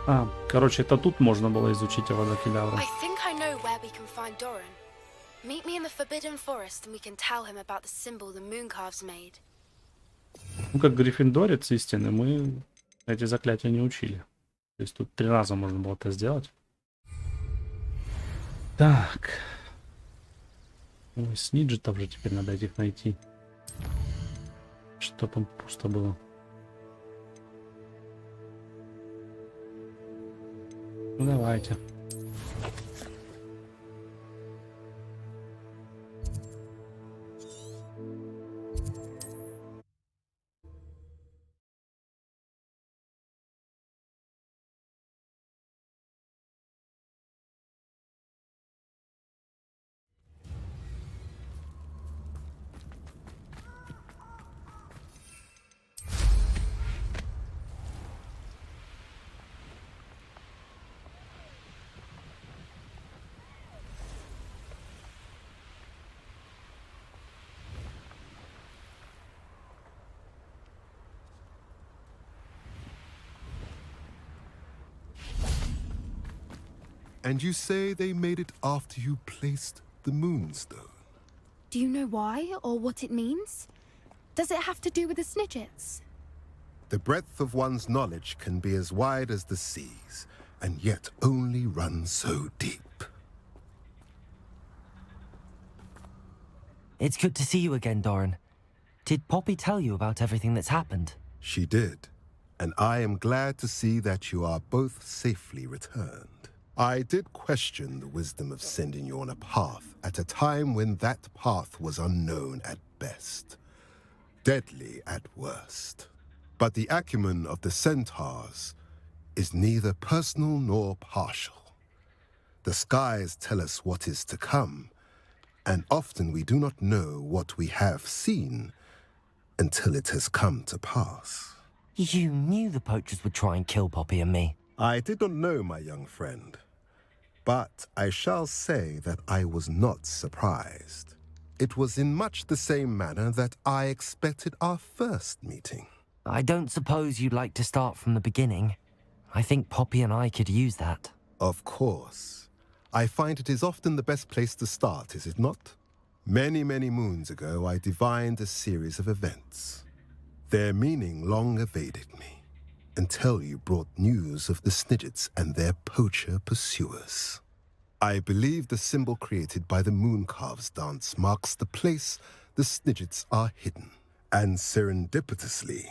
А, короче, это тут можно было изучить Авада-Кедавра. I think I know where we can find Doran. Meet me in the Forbidden Forest and we can tell him about the symbol the Mooncalves made. Ну, как гриффиндорец истинный, мы эти заклятия не учили. То есть тут 3 раза можно было это сделать. Так. Ой, сниджетов же теперь надо этих найти. Что там пусто было. Ну, давайте. And you say they made it after you placed the Moonstone? Do you know why or what it means? Does it have to do with the Snidgets? The breadth of one's knowledge can be as wide as the seas, and yet only run so deep. It's good to see you again, Doran. Did Poppy tell you about everything that's happened? She did, and I am glad to see that you are both safely returned. I did question the wisdom of sending you on a path at a time when that path was unknown at best, deadly at worst. But the acumen of the centaurs is neither personal nor partial. The skies tell us what is to come, and often we do not know what we have seen until it has come to pass. You knew the poachers would try and kill Poppy and me. I did not know, my young friend. But I shall say that I was not surprised. It was in much the same manner that I expected our first meeting. I don't suppose you'd like to start from the beginning. I think Poppy and I could use that. Of course. I find it is often the best place to start, is it not? Many, many moons ago, I divined a series of events. Their meaning long evaded me, until you brought news of the Snidgets and their poacher pursuers. I believe the symbol created by the Mooncalves dance marks the place the Snidgets are hidden. And serendipitously,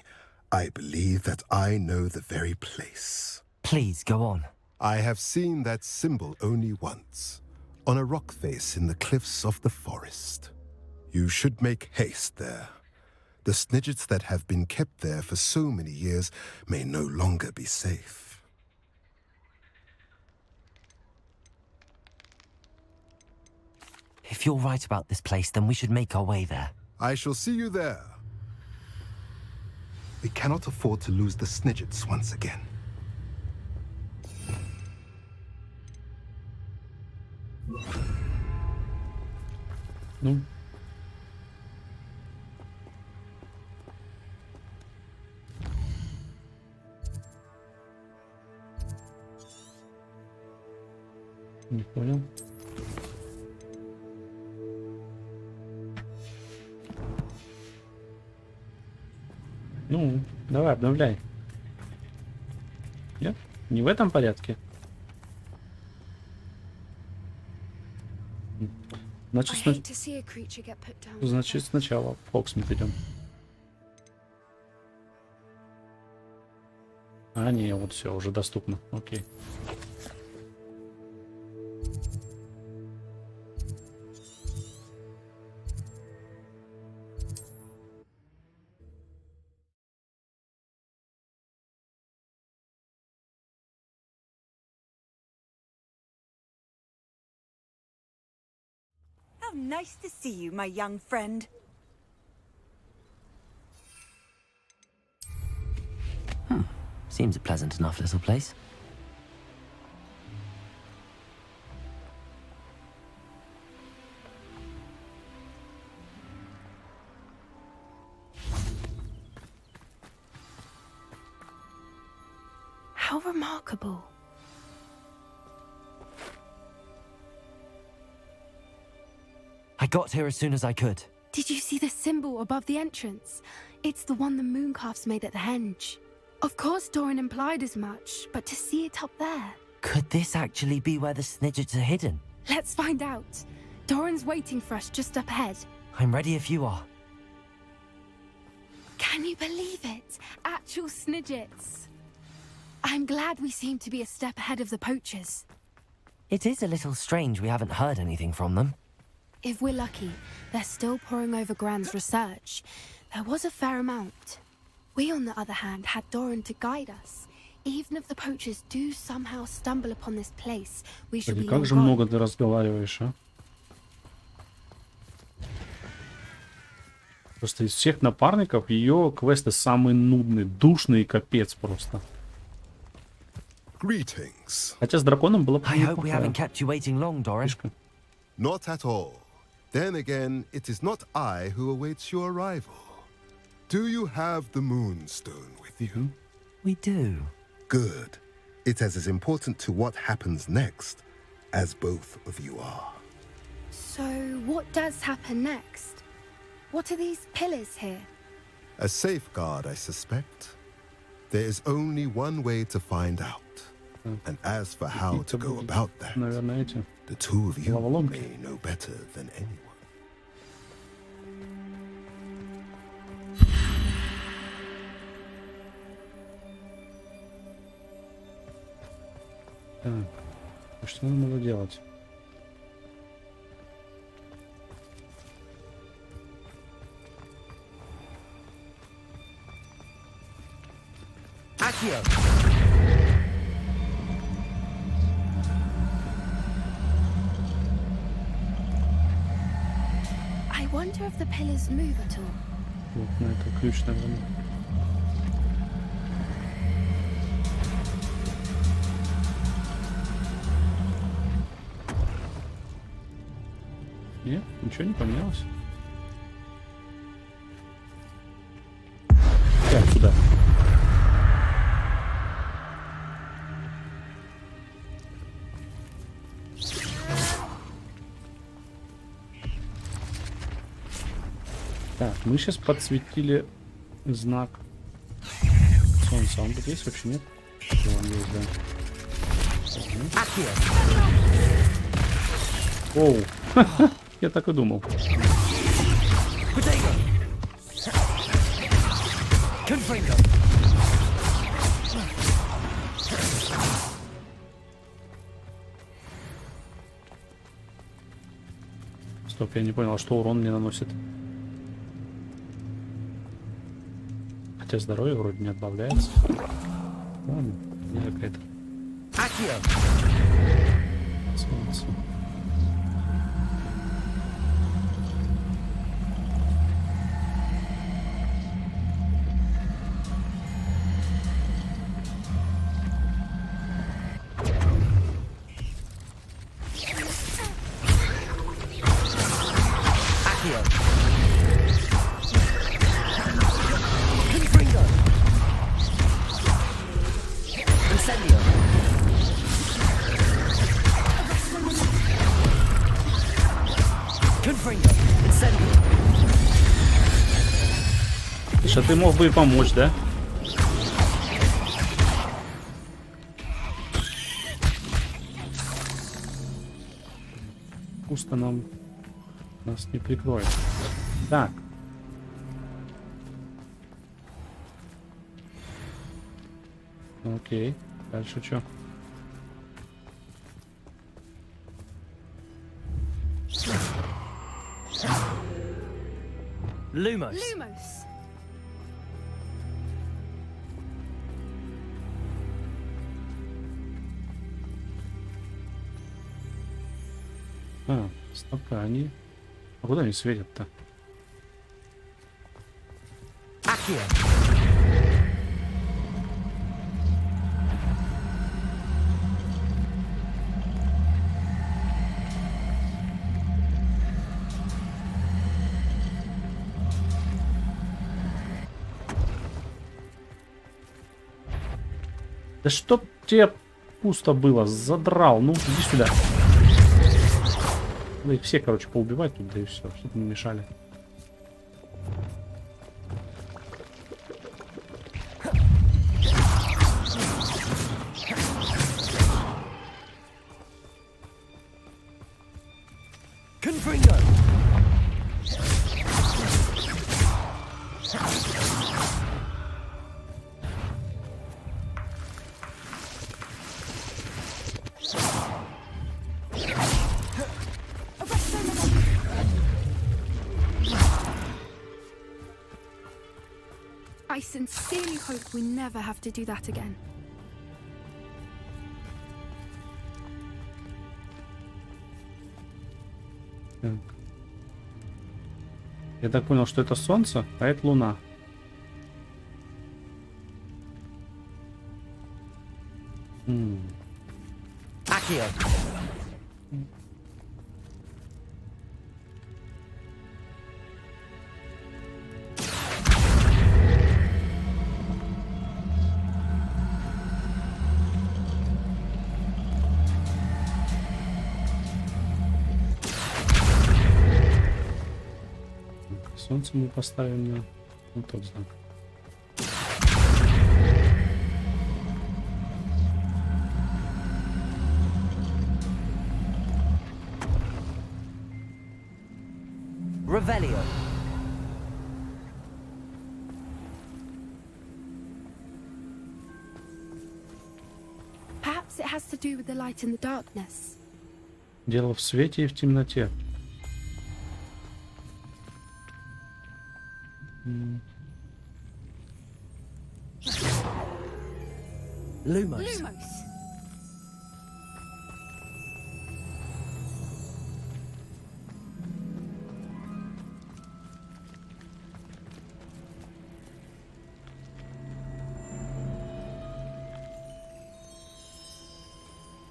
I believe that I know the very place. Please, go on. I have seen that symbol only once, on a rock face in the cliffs of the forest. You should make haste there. The Snidgets that have been kept there for so many years may no longer be safe. If you're right about this place, then we should make our way there. I shall see you there. We cannot afford to lose the Snidgets once again. Ну. Не понял. Ну, давай, обновляй. Нет? Не в этом порядке? Значит, сначала в Хоксмит идем. А, не, вот все, уже доступно. Окей. Nice to see you, my young friend. Seems a pleasant enough little place. How remarkable. I got here as soon as I could. Did you see the symbol above the entrance? It's the one the Mooncalves made at the henge. Of course Doran implied as much, but to see it up there... Could this actually be where the Snidgets are hidden? Let's find out. Doran's waiting for us just up ahead. I'm ready if you are. Can you believe it? Actual Snidgets. I'm glad we seem to be a step ahead of the poachers. It is a little strange we haven't heard anything from them. If we're lucky, they're still poring over Gran's research. There was a fair amount. We, on the other hand, had Doran to guide us. Even if the poachers do somehow stumble upon this place, we should be как же много ты разговариваешь, а? Просто из всех напарников ее квесты самые нудные, душные, капец просто. Greetings. Хотя с драконом было бы I hope we haven't kept you waiting long, Doran. Not at all. Then again, it is not I who awaits your arrival. Do you have the Moonstone with you? We do. Good. It is as important to what happens next as both of you are. So, what does happen next? What are these pillars here? A safeguard, I suspect. There is only one way to find out. And as for how to go about that, the two of you may know better than anyone. Так, что нам надо делать? I wonder if the pillars move at all. Вот на это ключ, наверное. Нет, ничего не поменялось. Так, сюда. Так, мы сейчас подсветили знак солнца. Он тут есть вообще нет? Он есть, да. Оу. Я так и думал. Стоп, я не понял, что урон мне наносит. Хотя здоровье вроде не отбавляется. Ладно, не какая-то. Солнце. А ты мог бы и помочь, да? Пусто нас не прикроет. Так. Окей. Дальше что? Lumos. А, стоп-ка, они... А куда они светят-то? Да чтоб тебе пусто было, задрал. Ну, иди сюда. Надо их все, короче, поубивать тут, да и все, чтобы не мешали. I sincerely hope we never have to do that again. Так. Я так понял, что это солнце, а это луна. Солнце мы поставим на вот тот знак. Revelio. Perhaps it has to do with the light in the darkness. Дело в свете и в темноте. Lumos.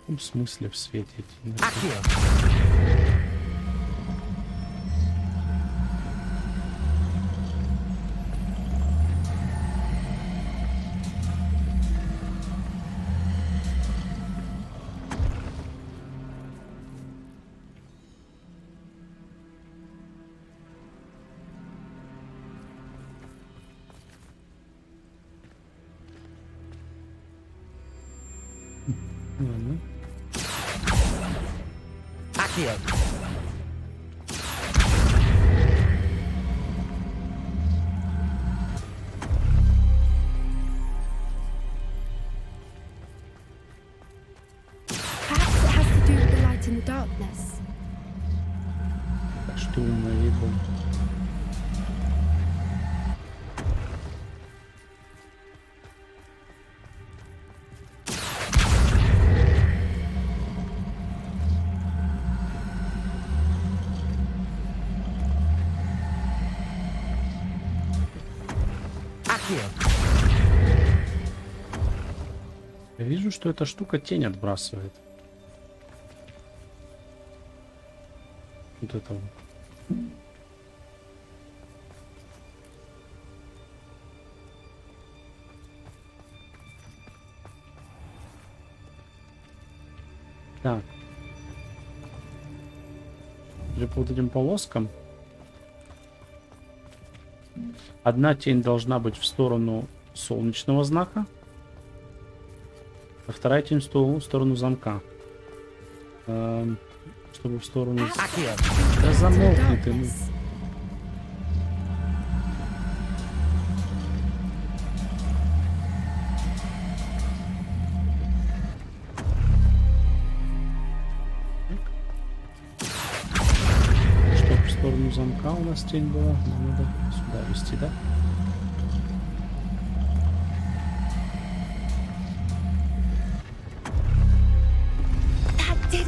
В смысле в свете? Ладно. Accio. Perhaps it has to do with the light in the darkness. Так что умная ей-богу. Я вижу, что эта штука тень отбрасывает. Вот это вот. Так. Или по вот этим полоскам. Одна тень должна быть в сторону солнечного знака, а вторая тень в сторону замка. Чтобы в сторону... Да замолкни ты. Ну. Чтобы в сторону замка у нас тень была, нам надо сюда вести, да?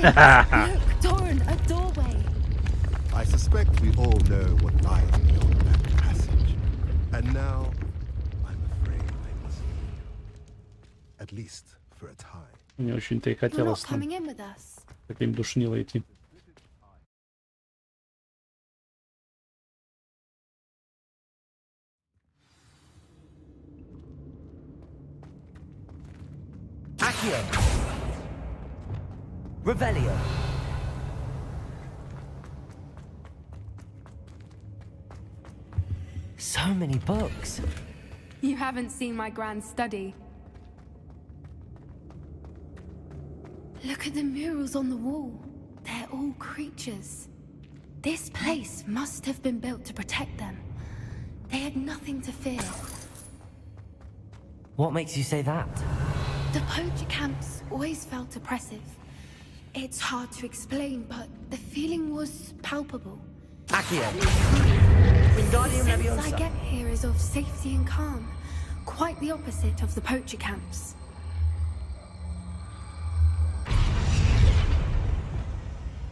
Look, Torrent, a doorway. I suspect we all know what lies beyond that passage. And now, I'm afraid I must leave. At least for a time. Мне очень-то и You're хотелось not там coming in with us. таким душнило идти. Accio. Revelio. So many books. You haven't seen my grand study. Look at the murals on the wall. They're all creatures. This place must have been built to protect them. They had nothing to fear. What makes you say that? The poacher camps always felt oppressive. It's hard to explain, but the feeling was palpable. Accio. The Wingardium sense I Leviosa. get here is of safety and calm. Quite the opposite of the poacher camps.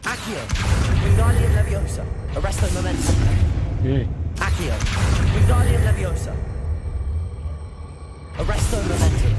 Accio. Wingardium Leviosa. Arresto momentum. Ей. Accio. Wingardium Leviosa. Arresto momentum.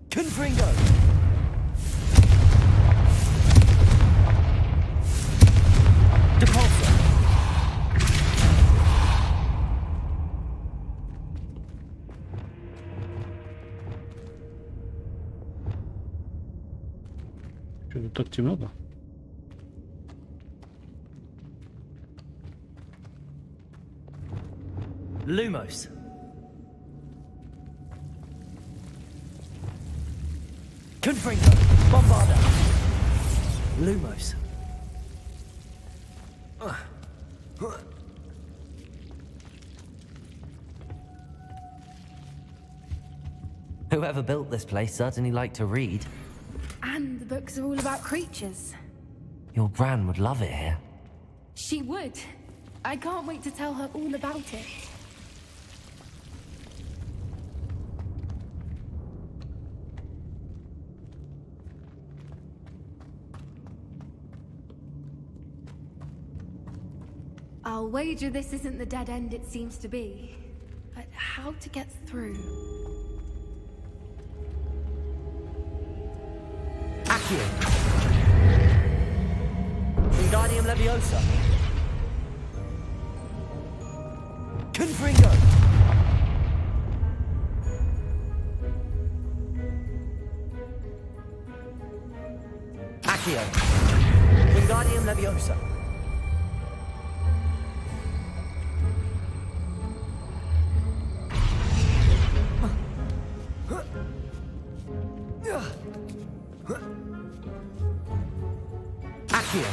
Confringo. Depulsor. Что тут так темно-то? Lumos. Confringo. Bombarda. Lumos. Whoever built this place certainly liked to read. And the books are all about creatures. Your gran would love it here. She would. I can't wait to tell her all about it. I'll wager this isn't the dead end it seems to be. But how to get through? Accio. Wingardium Leviosa. Confringo. Accio. Wingardium Leviosa. Accio.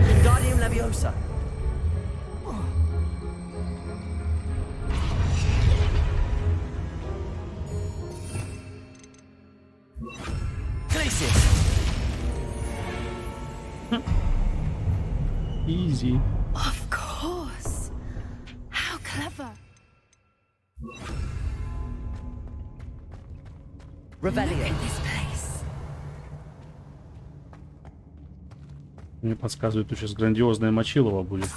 Wingardium Leviosa. Glacius. Easy. Of course. How clever. Rebellion. Look at this place. Мне подсказывают, что сейчас грандиозное мочилово будет.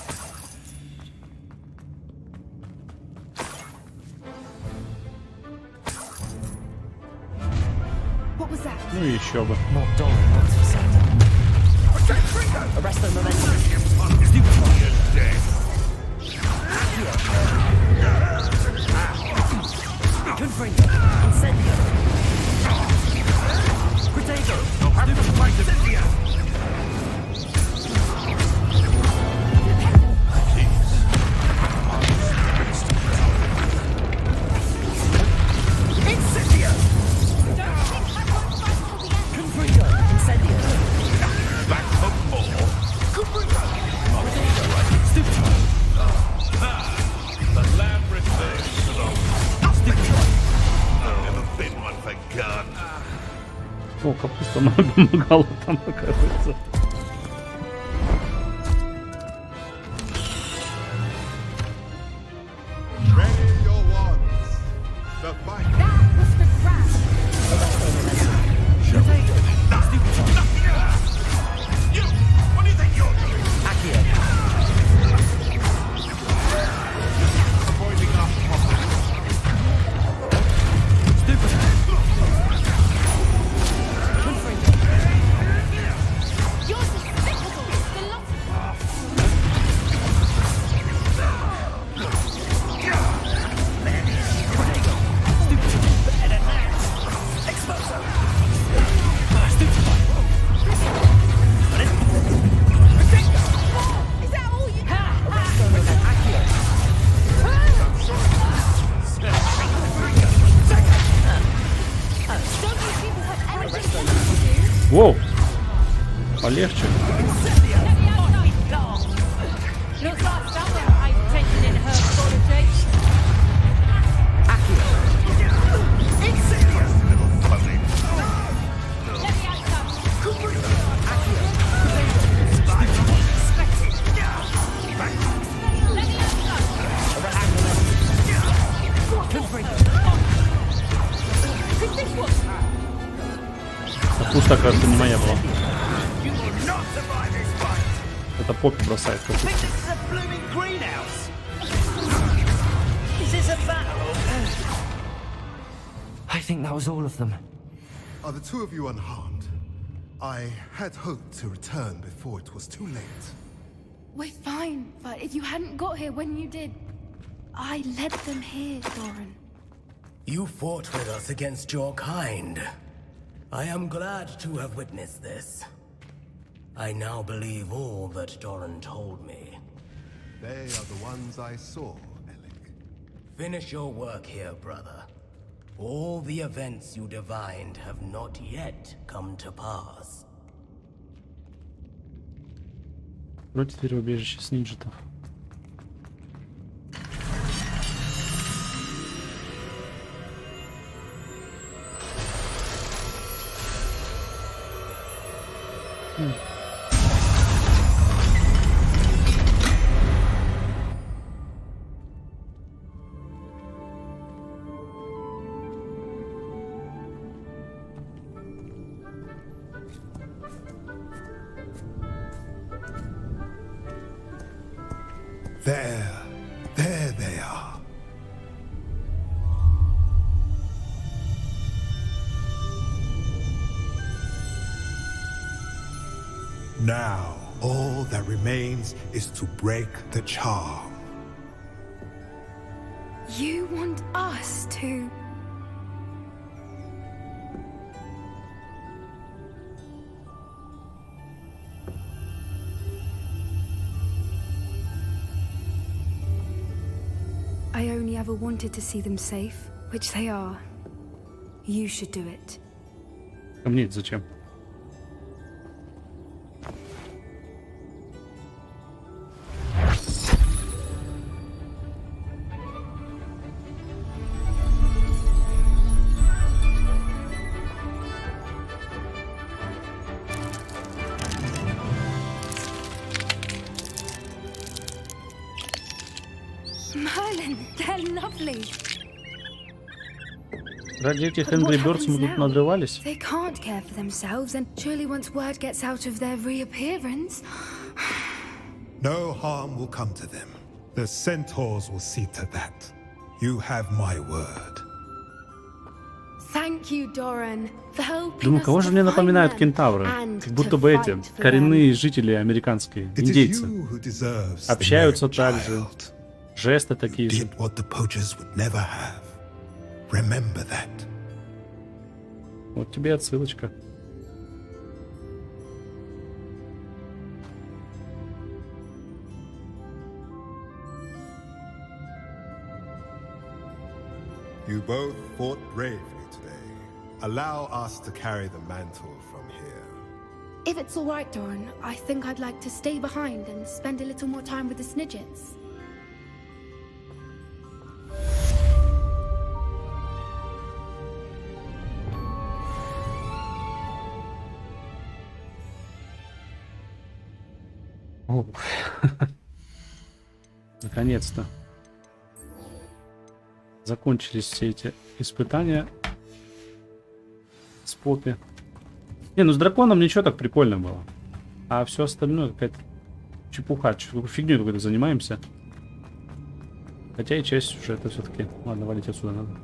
What was that? Ну и еще бы. Arresto momentum. Confringo. Incendio. Protego. Incendio. Confringo. Incendio. Back up more. The lamb returns to the never been one for gun. О, капуста много помогала там, оказывается. Ready your wands. The fight. That was the crash. You! What do you think you're doing? Accio. Avoiding our problem. Stupid. You're despicable. The lot is that all you Don't you people have anything to do? Воу! Полегче. Looks like someone paid attention in herbology. Капуста, кажется, не моя была. Это Поппи бросает капусту. This is a blooming greenhouse. Is this a battle? I think that was all of them. Are the two of you unharmed? I had hoped to return before it was too late. We're fine, but if you hadn't got here when you did, I led them here, Doran. You fought with us against your kind. I am glad to have witnessed this. I now believe all that Doran told me. They are the ones I saw, Alec. Finish your work here, brother. All the events you divined have not yet come to pass. Вроде теперь убежище с нинджитов. There they are. Now, All that remains is to break the charm. You want us to... I only ever wanted to see them safe, which they are. You should do it. А мне это зачем? Merlin, they're lovely. Ради этих Angry Birds мы тут надрывались. They can't care for themselves, and surely once word gets out of their reappearance... No harm will come to them. The centaurs will see to that. You have my word. Thank you, Doran, for helping Думаю, us кого же to мне find напоминают them кентавры? and Как будто to бы эти fight for коренные жители американские, It is индейцы. you who deserves the Общаются name так же. child. Жесты такие же. Did what the poachers would never have. Remember that. Вот тебе отсылочка. You both fought bravely today. Allow us to carry the mantle from here. If it's all right, Doran, I think I'd like to stay behind and spend a little more time with the Snidgets. О. Наконец-то. Закончились все эти испытания с Поппи. Не, ну с драконом ничего, так прикольно было. А все остальное какая-то чепуха. Фигней какой-то занимаемся. Хотя и часть сюжета все-таки. Ладно, валить отсюда надо.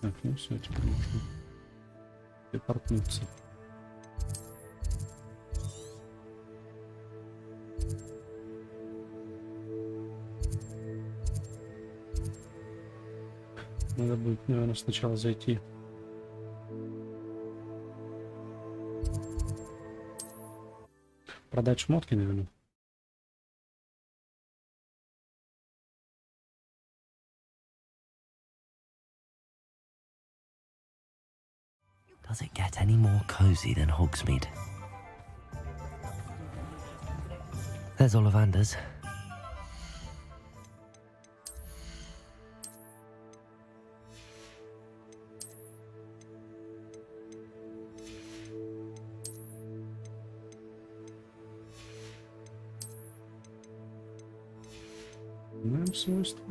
Так, ну все, теперь можно припортнуться. Надо будет, наверное, сначала зайти. Продать шмотки, наверное. Does it get any more cozy than Hogsmeade? There's Ollivander's. Знаем свойства.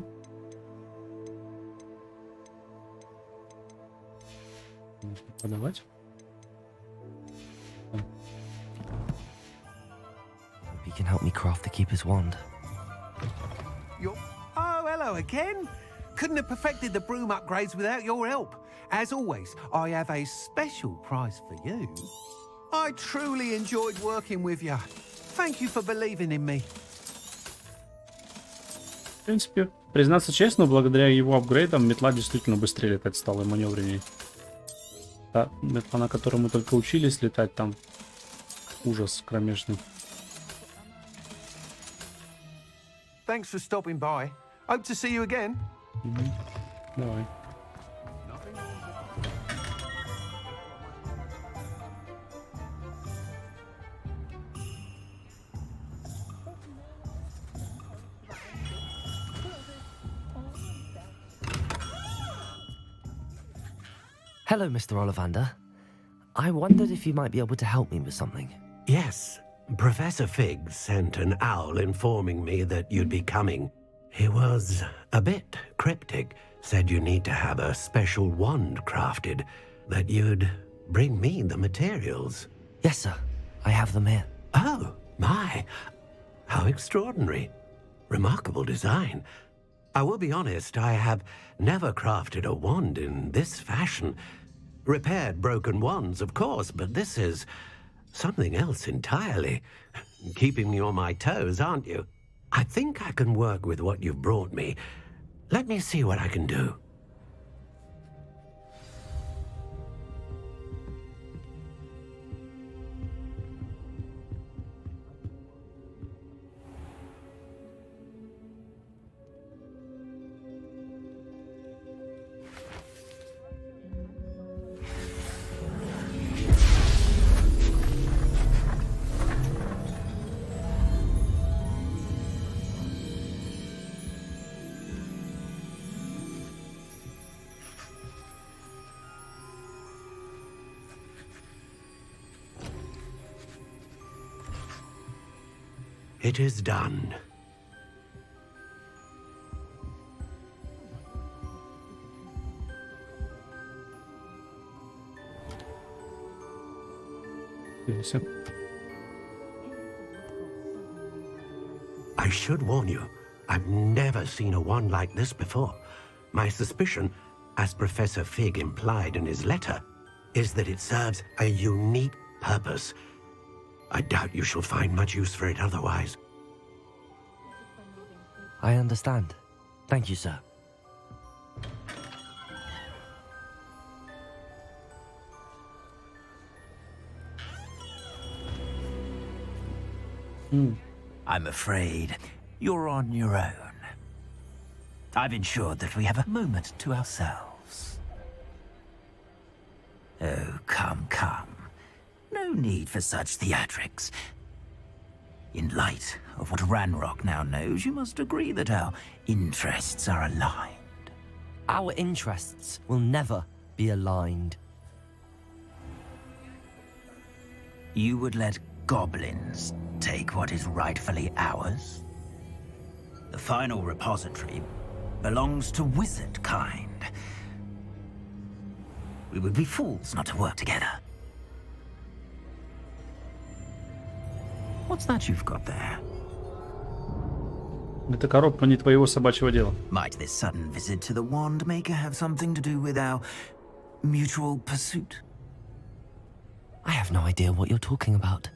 Можно подавать. You can help me craft the Keeper's wand. Oh, hello again. Couldn't have perfected the broom upgrades without your help. As always, I have a special prize for you. I truly enjoyed working with you. Thank you for believing in me. В принципе, признаться честно, благодаря его апгрейдам метла действительно быстрее летать стала и маневренней. Та метла, на которой мы только учились летать, там ужас кромешный. Thanks for stopping by. Hope to see you again. Давай. Hello, Mr. Ollivander. I wondered if you might be able to help me with something. Yes. Professor Fig sent an owl informing me that you'd be coming. He was a bit cryptic. Said you need to have a special wand crafted. That you'd bring me the materials. Yes, sir. I have them here. Oh, my. How extraordinary. Remarkable design. I will be honest, I have never crafted a wand in this fashion. Repaired broken wands, of course, but this is something else entirely. Keeping me on my toes, aren't you? I think I can work with what you've brought me. Let me see what I can do. It is done. Yes. I should warn you, I've never seen a wand like this before. My suspicion, as Professor Fig implied in his letter, is that it serves a unique purpose. I doubt you shall find much use for it otherwise. I understand. Thank you, sir. I'm afraid you're on your own. I've ensured that we have a moment to ourselves. Oh, come, come. No need for such theatrics. In light of what Ranrock now knows, you must agree that our interests are aligned. Our interests will never be aligned. You would let goblins take what is rightfully ours? The final repository belongs to wizard kind. We would be fools not to work together. What's that you've got there? Это коробка не твоего собачьего дела. Might this sudden visit to the wand maker have something to do with our mutual pursuit? I have no idea what you're talking about.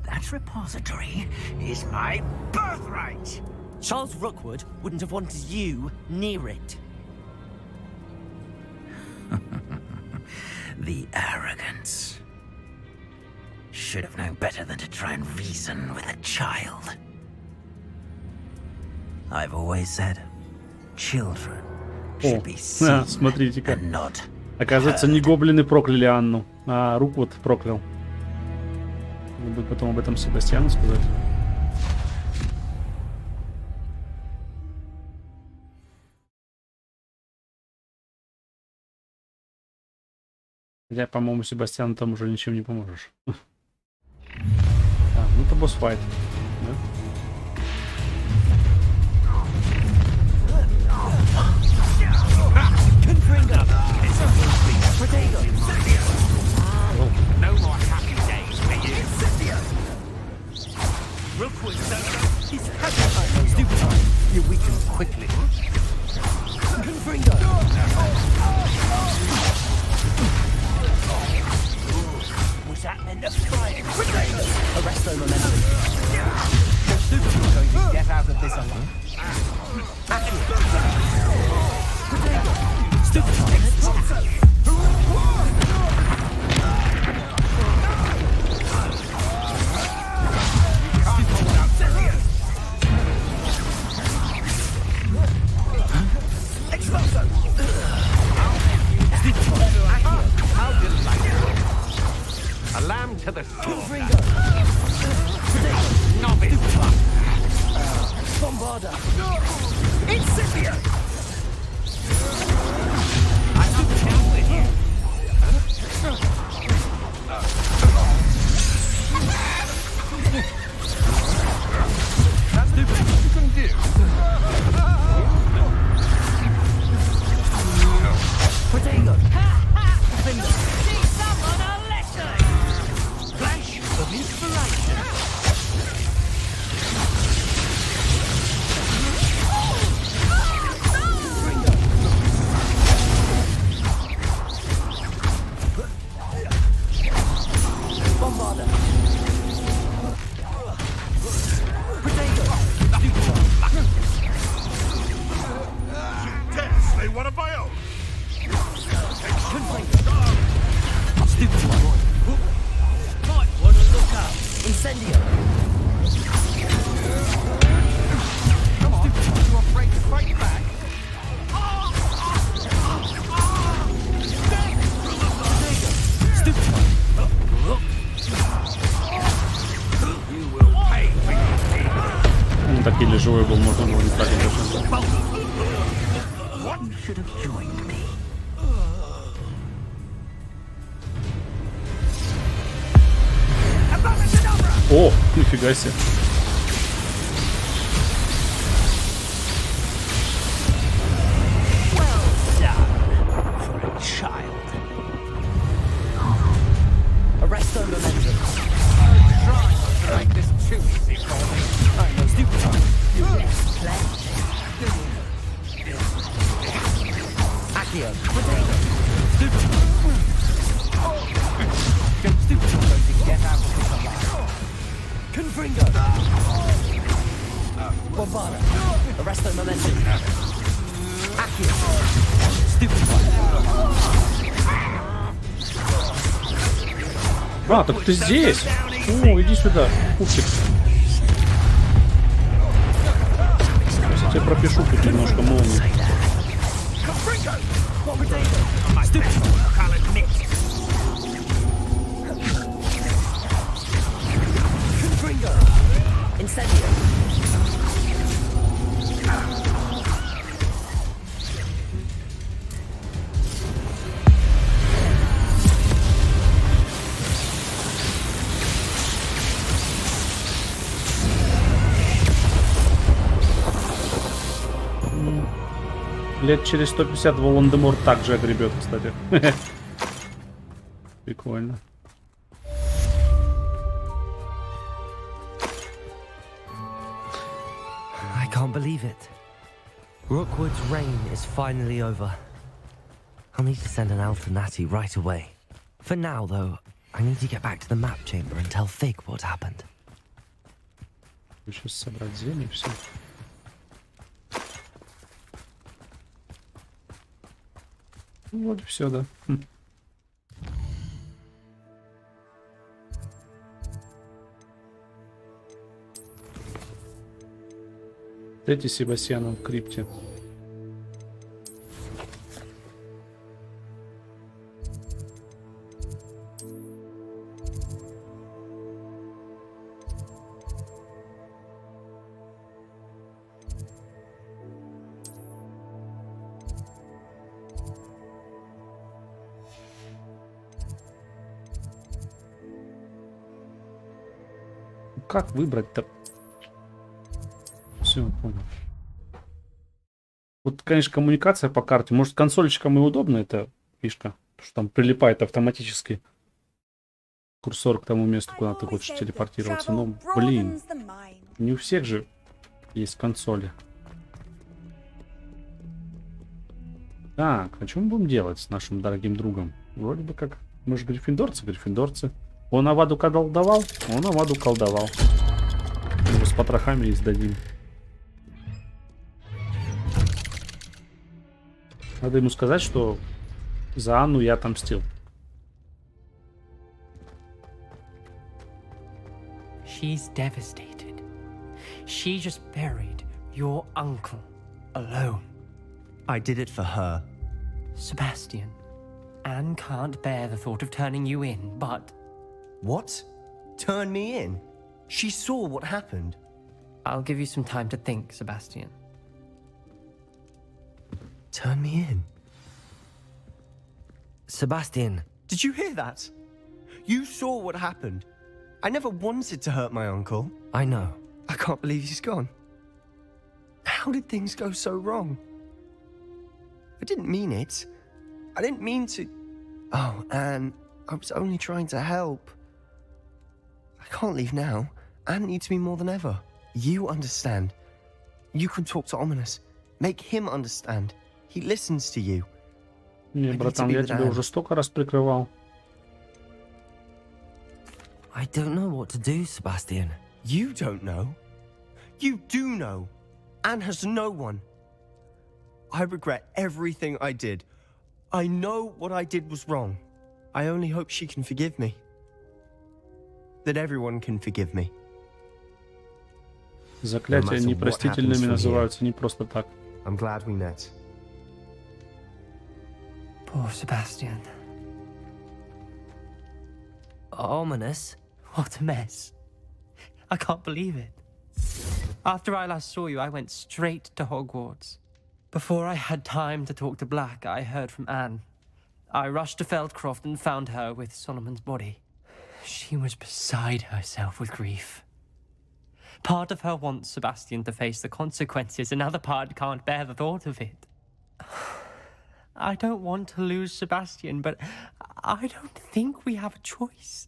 That repository is my birthright! Charles Rookwood wouldn't have wanted you near it. The arrogance. Should have known better than to try and reason with a child. I've always said, children should be seen смотрите-ка. and not Оказывается, не гоблины прокляли Анну, а Руквуд проклял. Надо будет потом об этом Себастьяну сказать. Хотя, по-моему, Себастьяну там уже ничем не поможешь. Так, ну это босс-файт. Да? No more happy days for you. Rookwood, he's happy. Stupid. You weaken quickly. Was that meant to try? Arrest them, remember. The stupid are going to get out of this alive. Stupid. A lamb to the slaughter. Novice. Bombarda. Incipient. Potato. Teach someone a lesson! Flash of inspiration. Bombarder. They want a V.I.L. Stupid one. Might want to look up. Incendio. Come on, you afraid to fight back? Stupid one. You will pay for your deed. Он так или живой был, можно было не тратить даже. You should have joined me. О, нифига себе. Well done for a child. Arresto momentum. Try not to make this too easy for me. I'm no stupid one. You less play. Accio. Stupid. Stupid one going to get out of this alive. Confringo. Bombarda. Arresto momentum. Accio. Stupid one. А, так ты здесь? О, иди сюда, пупсик. Сейчас я тебе пропишу тут немножко молнию. Лет через 150 Волан-де-Морт также огребет, кстати. Прикольно. I can't believe it. Rookwood's reign is finally over. I'll need to send an elf to Natty right away. For now, though, I need to get back to the map chamber and tell Fig what happened. Сейчас собрать зелень, все. Вот все, да. Эти Себастьяна в крипте. Как выбрать-то? Все, понял. Вот, конечно, коммуникация по карте. Может, консольщикам и удобно эта фишка, потому что там прилипает автоматически курсор к тому месту, куда ты хочешь телепортироваться. Но, блин, не у всех же есть консоли. Так, а что мы будем делать с нашим дорогим другом? Вроде бы как, мы же гриффиндорцы. Он Аваду колдовал? Он Аваду колдовал. Его с потрохами издадим. Надо ему сказать, что за Анну я отомстил. She's devastated. She just buried your uncle alone. I did it for her. Sebastian, Anne can't bear the thought of turning you in, but... What? Turn me in? She saw what happened. I'll give you some time to think, Sebastian. Turn me in? Sebastian. Did you hear that? You saw what happened. I never wanted to hurt my uncle. I know. I can't believe he's gone. How did things go so wrong? I didn't mean it. I didn't mean to... Oh, Anne, I was only trying to help. I can't leave now. Anne needs me more than ever. You understand. You can talk to Ominous. Make him understand. He listens to you. Не, братан, я тебя уже столько раз прикрывал. I don't know what to do, Sebastian. You don't know. You do know. Anne has no one. I regret everything I did. I know what I did was wrong. I only hope she can forgive me. That everyone can forgive me. Заклятия непростительными называются не просто так. I'm glad we met. Poor Sebastian. Ominous? What a mess. I can't believe it. After I last saw you, I went straight to Hogwarts. Before I had time to talk to Black, I heard from Anne. I rushed to Feldcroft and found her with Solomon's body. She was beside herself with grief. Part of her wants Sebastian to face the consequences, another part can't bear the thought of it. I don't want to lose Sebastian, but I don't think we have a choice.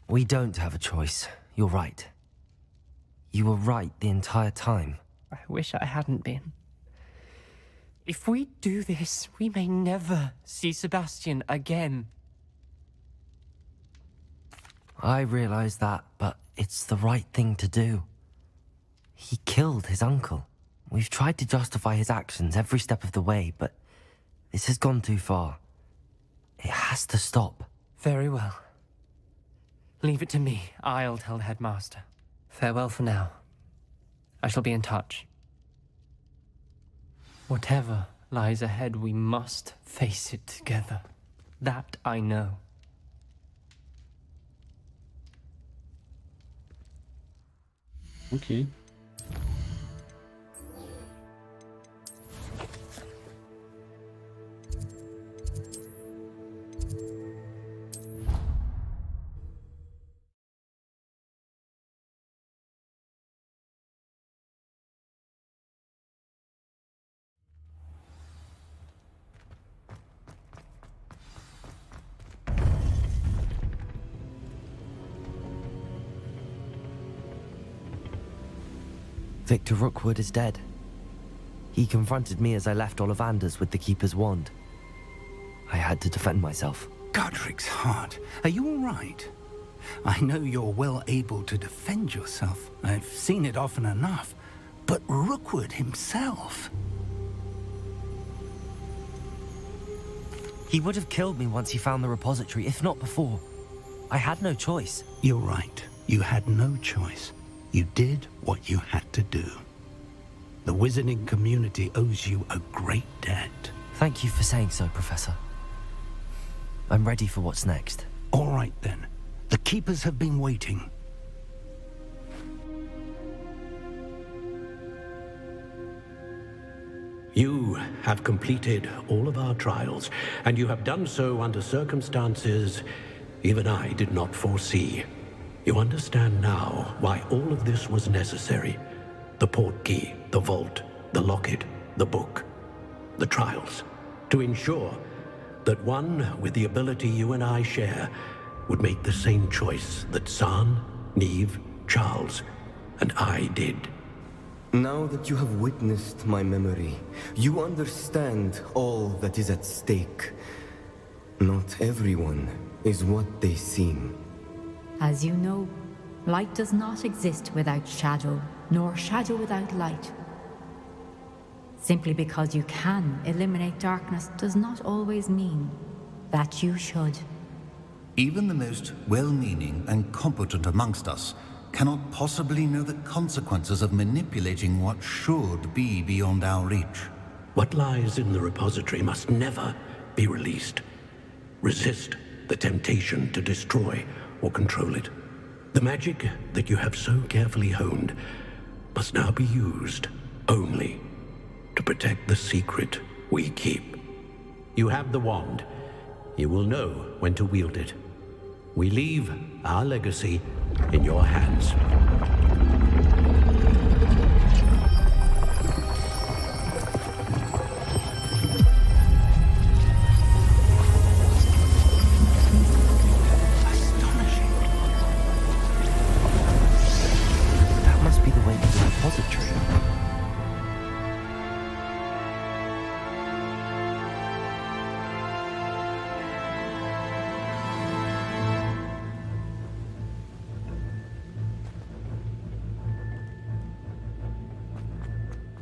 We don't have a choice. You're right. You were right the entire time. I wish I hadn't been. If we do this, we may never see Sebastian again. I realize that, but it's the right thing to do. He killed his uncle. We've tried to justify his actions every step of the way, but this has gone too far. It has to stop. Very well. Leave it to me. I'll tell the headmaster. Farewell for now. I shall be in touch. Whatever lies ahead, we must face it together. That I know. Okay. Victor Rookwood is dead. He confronted me as I left Ollivander's with the Keeper's wand. I had to defend myself. Godric's heart, are you all right? I know you're well able to defend yourself. I've seen it often enough. But Rookwood himself... He would have killed me once he found the repository, if not before. I had no choice. You're right. You had no choice. You did what you had to do. The wizarding community owes you a great debt. Thank you for saying so, Professor. I'm ready for what's next. All right, then. The Keepers have been waiting. You have completed all of our trials, and you have done so under circumstances even I did not foresee. You understand now why all of this was necessary. The portkey, the vault, the locket, the book, the trials. To ensure that one with the ability you and I share would make the same choice that San, Neve, Charles, and I did. Now that you have witnessed my memory, you understand all that is at stake. Not everyone is what they seem. As you know, light does not exist without shadow, nor shadow without light. Simply because you can eliminate darkness does not always mean that you should. Even the most well-meaning and competent amongst us cannot possibly know the consequences of manipulating what should be beyond our reach. What lies in the repository must never be released. Resist the temptation to destroy or control it. The magic that you have so carefully honed must now be used only to protect the secret we keep. You have the wand. You will know when to wield it. We leave our legacy in your hands.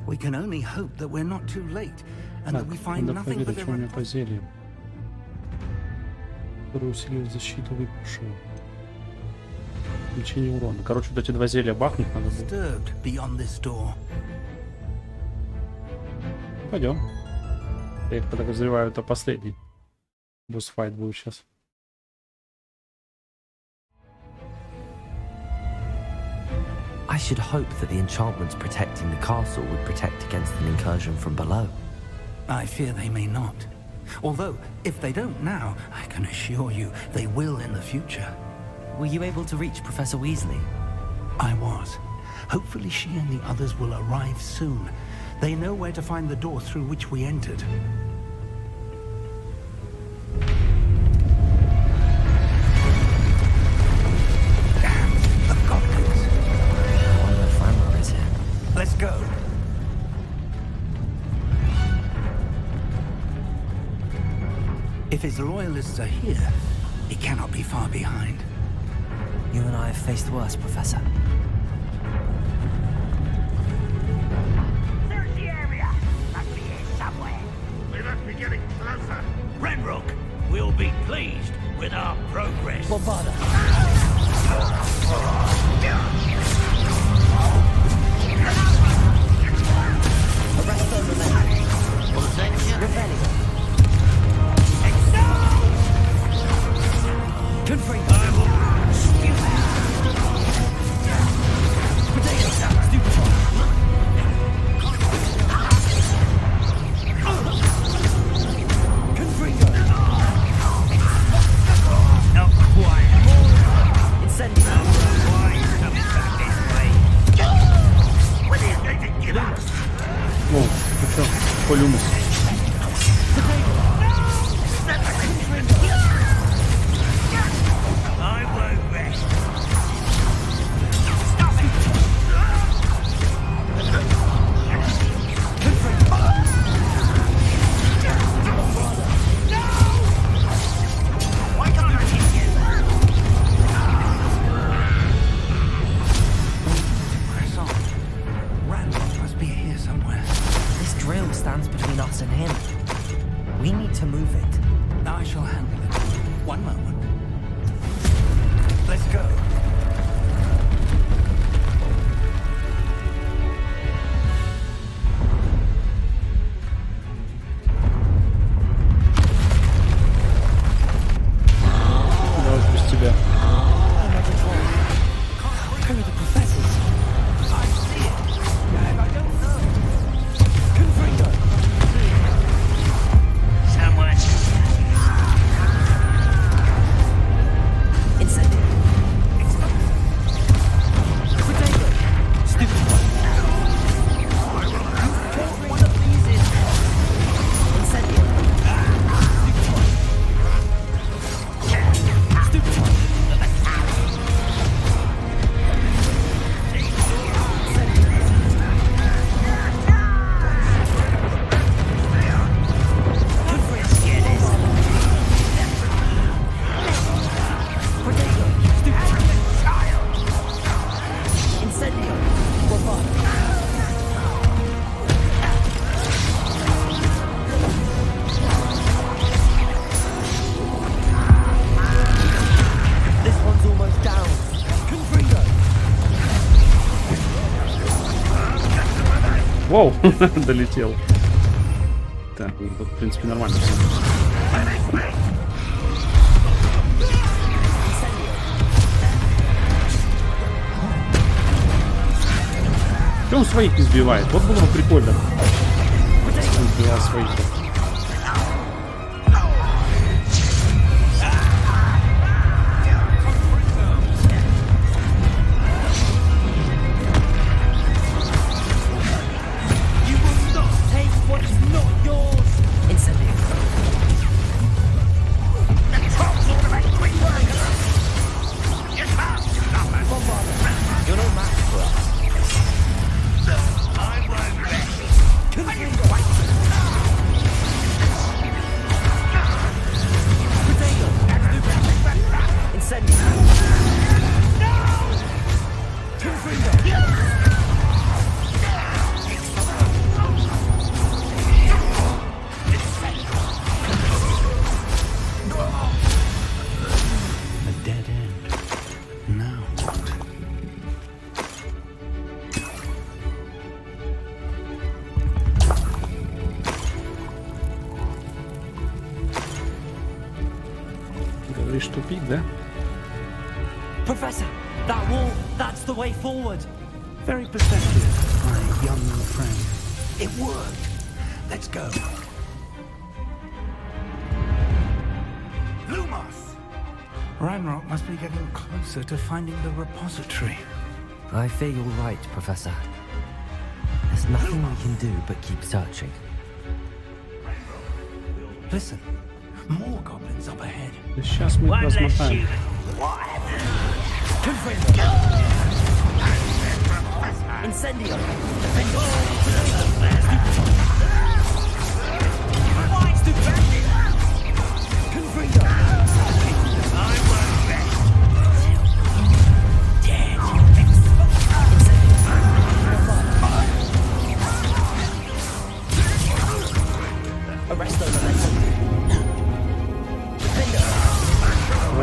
We can only hope that we're not too late and that we find надо nothing but проверить, что у меня по зельям. Который усиливает защиту выпавшего. Увеличение урона. Короче, вот эти два зелья бахнуть надо было. Пойдем. Я их подозреваю, это последний босс-файт будет сейчас. I should hope that the enchantments protecting the castle would protect against an incursion from below. I fear they may not. Although, if they don't now, I can assure you they will in the future. Were you able to reach Professor Weasley? I was. Hopefully she and the others will arrive soon. They know where to find the door through which we entered. Let's go. If his loyalists are here, he cannot be far behind. You and I have faced worse, Professor. Search the area. Must be here somewhere. We must be getting closer. Ranrock will be pleased with our progress. Bombarda. Воу, долетел. Так, ну, тут, в принципе, нормально. Что он своих не сбивает? Вот было бы прикольно. Он сбивал своих. Говоришь, тупик, да? Professor, that wall, that's the way forward. Very perceptive, my young friend. It worked. Let's go. Lumos! Ranrock must be getting closer to finding the repository. I fear you're right, Professor. There's nothing we can do but keep searching. Listen, more goblins up ahead. Сейчас мы их размотаем. Incendio!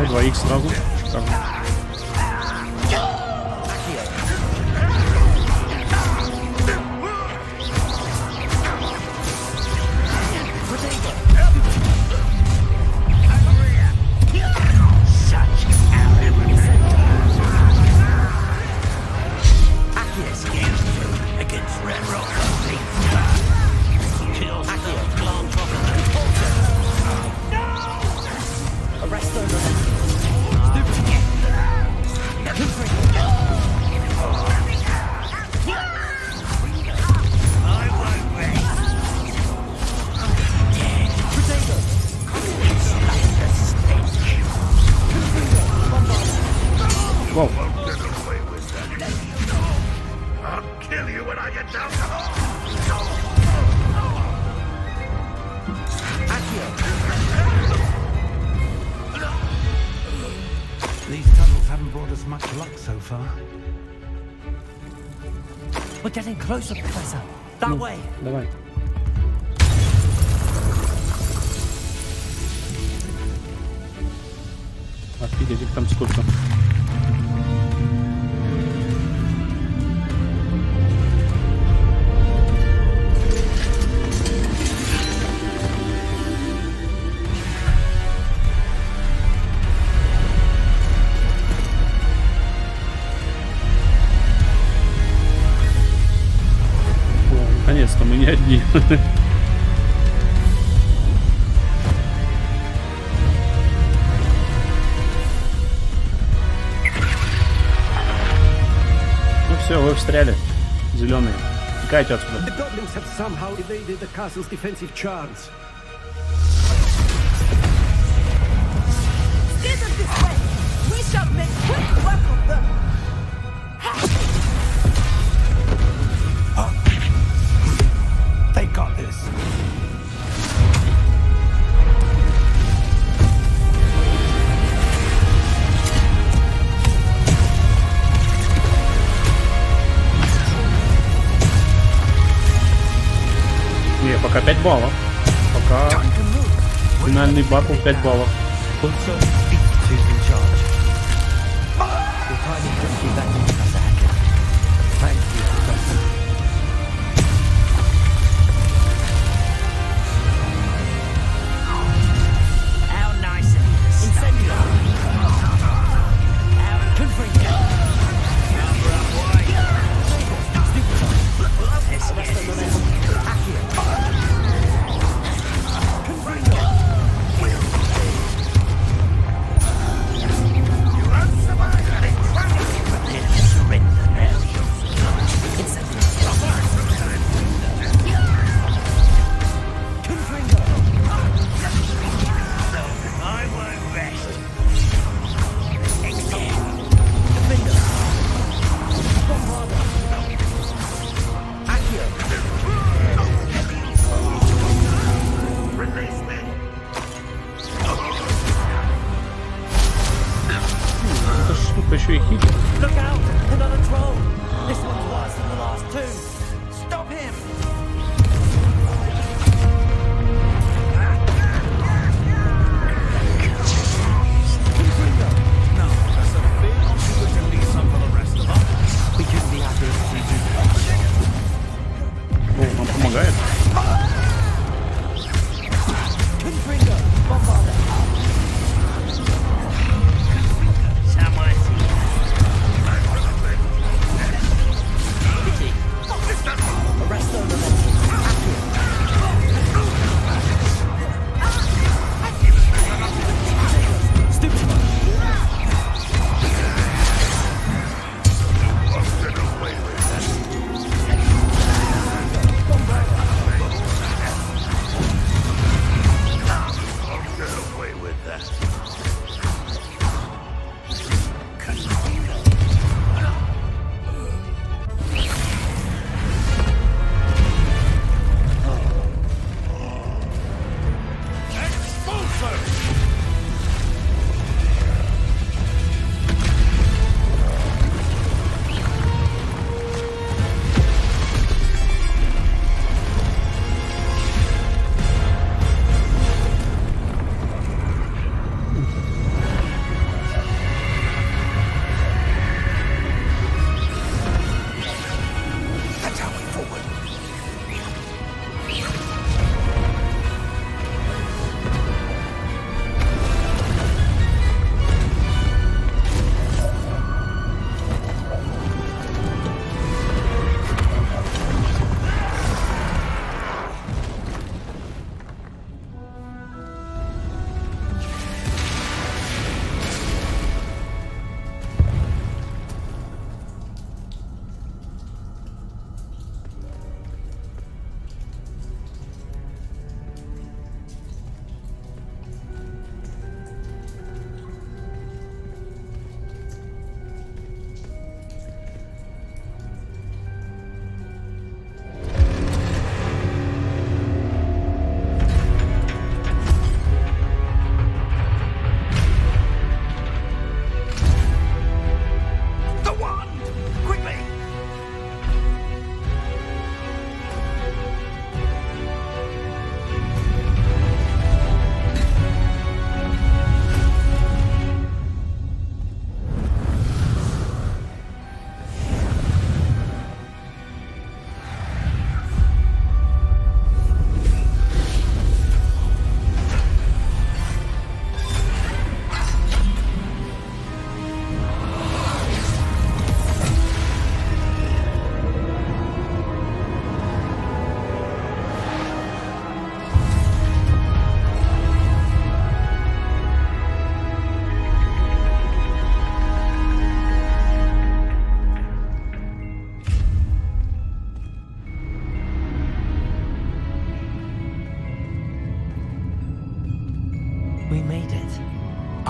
Давай 2х сразу. Whoa. I'll kill you when I get down. These tunnels haven't brought us much luck so far. We're getting closer, Professor. That way. Давай. Офигеть, их там сколько. Наконец-то мы не одни. Ну все, вы встряли, зеленые. Текайте отсюда. The goblins have somehow evaded the castle's defensive charms. Steer them this way. We shall make quick work of them. They got this. Не, пока 5 баллов. Пока финальный батл 5 баллов.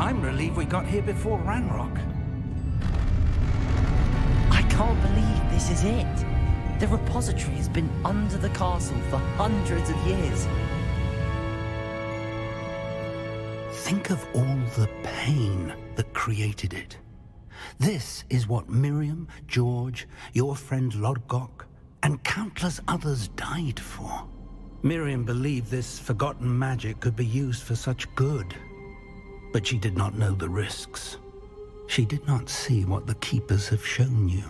I'm relieved we got here before Ranrock. I can't believe this is it. The repository has been under the castle for hundreds of years. Think of all the pain that created it. This is what Miriam, George, your friend Lodgok, and countless others died for. Miriam believed this forgotten magic could be used for such good, but she did not know the risks. She did not see what the Keepers have shown you,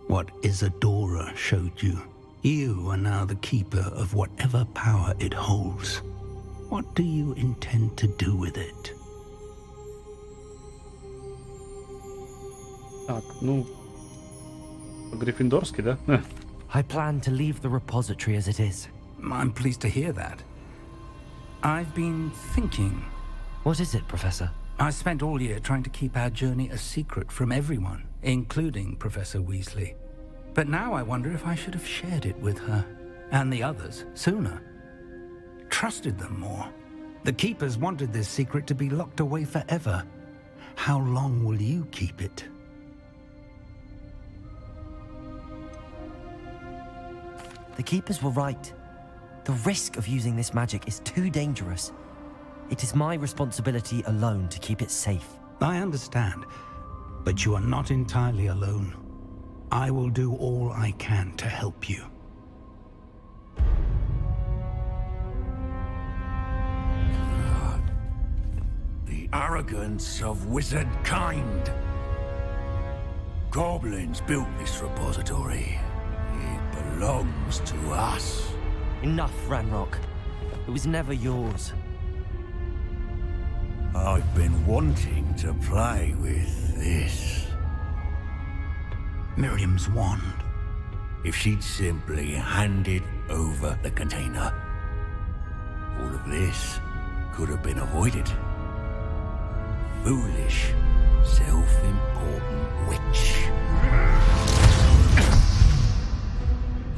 what Isadora showed you. You are now the keeper of whatever power it holds. What do you intend to do with it? Так, ну... Гриффиндорский, да? I plan to leave the repository as it is. I'm pleased to hear that. I've been thinking... What is it, Professor? I spent all year trying to keep our journey a secret from everyone, including Professor Weasley. But now I wonder if I should have shared it with her, and the others, sooner. Trusted them more. The Keepers wanted this secret to be locked away forever. How long will you keep it? The Keepers were right. The risk of using this magic is too dangerous. It is my responsibility alone to keep it safe. I understand, but you are not entirely alone. I will do all I can to help you. The arrogance of wizard kind. Goblins built this repository. It belongs to us. Enough, Ranrock. It was never yours. I've been wanting to play with this. Miriam's wand. If she'd simply handed over the container, all of this could have been avoided. Foolish, self-important witch.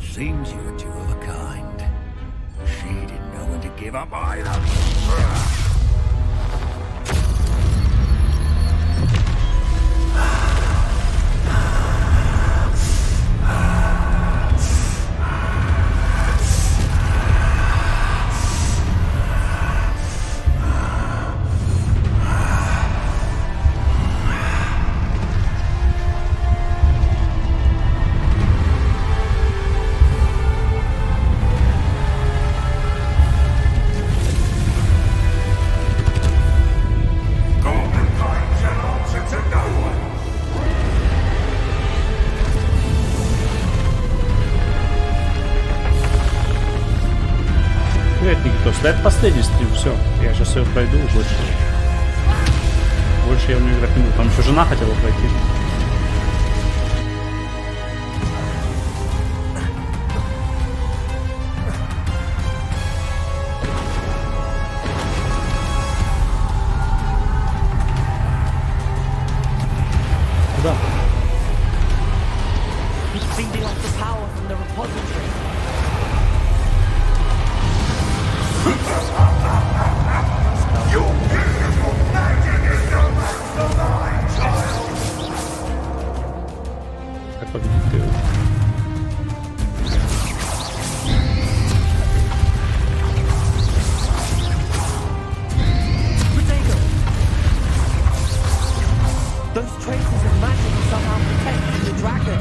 Seems you're two of a kind. She didn't know when to give up either. Это последний стрим, все. Я сейчас ее пройду больше. Больше я в нее играть не буду. Там еще жена хотела пройти. Куда? Как победить ты его? Those traces of magic are somehow protecting the dragon.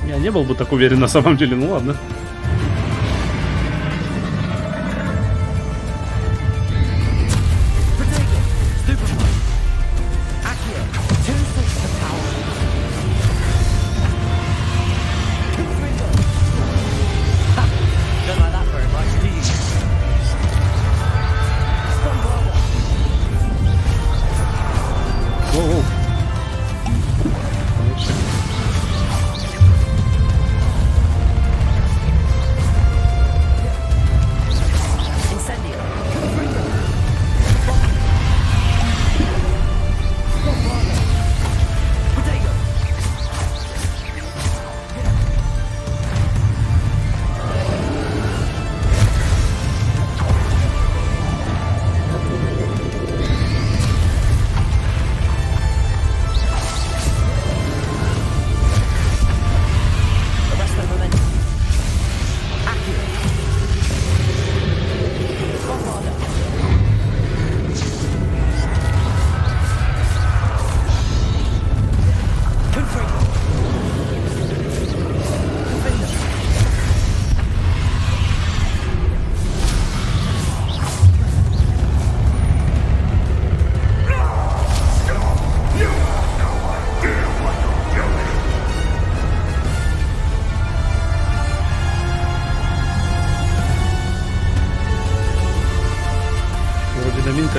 Я не был бы так уверен на самом деле, ну ладно.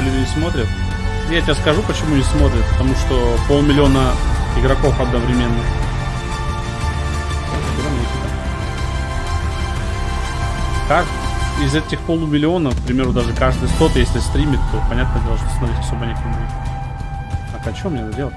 Люди смотрят. Я тебе скажу, почему не смотрят. Потому что 500 000 игроков одновременно. Как из этих 500 000, к примеру, даже каждый 100, если стримит, то понятное дело, что смотреть особо некому будет. Так, а что мне надо делать?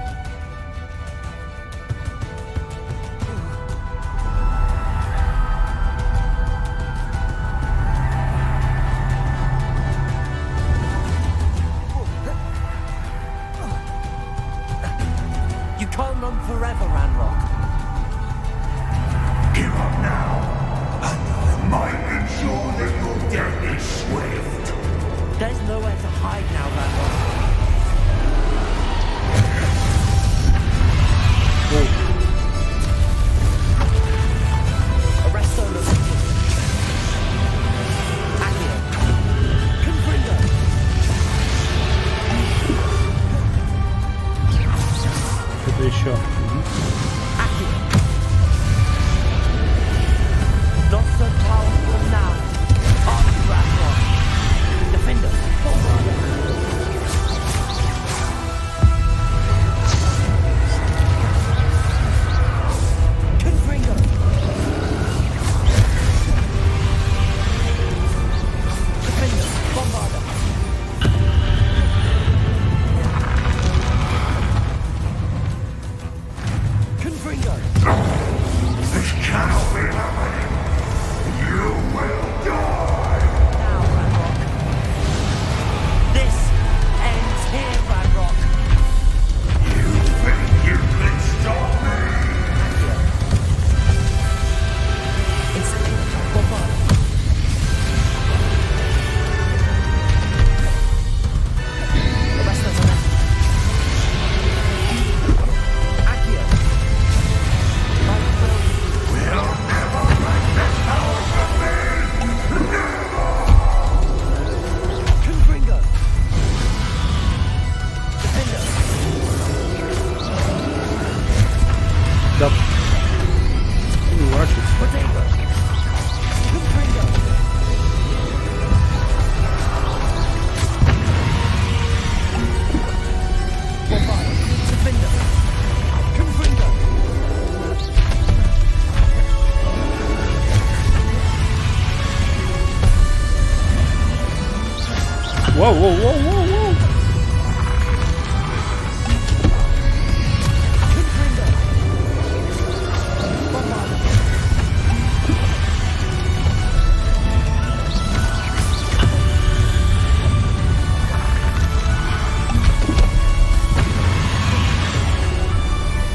Воу-воу-воу-воу-воу!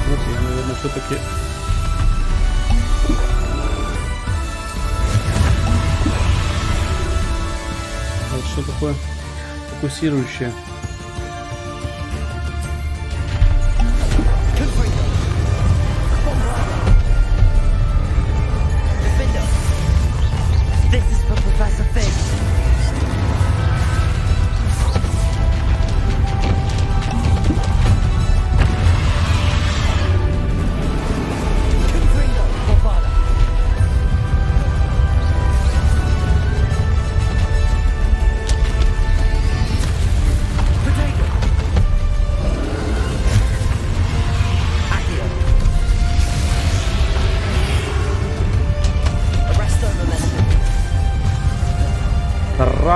Вот я, наверное, все-таки... Вот что такое? Фокусирующее.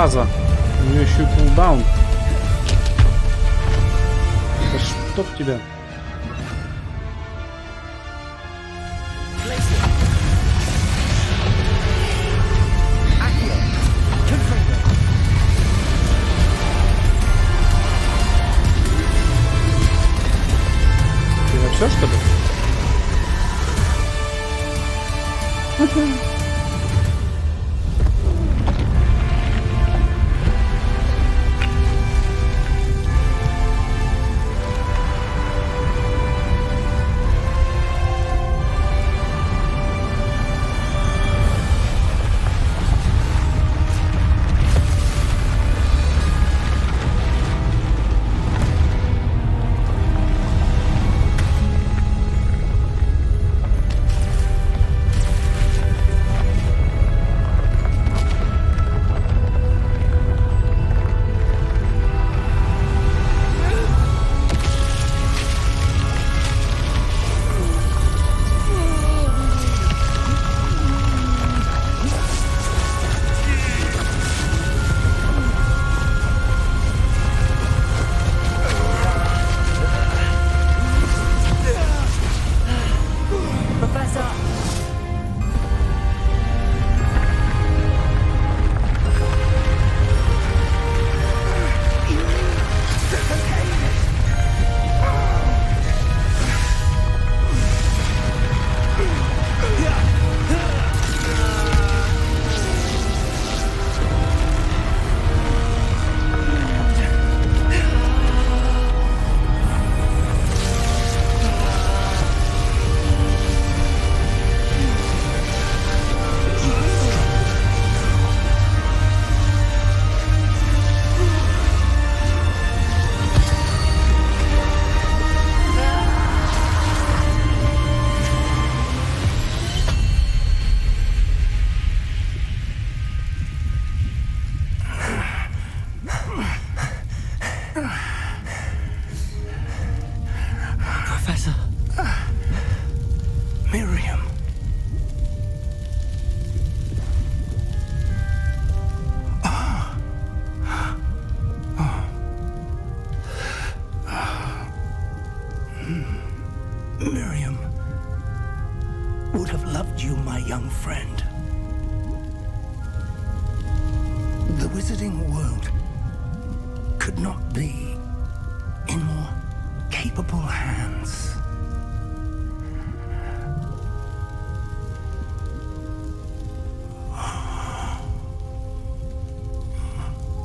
зараза. У нее еще и кулдаун. Да чтоб тебя. Ты все, что ли?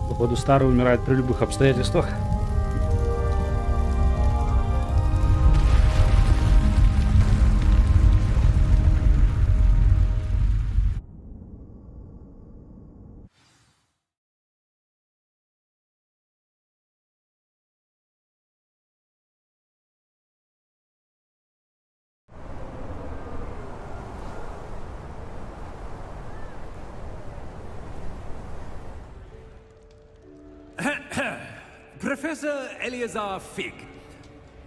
Походу, старый умирает при любых обстоятельствах. Professor Eleazar Fig.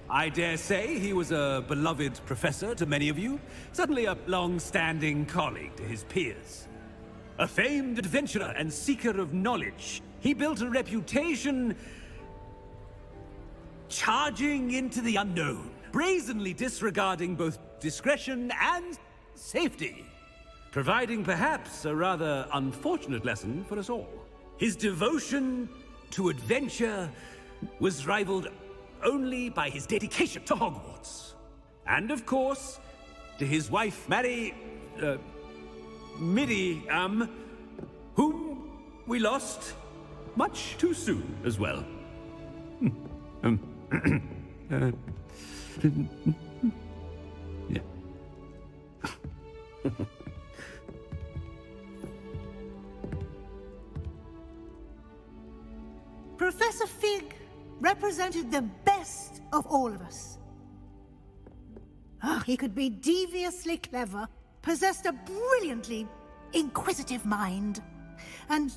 I dare say he was a beloved professor to many of you, suddenly a long-standing colleague to his peers. A famed adventurer and seeker of knowledge, he built a reputation charging into the unknown, brazenly disregarding both discretion and safety, providing perhaps a rather unfortunate lesson for us all. His devotion to adventure was rivaled only by his dedication to Hogwarts. And of course, to his wife, Midi, whom we lost much too soon as well. Yeah. Professor Fig represented the best of all of us. He could be deviously clever, possessed a brilliantly inquisitive mind, and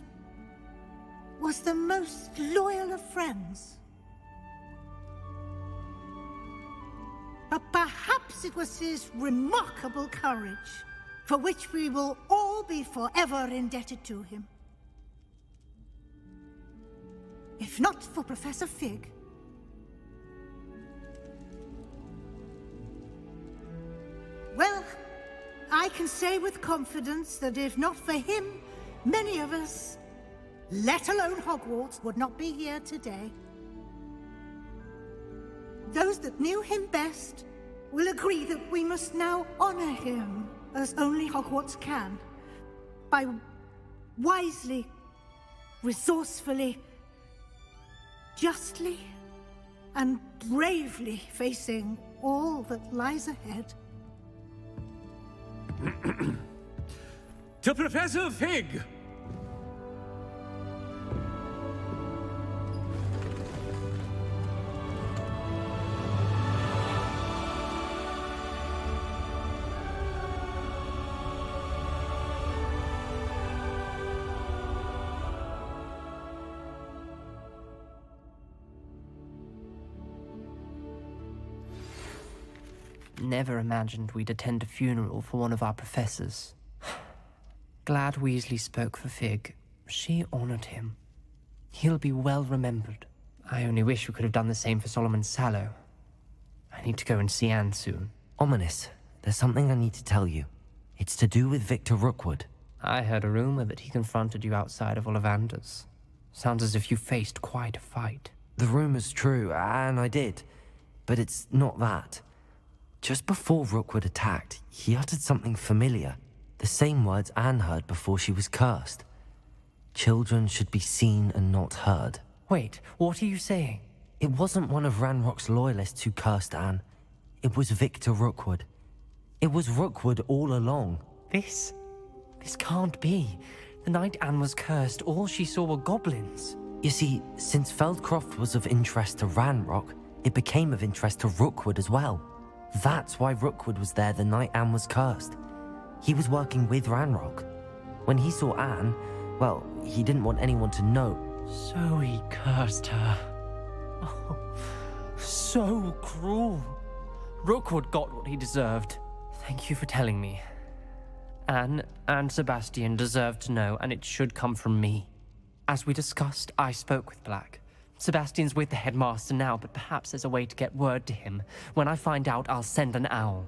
was the most loyal of friends. But perhaps it was his remarkable courage, for which we will all be forever indebted to him. if not for Professor Fig. Well, I can say with confidence that if not for him, many of us, let alone Hogwarts, would not be here today. Those that knew him best will agree that we must now honor him as only Hogwarts can, by wisely, resourcefully, justly, and bravely facing all that lies ahead. To Professor Fig! Never imagined we'd attend a funeral for one of our professors. Glad Weasley spoke for Fig. She honored him. He'll be well remembered. I only wish we could have done the same for Solomon Sallow. I need to go and see Anne soon. Ominous. There's something I need to tell you. It's to do with Victor Rookwood. I heard a rumor that he confronted you outside of Ollivander's. Sounds as if you faced quite a fight. The rumor's true, and I did. But it's not that. Just before Rookwood attacked, he uttered something familiar. The same words Anne heard before she was cursed. Children should be seen and not heard. Wait, what are you saying? It wasn't one of Ranrock's loyalists who cursed Anne. It was Victor Rookwood. It was Rookwood all along. This can't be. The night Anne was cursed, all she saw were goblins. You see, since Feldcroft was of interest to Ranrock, it became of interest to Rookwood as well. That's why Rookwood was there the night Anne was cursed. He was working with Ranrock. When he saw Anne, well, he didn't want anyone to know. So he cursed her. Oh, so cruel. Rookwood got what he deserved. Thank you for telling me. Anne and Sebastian deserve to know, and it should come from me. As we discussed, I spoke with Black. Sebastian's with the headmaster now, but perhaps there's a way to get word to him. When I find out, I'll send an owl.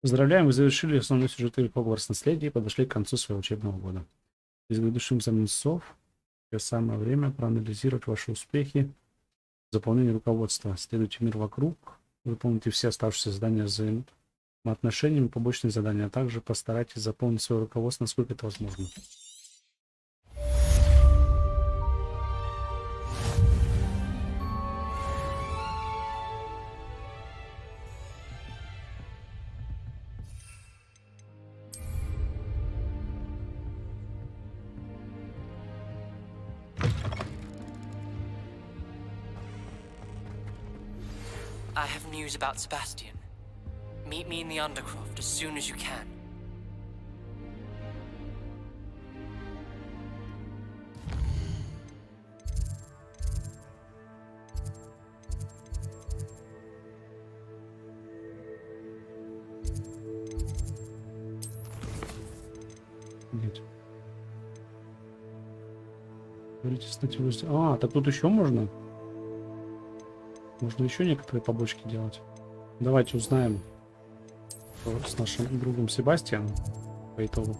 Поздравляем, вы завершили основной сюжет игры Хогвартс Наследие и подошли к концу своего учебного года. Из грядущих экзаменов самое время проанализировать ваши успехи в заполнении руководства. Следуйте мир вокруг, выполните все оставшиеся задания взаимоотношениями, побочные задания, а также постарайтесь заполнить свое руководство, насколько это возможно. I have news about Sebastian. Meet me in the Undercroft as soon as you can. Нет. А, так тут еще можно? Можно еще некоторые побочки делать. Давайте узнаем с нашим другом Себастьяном по итогу.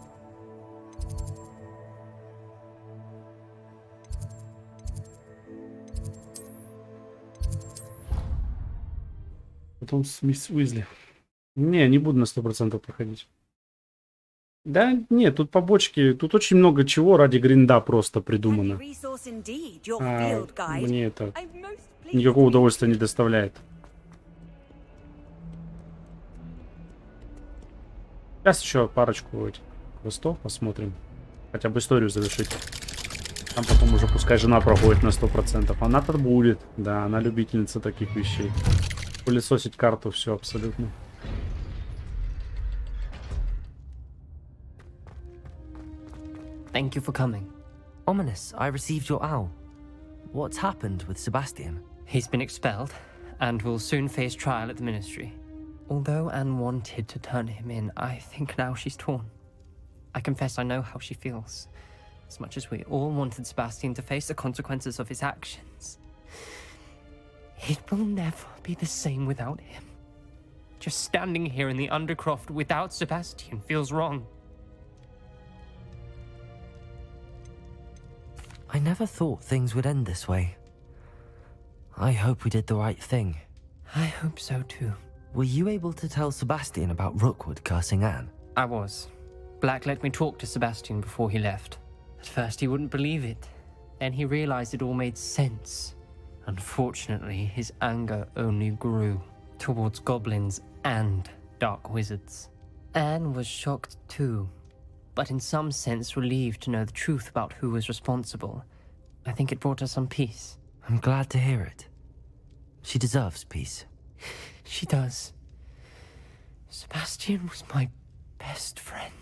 Потом с мисс Уизли. Не буду на 100% проходить. Да нет, тут побочки, тут очень много чего ради гринда просто придумано. Мне это никакого удовольствия не доставляет. Сейчас еще парочку этих квестов посмотрим. Хотя бы историю завершить. Там потом уже пускай жена проходит на 100%. Она-то будет. Да, она любительница таких вещей. Пылесосить карту, все абсолютно. Thank you for coming. Ominous, I received your owl. What's happened with Sebastian? He's been expelled and will soon face trial at the ministry. Although Anne wanted to turn him in, I think now she's torn. I confess I know how she feels. As much as we all wanted Sebastian to face the consequences of his actions. It will never be the same without him. Just standing here in the Undercroft without Sebastian feels wrong. I never thought things would end this way. I hope we did the right thing. I hope so too. Were you able to tell Sebastian about Rookwood cursing Anne? I was. Black let me talk to Sebastian before he left. At first he wouldn't believe it. Then he realized it all made sense. Unfortunately, his anger only grew towards goblins and dark wizards. Anne was shocked too, but in some sense relieved to know the truth about who was responsible. I think it brought her some peace. I'm glad to hear it. She deserves peace. She does. Sebastian was my best friend.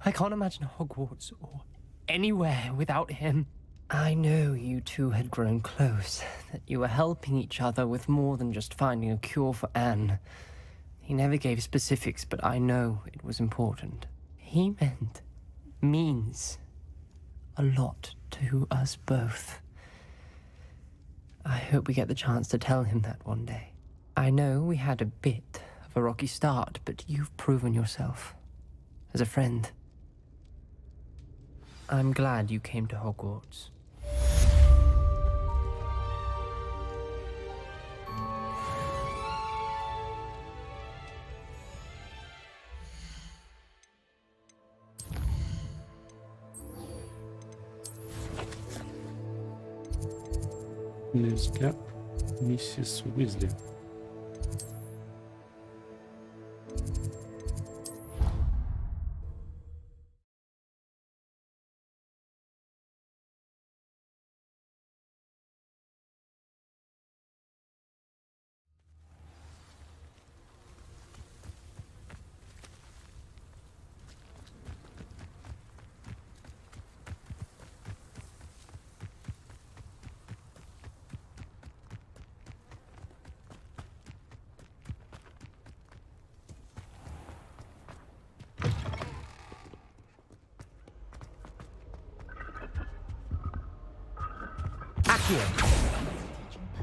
I can't imagine Hogwarts or anywhere without him. I know you two had grown close, that you were helping each other with more than just finding a cure for Anne. He never gave specifics, but I know it was important. He means a lot to us both. I hope we get the chance to tell him that one day. I know we had a bit of a rocky start, but you've proven yourself as a friend. I'm glad you came to Hogwarts. Взгляд миссис Уизли.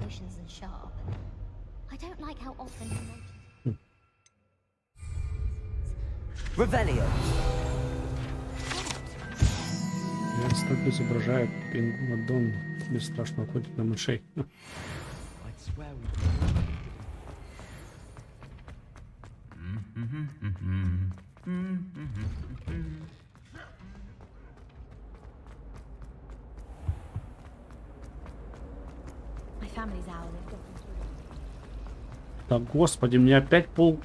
Potions and sharp. I don't like how often he mentions. Revelio. Столько изображает пингвин бесстрашно охотит на мышей. Да, господи, мне опять пол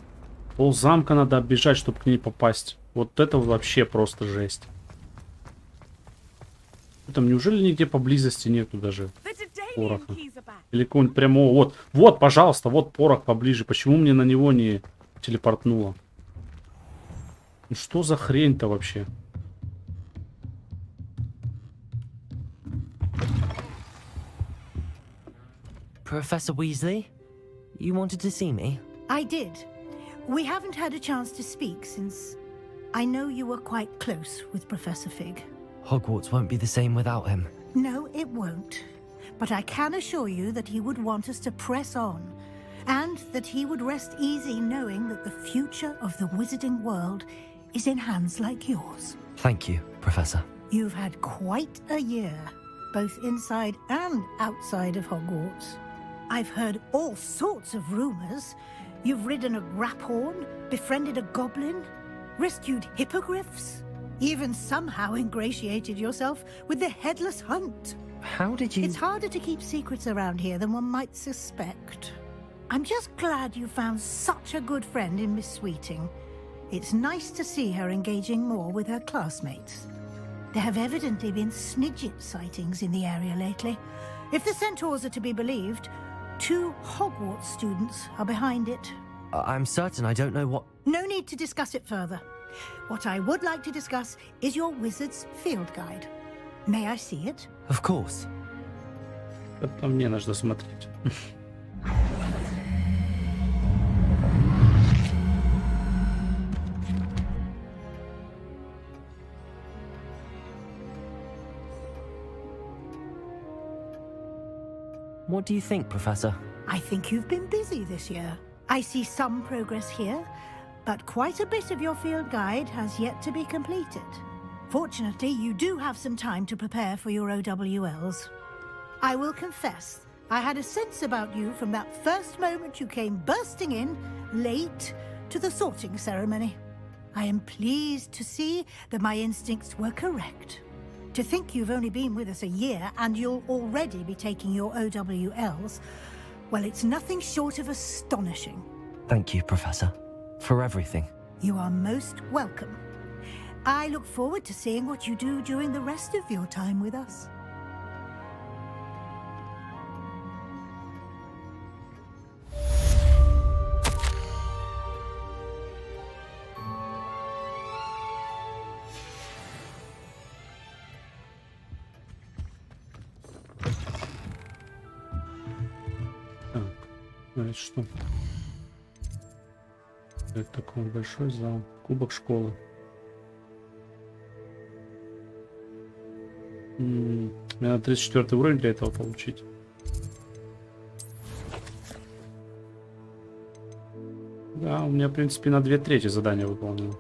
замка надо оббежать, чтобы к ней попасть. Вот это вообще просто жесть. Там неужели нигде поблизости нету даже пороха? Или какого-нибудь прямого? Вот, пожалуйста, вот порох поближе. Почему мне на него не телепортнуло? Ну что за хрень-то вообще? Professor Weasley, you wanted to see me? I did. We haven't had a chance to speak since I know you were quite close with Professor Fig. Hogwarts won't be the same without him. No, it won't. But I can assure you that he would want us to press on, and that he would rest easy knowing that the future of the wizarding world is in hands like yours. Thank you, Professor. You've had quite a year, both inside and outside of Hogwarts. I've heard all sorts of rumors. You've ridden a graphorn, befriended a goblin, rescued hippogriffs, even somehow ingratiated yourself with the Headless Hunt. How did you... It's harder to keep secrets around here than one might suspect. I'm just glad you found such a good friend in Miss Sweeting. It's nice to see her engaging more with her classmates. There have evidently been Snidget sightings in the area lately. If the centaurs are to be believed, 2 Hogwarts students are behind it. I'm certain I don't know what... No need to discuss it further. What I would like to discuss is your wizard's field guide. May I see it? Of course. Это мне нужно смотреть. What do you think, Professor? I think you've been busy this year. I see some progress here, but quite a bit of your field guide has yet to be completed. Fortunately, you do have some time to prepare for your OWLs. I will confess, I had a sense about you from that first moment you came bursting in, late, to the sorting ceremony. I am pleased to see that my instincts were correct. To think you've only been with us a year and you'll already be taking your OWLs, well, it's nothing short of astonishing. Thank you, Professor, for everything. You are most welcome. I look forward to seeing what you do during the rest of your time with us. Это что? Это такой большой зал. Кубок школы. Мне надо 34 уровень для этого получить. Да, у меня, в принципе, на 2/3 задания выполнено.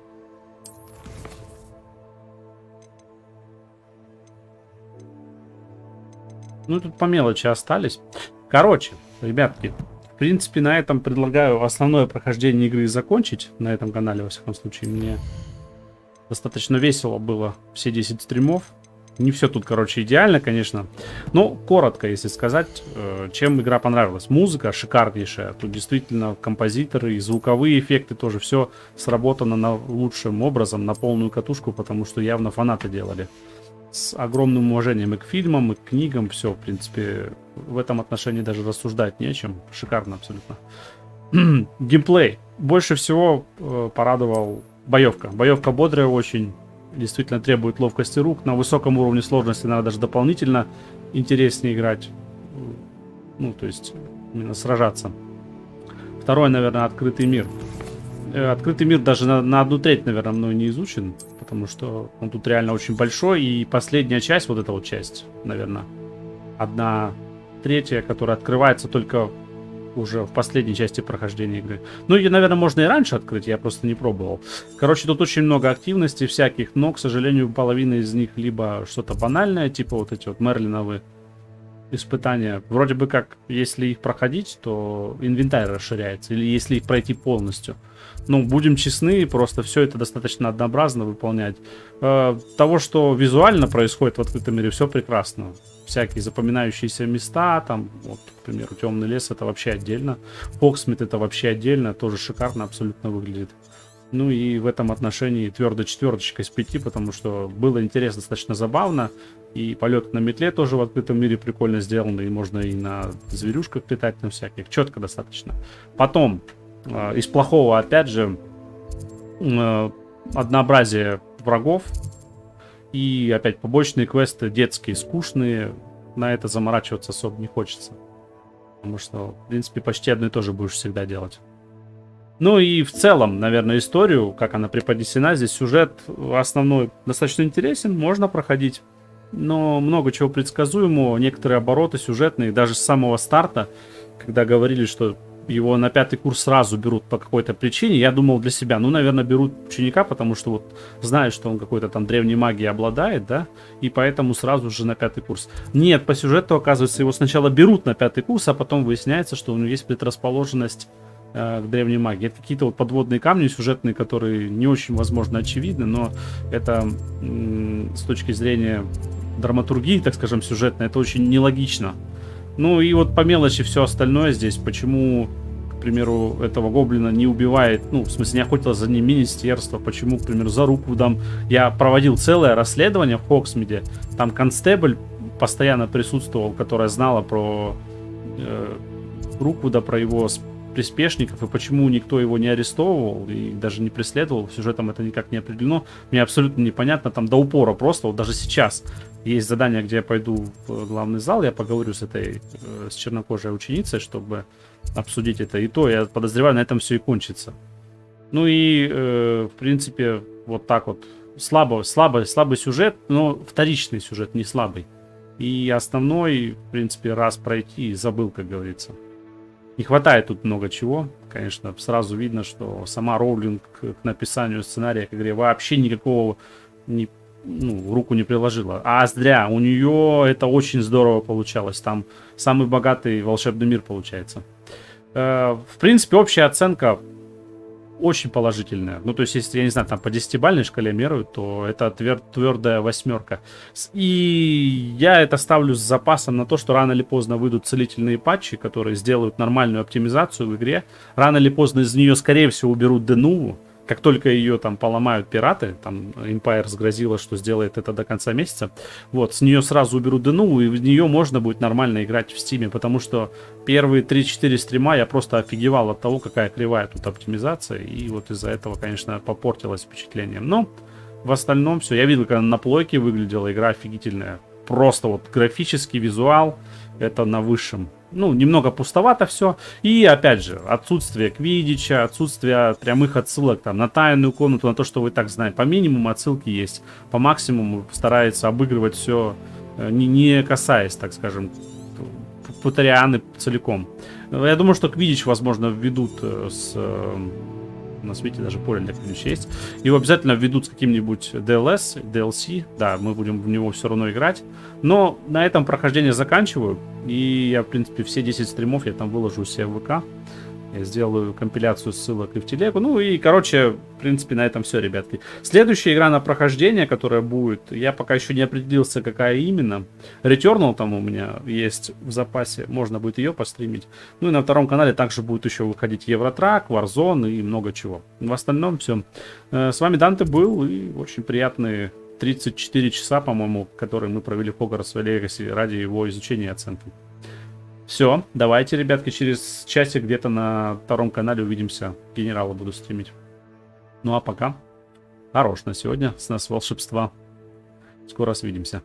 Ну, тут по мелочи остались. Короче, ребятки, в принципе, на этом предлагаю основное прохождение игры закончить. На этом канале, во всяком случае, мне достаточно весело было все 10 стримов. Не все тут, короче, идеально, конечно. Но коротко, если сказать, чем игра понравилась. Музыка шикарнейшая. Тут действительно композиторы и звуковые эффекты тоже все сработано на лучшим образом, на полную катушку, потому что явно фанаты делали. С огромным уважением и к фильмам, и к книгам. Все, в принципе, в этом отношении даже рассуждать не о чем. Шикарно абсолютно. Геймплей. Больше всего порадовал боевка. Боевка бодрая очень. Действительно требует ловкости рук. На высоком уровне сложности надо даже дополнительно интереснее играть. Ну, то есть, именно сражаться. Второе, наверное, открытый мир. Открытый мир даже на 1/3, наверное, мной не изучен. Потому что он тут реально очень большой. И последняя часть, вот эта вот часть, наверное, 1/3, которая открывается только уже в последней части прохождения игры. Ну, ее, наверное, можно и раньше открыть, я просто не пробовал. Короче, тут очень много активностей всяких, но, к сожалению, половина из них либо что-то банальное, типа вот эти вот мерлиновые испытания. Вроде бы как, если их проходить, то инвентарь расширяется, или если их пройти полностью. Ну, будем честны, просто все это достаточно однообразно выполнять. Того, что визуально происходит в открытом мире, все прекрасно. Всякие запоминающиеся места, там, вот, к примеру, темный лес, это вообще отдельно. Фоксмит это вообще отдельно, тоже шикарно абсолютно выглядит. Ну и в этом отношении твердо 4 из 5, потому что было интересно, достаточно забавно. И полет на метле тоже в открытом мире прикольно сделан, и можно и на зверюшках летать, на всяких. Четко достаточно. Потом, из плохого, опять же, однообразие врагов. И опять побочные квесты детские, скучные. На это заморачиваться особо не хочется. Потому что, в принципе, почти одно и то же будешь всегда делать. Ну и в целом, наверное, историю, как она преподнесена, здесь сюжет основной достаточно интересен, можно проходить. Но много чего предсказуемого, некоторые обороты сюжетные, даже с самого старта, когда говорили, что его на 5-й курс сразу берут по какой-то причине, я думал для себя, ну, наверное, берут ученика, потому что вот знают, что он какой-то там древней магией обладает, да, и поэтому сразу же на 5-й курс. Нет, по сюжету, оказывается, его сначала берут на 5-й курс, а потом выясняется, что у него есть предрасположенность к древней магии. Это какие-то вот подводные камни сюжетные, которые не очень, возможно, очевидны, но это с точки зрения драматургии, так скажем, сюжетной, это очень нелогично. Ну и вот по мелочи все остальное здесь, почему к примеру, этого гоблина не убивает, ну, в смысле, не охотилось за ним министерство, почему, к примеру, за Руквудом. Я проводил целое расследование в Хоксмиде, там констебль постоянно присутствовал, которая знала про Руквуда, про его приспешников, и почему никто его не арестовывал и даже не преследовал. Сюжетом это никак не определено. Мне абсолютно непонятно, там до упора просто. Вот даже сейчас есть задание, где я пойду в главный зал, я поговорю с этой, с чернокожей ученицей, чтобы обсудить это. И то, я подозреваю, на этом все и кончится. Ну и, в принципе, вот так вот. Слабый сюжет, но вторичный сюжет, не слабый. И основной, в принципе, раз пройти и забыл, как говорится. Не хватает тут много чего. Конечно, сразу видно, что сама Роулинг к написанию сценария к игре вообще никакого руку не приложила. А зря. У нее это очень здорово получалось. Там самый богатый волшебный мир получается. В принципе, общая оценка очень положительная. Ну, то есть, если, я не знаю, там по 10-бальной шкале меряют, то это твердая 8. И я это ставлю с запасом на то, что рано или поздно выйдут целительные патчи, которые сделают нормальную оптимизацию в игре. Рано или поздно из нее, скорее всего, уберут Денуву. Как только ее там поломают пираты, там Empire сгрозила, что сделает это до конца месяца, вот, с нее сразу уберут Денуву, и в нее можно будет нормально играть в Стиме, потому что первые 3-4 стрима я просто офигевал от того, какая кривая тут оптимизация, и вот из-за этого, конечно, попортилось впечатление. Но в остальном все. Я видел, как на плойке выглядела игра офигительная. Просто вот графический визуал, это на высшем. Ну, немного пустовато все. И, опять же, отсутствие квиддича, отсутствие прямых отсылок там на тайную комнату, на то, что вы так знаете. По минимуму отсылки есть. По максимуму старается обыгрывать все, не касаясь, так скажем, Путерианы целиком. Я думаю, что квиддич, возможно, введут с... На свете даже поле для квиддича есть. Его обязательно введут с каким-нибудь DLC. Да, мы будем в него все равно играть. Но на этом прохождение заканчиваю. И я, в принципе, все 10 стримов я там выложу у себя в ВК. Я сделаю компиляцию ссылок и в телегу. Ну и, короче, в принципе, на этом все, ребятки. Следующая игра на прохождение, которая будет, я пока еще не определился, какая именно. Returnal там у меня есть в запасе. Можно будет ее постримить. Ну и на втором канале также будет еще выходить Евротрак, Warzone и много чего. В остальном все. С вами Данте был. И очень приятные 34 часа, по-моему, которые мы провели в Хогвартсе Legacy ради его изучения и оценки. Все, давайте, ребятки, через часик где-то на втором канале увидимся. Генерала буду стримить. Ну а пока. Хорош на сегодня. С нас волшебства. Скоро свидимся.